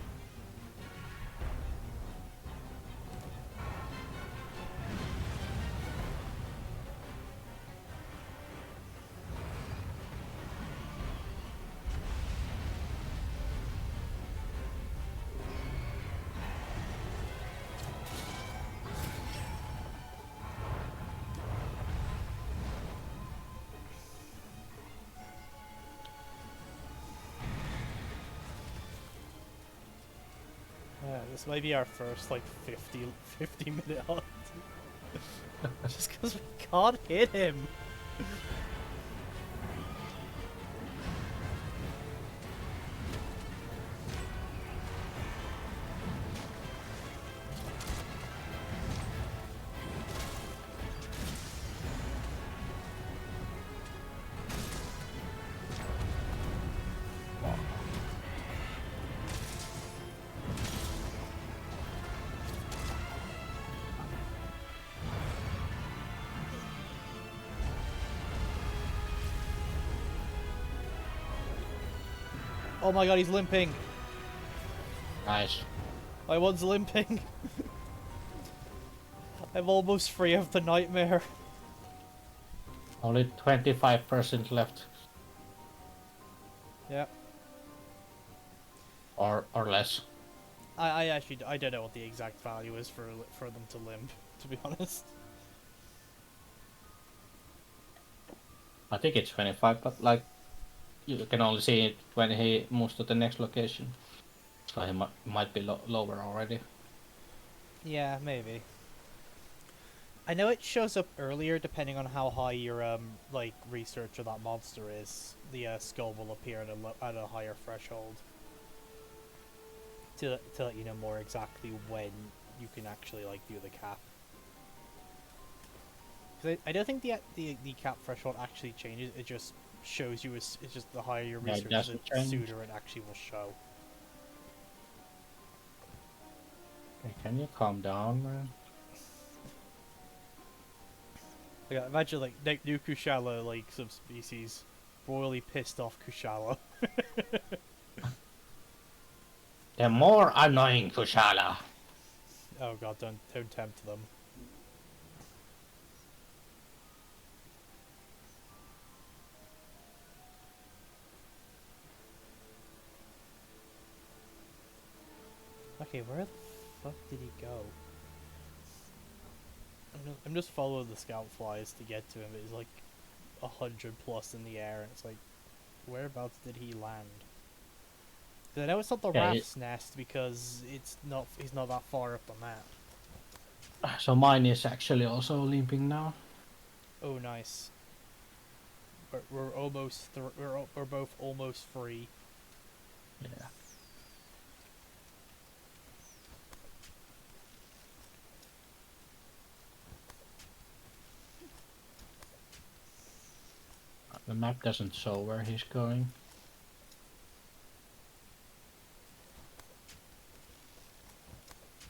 Yeah, this might be our first like 50 minute hunt. Just because we can't hit him. Oh my god, he's limping. Nice. My one's limping. I'm almost free of the nightmare. Only 25% left. Yeah. Or less. I actually I don't know what the exact value is for them to limp, to be honest. I think it's 25, but like you can only see it when he moves to the next location. So he might be lower already. Yeah, maybe. I know it shows up earlier depending on how high your like research of that monster is. The skull will appear at a higher threshold to let you know more exactly when you can actually like do the cap. Because I don't think the cap threshold actually changes. It just shows you it's just the higher your Yeah, it research, doesn't the change. sooner it actually will show. Okay, can you calm down, man? Like, imagine like new Kushala like subspecies, royally pissed off Kushala. The more annoying Kushala. Oh god, don't tempt them. Okay, where the fuck did he go? I'm just following the scout flies to get to him. It's like 100+ in the air, and it's like, whereabouts did he land? 'Cause I know it's not the Yeah, raft's nest because he's not that far up the map. so mine is actually also limping now. Oh, nice. We're almost we're both almost free. Yeah. The map doesn't show where he's going.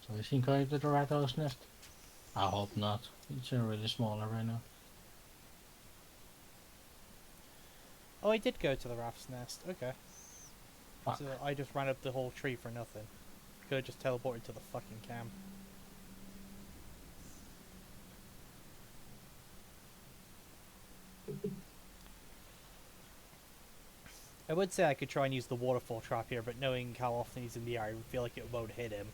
So is he going to the rattle's nest? I hope not. It's a really small arena. Oh, I did go to the raft's nest. Okay. Fuck. So I just ran up the whole tree for nothing. Could have just teleported to the fucking camp. I would say I could try and use the waterfall trap here, but knowing how often he's in the air, I feel like it won't hit him.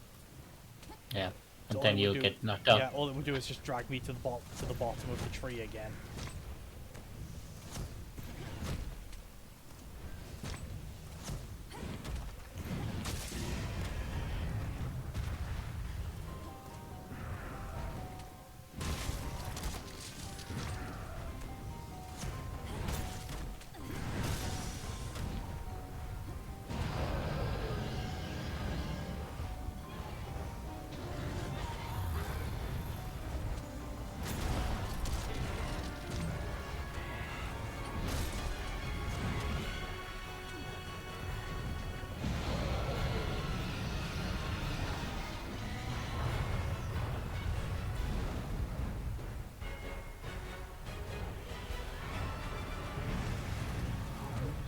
Yeah. So And then you'll get knocked out. Yeah, all it would do is just drag me to the bottom of the tree again.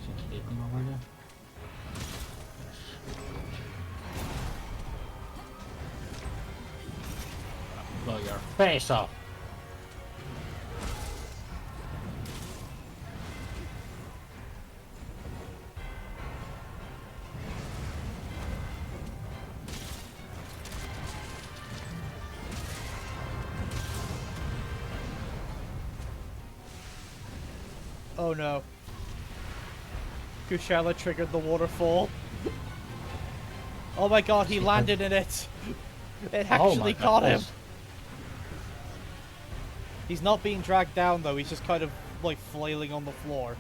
Is he sleeping over there? Blow your face off! Oh no. Kushala triggered the waterfall. Oh my god, he landed in it! It actually caught him! He's not being dragged down though, he's just kind of like flailing on the floor.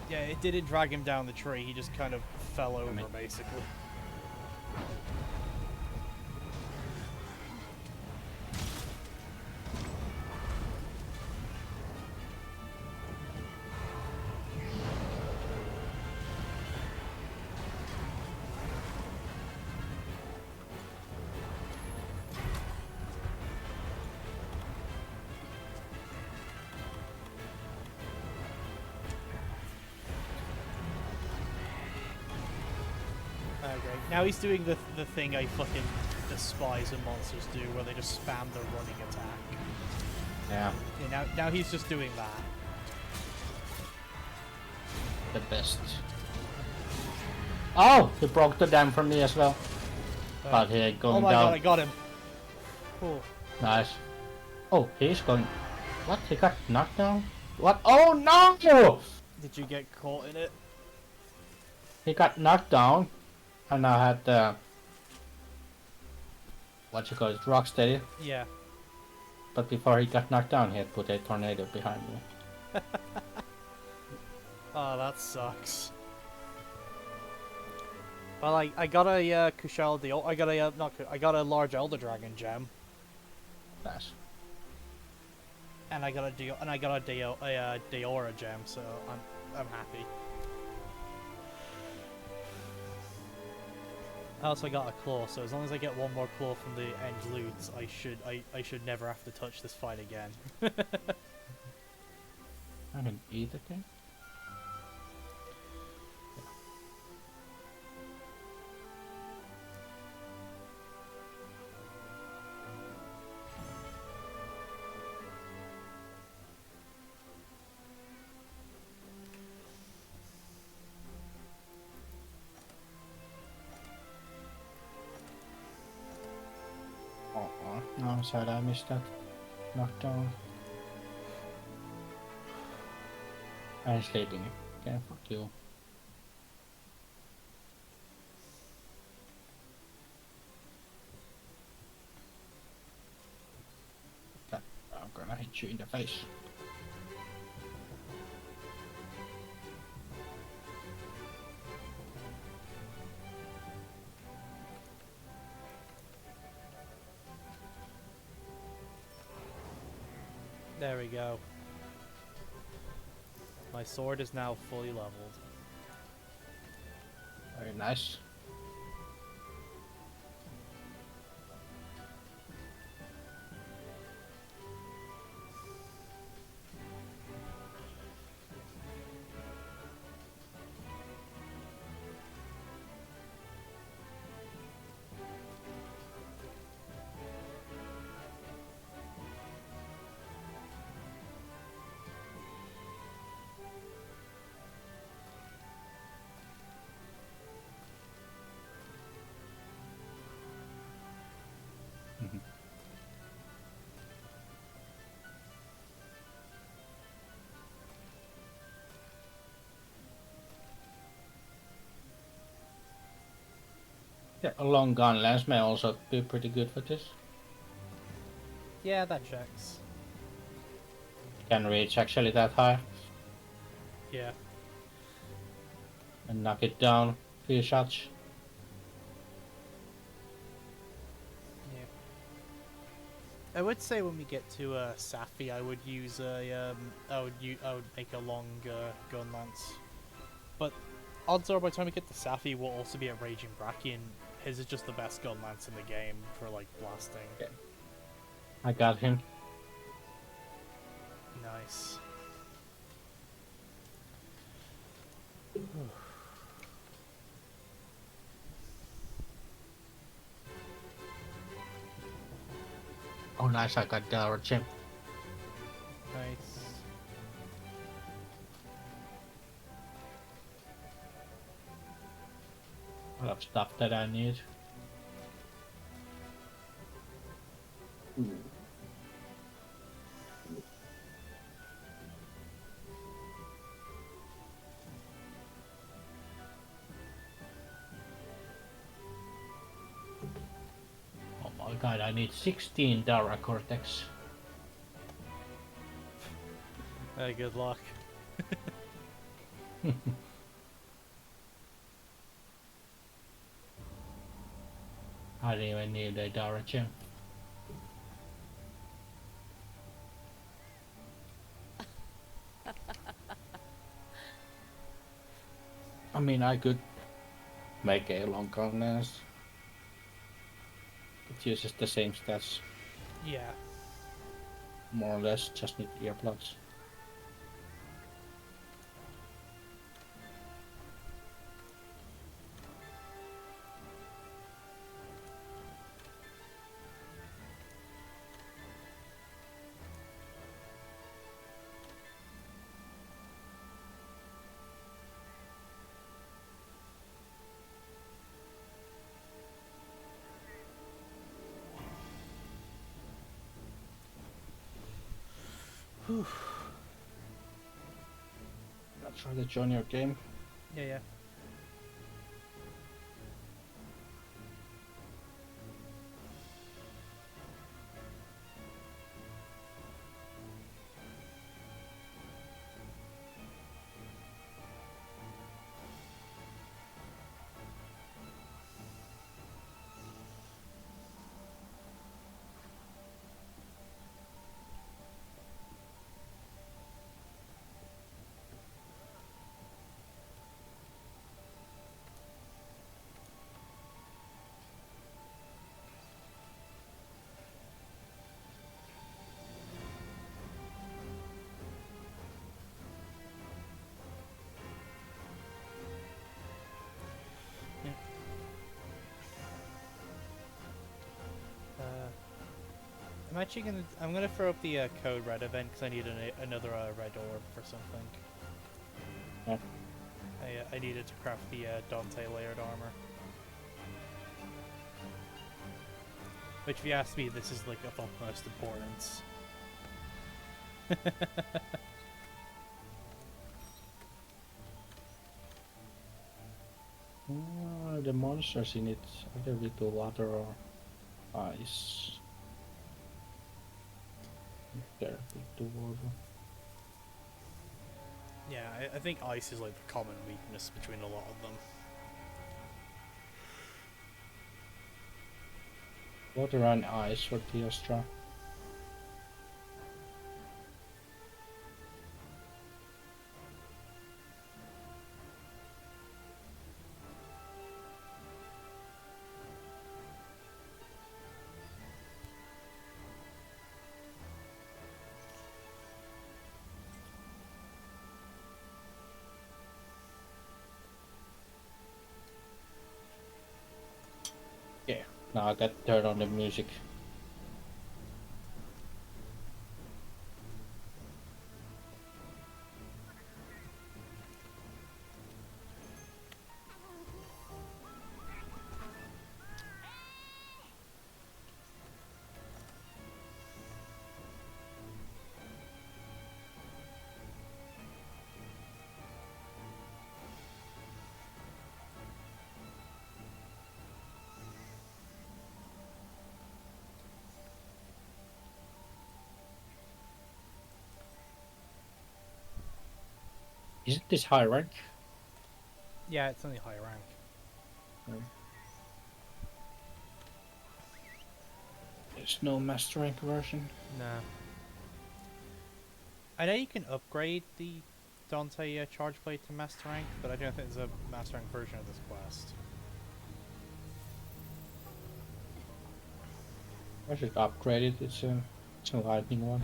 Yeah, it didn't drag him down the tree, he just kind of fell over basically. Okay, now he's doing the thing I fucking despise when monsters do, where they just spam their running attack. Yeah. Yeah, now he's just doing that. The best. Oh! He broke the dam from me as well. But he ain't going oh my down. god, I got him. Oh. Nice. Oh, he's going... What? He got knocked down? What? Oh no! Did you get caught in it? He got knocked down. And I had the... What you call it? Rocksteady. Yeah. But before he got knocked down, he had put a tornado behind me. Oh, that sucks. Well, I got a Kushal deal. I got a I got a large Elder Dragon gem. Nice. And I got a Deora gem, so I'm happy. I also got a claw, so as long as I get one more claw from the end loots, I should never have to touch this fight again. I can eat again. No, sad I missed that knockdown. I'm sleeping again, fuck you. I'm gonna hit you in the face. There we go. My sword is now fully leveled. Very nice. Yeah, a long gun lens may also be pretty good for this. Yeah, that checks. Can reach actually that high Yeah. and knock it down. Few shots. Yeah. I would say when we get to Safi, I would use a I would make a long gun lance. But odds are by the time we get to Safi, we'll also be at Raging Bracky, and his is just the best gun lance in the game for like blasting. Okay. I got him. Nice. Oh nice, I got the gem. Nice. A lot of stuff that I need. Oh my god, I need 16 Dara Cortex. Good luck. I don't even need a Dara gem. I mean, I could make a long gun lens. It uses the same stats, Yeah. more or less, just need earplugs. Whew. I'll try to join your game. Yeah, yeah. I'm gonna throw up the code red event because I need another red orb for something. Yeah. I needed to craft the Dante layered armor. Which, if you ask me, this is like of utmost importance. The monsters in it either with the water or ice. They're with the water. Yeah, I think ice is like the common weakness between a lot of them. Water and ice for Theostra. Yeah, now I got to turn on the music. Isn't this high rank? Yeah, it's only high rank. No. There's no master rank version. Nah. I know you can upgrade the Dante charge blade to master rank, but I don't think there's a master rank version of this quest. I should upgrade it. It's a lightning one.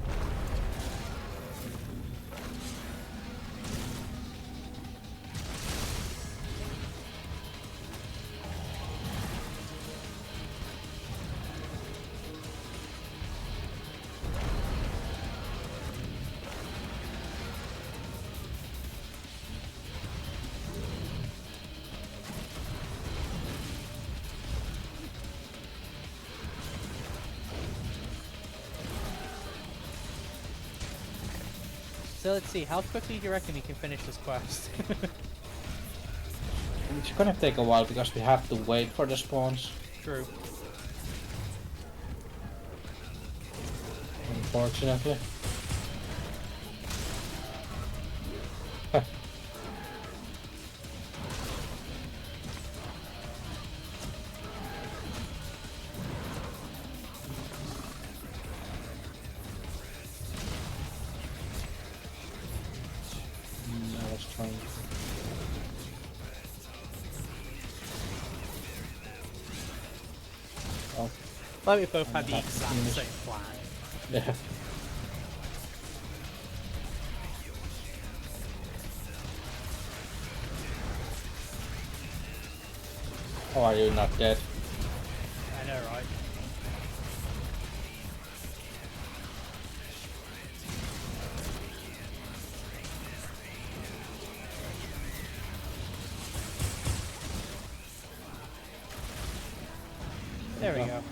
So let's see, how quickly do you reckon we can finish this quest? It's gonna take a while because we have to wait for the spawns. True. Unfortunately. I was trying. Oh, Like we both had the That's exact finished. same plan. yeah. Oh, are you not dead? I know, right? There we go.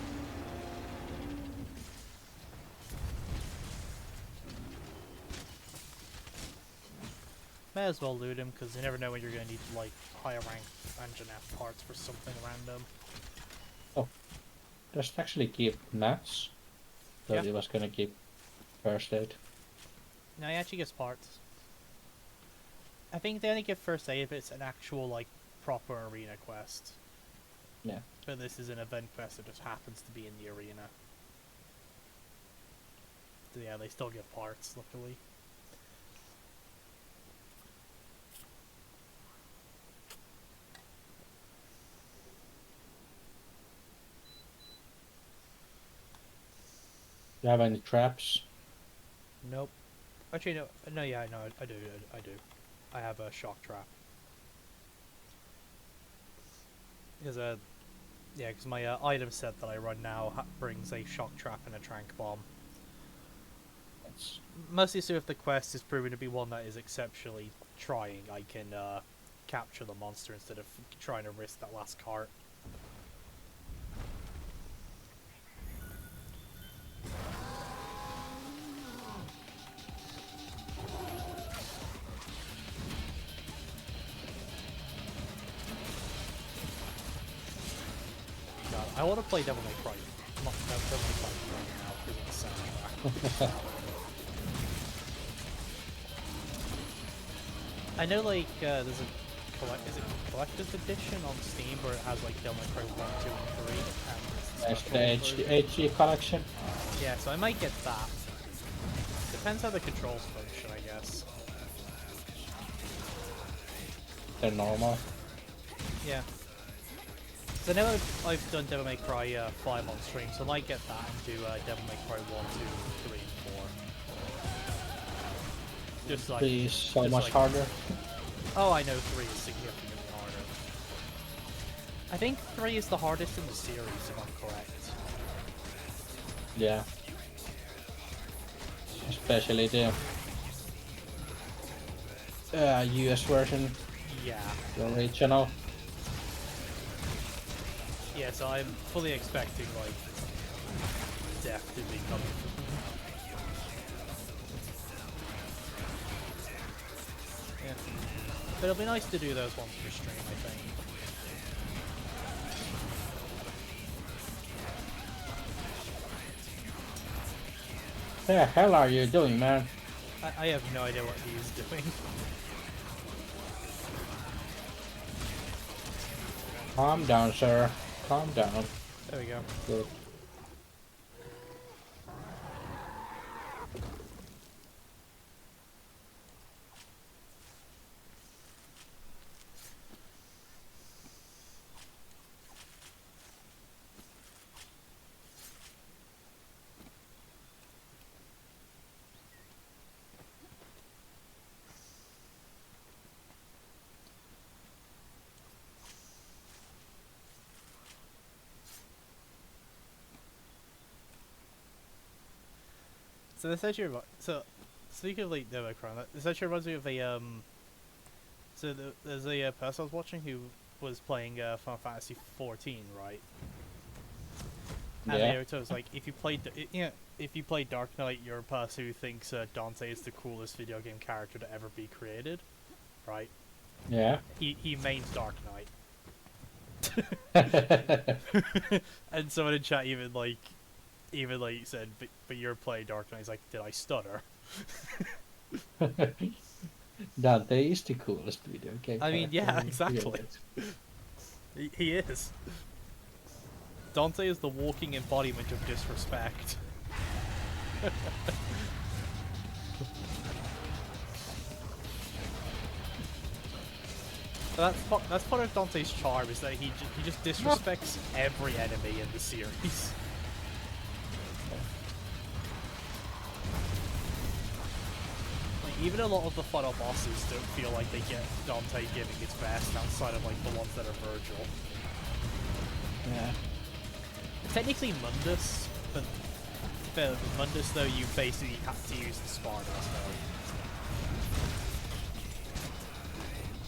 May as well loot him, because you never know when you're going to need, like, higher rank engine F parts for something random. Just actually keep mats. Thought Yeah. it was gonna keep first aid. No, he actually gives parts. I think they only give first aid if it's an actual, like, proper arena quest. Yeah. But this is an event quest that just happens to be in the arena. So yeah, they still give parts, luckily. Do you have any traps? Nope. Actually, no. No, yeah, no, I do. I do. I have a shock trap. Because yeah, because my item set that I run now brings a shock trap and a trank bomb. That's Mostly so if the quest is proven to be one that is exceptionally trying, I can capture the monster instead of trying to risk that last cart. God, I want to play Devil May Cry. Not Devil May Cry right now because of the soundtrack. I know, like, there's a is it collector's edition on Steam where it has like Devil May Cry 1, 2, and 3. And that's it's the HD collection. Yeah, so I might get that. Depends how the controls function, I guess. They're normal. Yeah. So now I've done Devil May Cry 5 on stream, so I might get that and do Devil May Cry 1, 2, 3, and 4. Just like... Three is so just much like- harder. Oh, I know 3 is significantly harder. I think 3 is the hardest in the series, if I'm correct. Yeah. Especially the US version, Yeah. the original. Yeah, so I'm fully expecting, like, death to be coming from me. Yeah. But it'll be nice to do those ones for stream, I think. What the hell are you doing, man? I have no idea what he's doing. Calm down, sir. Calm down. There we go. Good. So this actually speaking of like Democron, this actually reminds me of a So there's a person I was watching who was playing Final Fantasy 14, right? And Yeah. so it's like if you play Dark Knight, you're a person who thinks Dante is the coolest video game character to ever be created, right? Yeah. He mains Dark Knight. And someone in chat even said, but you're playing Dark Knight. He's like, did I stutter? Dante is the coolest video game. I mean, yeah, character. exactly. He is. Dante is the walking embodiment of disrespect. That's part of Dante's charm, is that he just disrespects every enemy in the series. Like, even a lot of the final bosses don't feel like they get Dante giving its best outside of like the ones that are Virgil. Yeah. Technically Mundus, but Mundus though you basically have to use the Spardas though.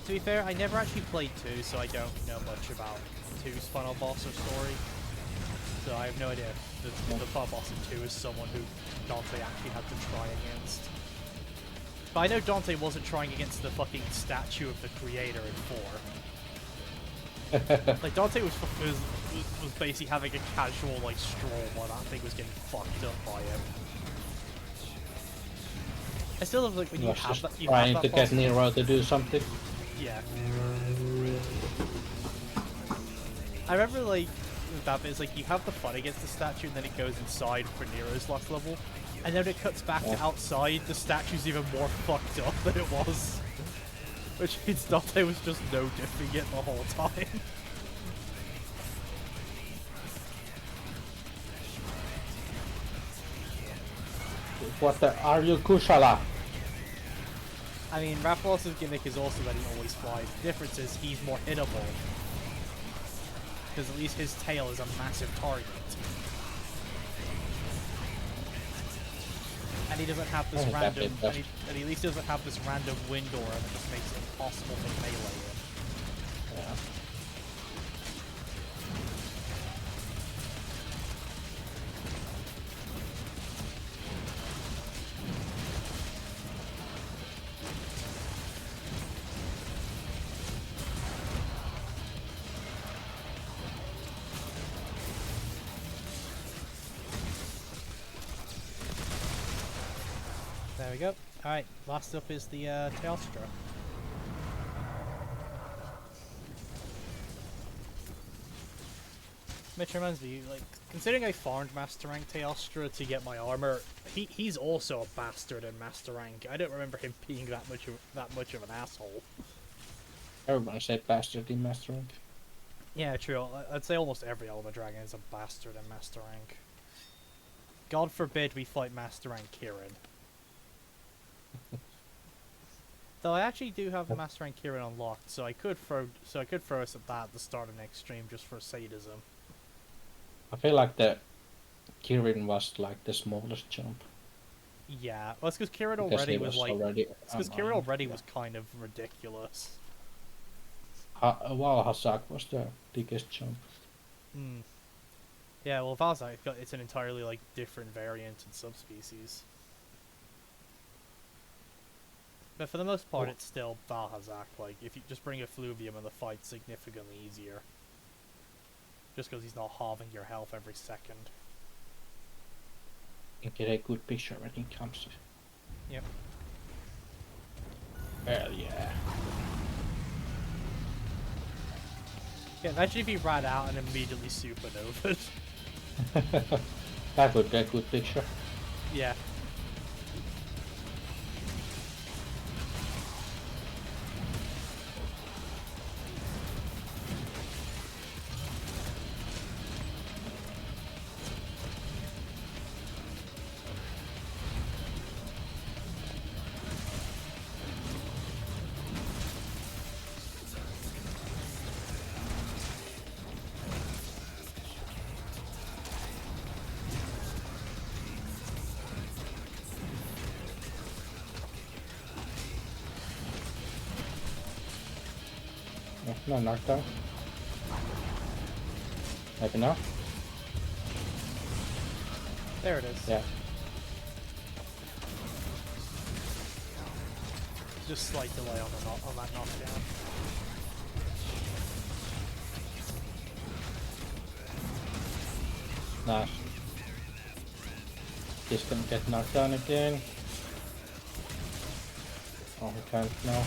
To be fair, I never actually played 2, so I don't know much about 2's final boss or story. So I have no idea if the final boss in 2 is someone who Dante actually had to try against. But I know Dante wasn't trying against the fucking statue of the creator in 4. Like, Dante was basically having a casual, like, stroll while that thing was getting fucked up by him. I still love, like, when you have that, trying to get Nero to do something. Yeah. I remember, like, with that bit, it's like, you have the fun against the statue, and then it goes inside for Nero's last level, and then it cuts back to outside, the statue's even more fucked up than it was. Which means Dante was just no-diffing it the whole time. What the? Are you Kushala? I mean, Raphael's gimmick is also that he always flies. The difference is he's more hittable. Because at least his tail is a massive target. And he doesn't have this random... And he at least doesn't have this random wind aura that just makes it impossible to melee him. Yeah. There we go. Alright, last up is the Teostra. Which reminds me, like, considering I farmed Master Rank Teostra to get my armor, he's also a bastard in Master Rank. I don't remember him being that much of an asshole. Everyone say bastard in Master Rank. Yeah, true. I'd say almost every Elder Dragon is a bastard in Master Rank. God forbid we fight Master Rank Kirin. Though I actually do have Master Rank Kirin unlocked, so I could throw us at that at the start of next stream just for sadism. I feel like the Kirin was like the smallest jump. Yeah, well, it's because Kirin already was like... It's because Kirin already was kind of ridiculous. Well, Hazak was the biggest jump. Hmm. Yeah, well, Valzak, it's an entirely, like, different variant and subspecies. But for the most part, it's still Valhazak. Like, if you just bring a Fluvium and the fight's significantly easier. Just because he's not halving your health every second. You get a good picture when he comes. Yep. Hell yeah. Yeah, imagine if he ran out and immediately supernovaed. That would be a good picture. Yeah. Yeah, no knockdown. Maybe now? There it is. Yeah. Just slight delay on on that knockdown. Nice. He's gonna get knocked down again. Oh, he can't now.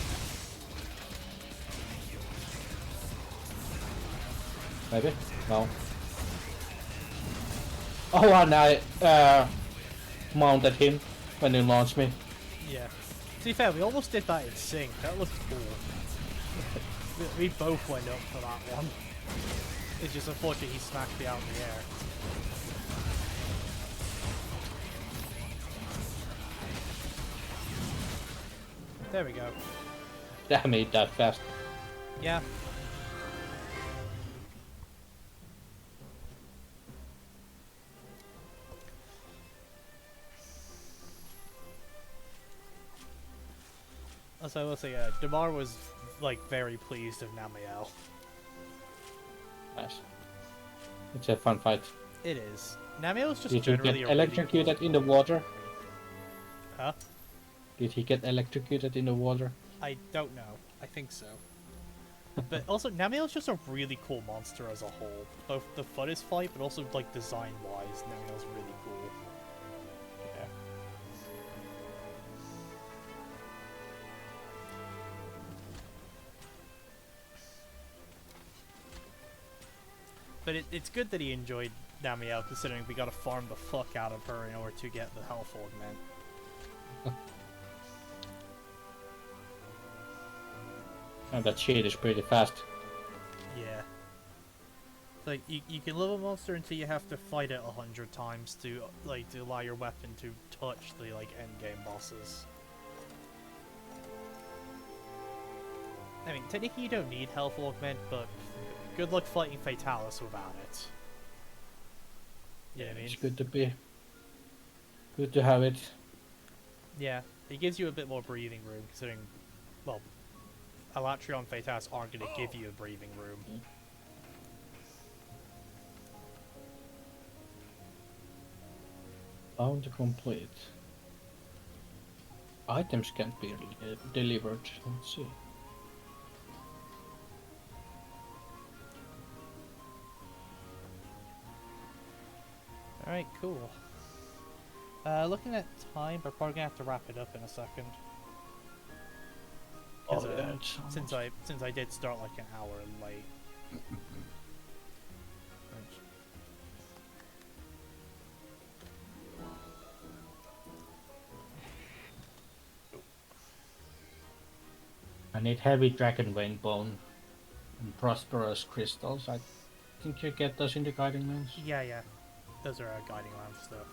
Maybe? No. Oh, and I mounted him when he launched me. Yeah. To be fair, we almost did that in sync. That looked cool. We both went up for that one. It's just unfortunate he smacked me out in the air. There we go. Damn it, that fast. Yeah. Also, I will say, Damar was like very pleased of Namiel. Nice. It's a fun fight. It is. Namiel's just Did he generally get a really electrocuted cool... in the water? Huh? Did he get electrocuted in the water? I don't know. I think so. But also, Namiel's just a really cool monster as a whole. Both the funnest fight, but also like design-wise, Namiel's really cool. Yeah. But it's good that he enjoyed Namiel, considering we gotta farm the fuck out of her in order to get the health augment. And that shit is pretty fast. Yeah. Like, you can level a monster until you have to fight it 100 times to, like, to allow your weapon to touch the, like, endgame bosses. I mean, technically you don't need health augment, but good luck fighting Fatalis without it. You know what I mean? It's good to be. Good to have it. Yeah, it gives you a bit more breathing room, considering, well, Alatria and Fatalis aren't going to give you a breathing room. Bound to complete. Items can't be delivered. Let's see. Alright, cool. Looking at time, we're probably gonna have to wrap it up in a second. 'Cause, since I did start like an hour late. I need heavy dragon wing bone and prosperous crystals. I think you get those in the guiding lands. Yeah. Those are guiding lamp stuff.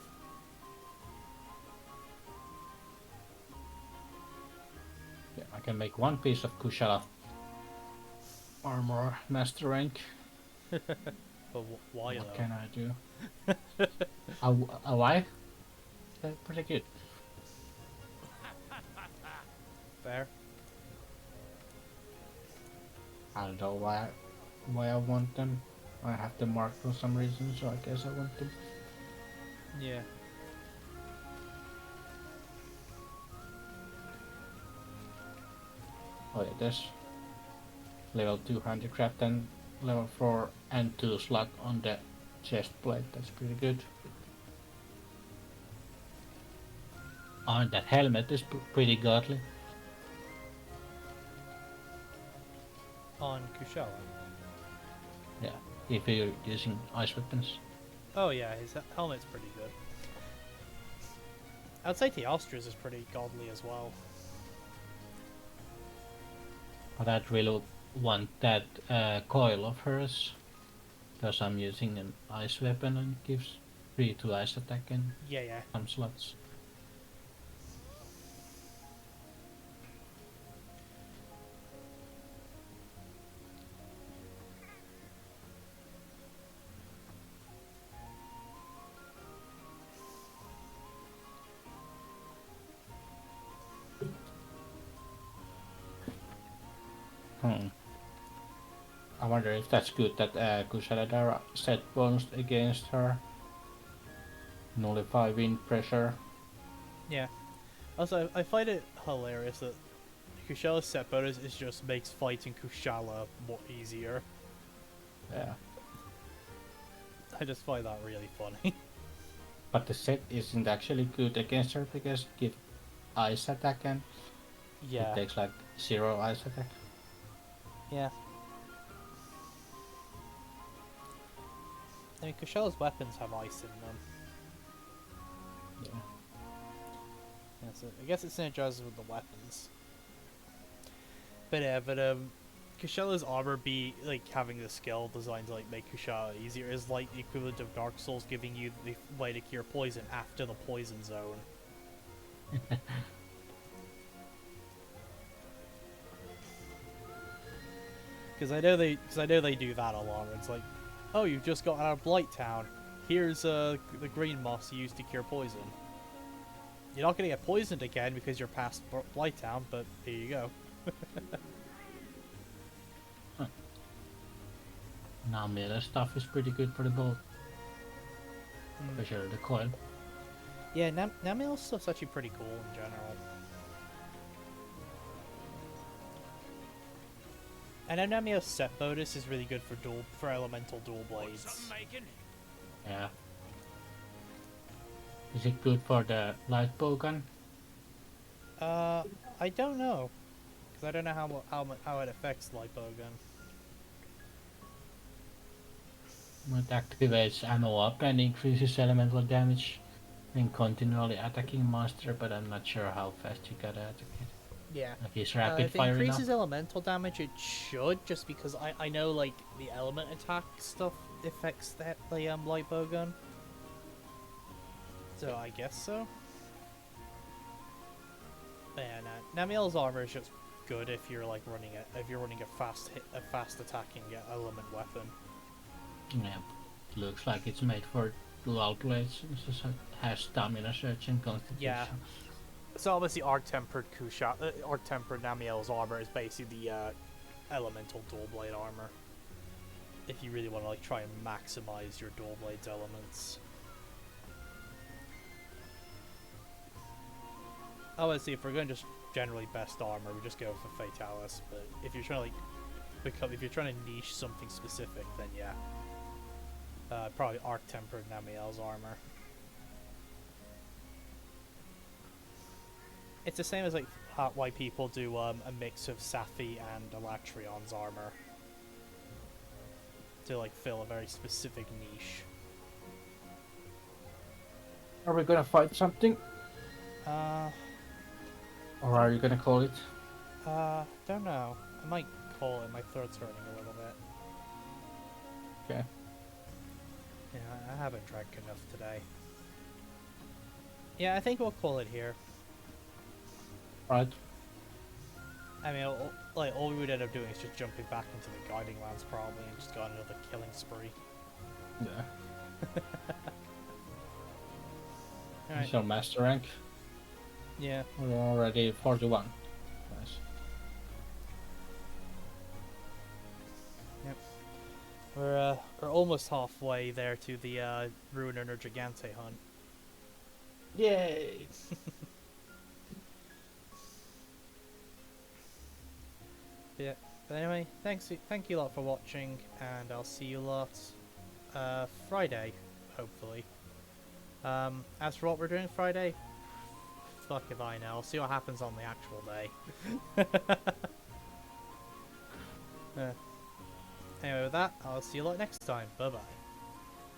Yeah, I can make one piece of Kushala armor master rank. But why What though? can I do? A why? They're pretty good. Fair. I don't know why I want them. I have them marked for some reason, so I guess I want them. Yeah. Oh yeah, there's level 2 handicraft and level 4 and 2 slot on the chest plate. That's pretty good. Oh, and that helmet is pretty godly. On Kushala. Yeah, if you're using ice weapons. Oh yeah, his helmet's pretty good. I'd say Teostra's is pretty godly as well. But I'd really want that coil of hers, because I'm using an ice weapon and it gives 3 to ice attack in Yeah, yeah. some slots. Hmm. I wonder if that's good that Kusaladara set bonus against her. Nullify wind pressure. Yeah. Also, I find it hilarious that Kushala's set bonus is just makes fighting Kushala more easier. Yeah. I just find that really funny. But the set isn't actually good against her because it gives ice attack and it Yeah. takes like 0 ice attack. Yeah. I mean, Kushala's weapons have ice in them. Yeah. Yeah, so I guess it synergizes with the weapons. But yeah, Kushala's armor be like having the skill designed to like make Kushala easier is like the equivalent of Dark Souls giving you the way to cure poison after the poison zone. Because I know they do that a lot. It's like, oh, you've just got out of Blight Town. Here's the green moss you used to cure poison. You're not gonna get poisoned again because you're past Blight Town, but here you go. Now melee stuff is pretty good for the bow. Especially the coil. Yeah, Namiel's stuff's actually pretty cool in general. And Namiel's set bonus is really good for elemental dual blades. Yeah. Is it good for the light bow gun? I don't know, because I don't know how it affects light bow gun. It activates ammo up and increases elemental damage when continually attacking monster, but I'm not sure how fast you gotta attack it. Yeah. Like is rapid If it fire increases enough? elemental damage, it should, just because I know like the element attack stuff affects the light bow gun. So I guess so. But yeah, Namiel's armor is just good if you're like running a fast attacking element weapon. Yeah. Looks like it's made for dual blades. It just has stamina surge and constitution. Yeah. So obviously Arc-Tempered Namiel's armor is basically the elemental dual blade armor. If you really want to like try and maximize your dual blades elements. Obviously, if we're going to just generally best armor, we just go for Fatalis. But if you're trying to like if you're trying to niche something specific, then yeah, probably Arc-Tempered Namiel's armor. It's the same as like why people do a mix of Safi and Elatrion's armor to like fill a very specific niche. Are we gonna fight something? Or are you gonna call it? Don't know. I might call it. My throat's hurting a little bit. Okay. Yeah, I haven't drank enough today. Yeah, I think we'll call it here. Right. I mean, all we would end up doing is just jumping back into the Guiding Lands probably and just go on another killing spree. Yeah. Alright. Is your master rank? Yeah. We're already 41. Nice. Yep. We're almost halfway there to the Ruiner Gigante hunt. Yay! Yeah. But anyway, thank you lot for watching, and I'll see you lot Friday, hopefully. As for what we're doing Friday, fuck if I know. I'll see what happens on the actual day. Anyway, with that, I'll see you lot next time. Bye bye.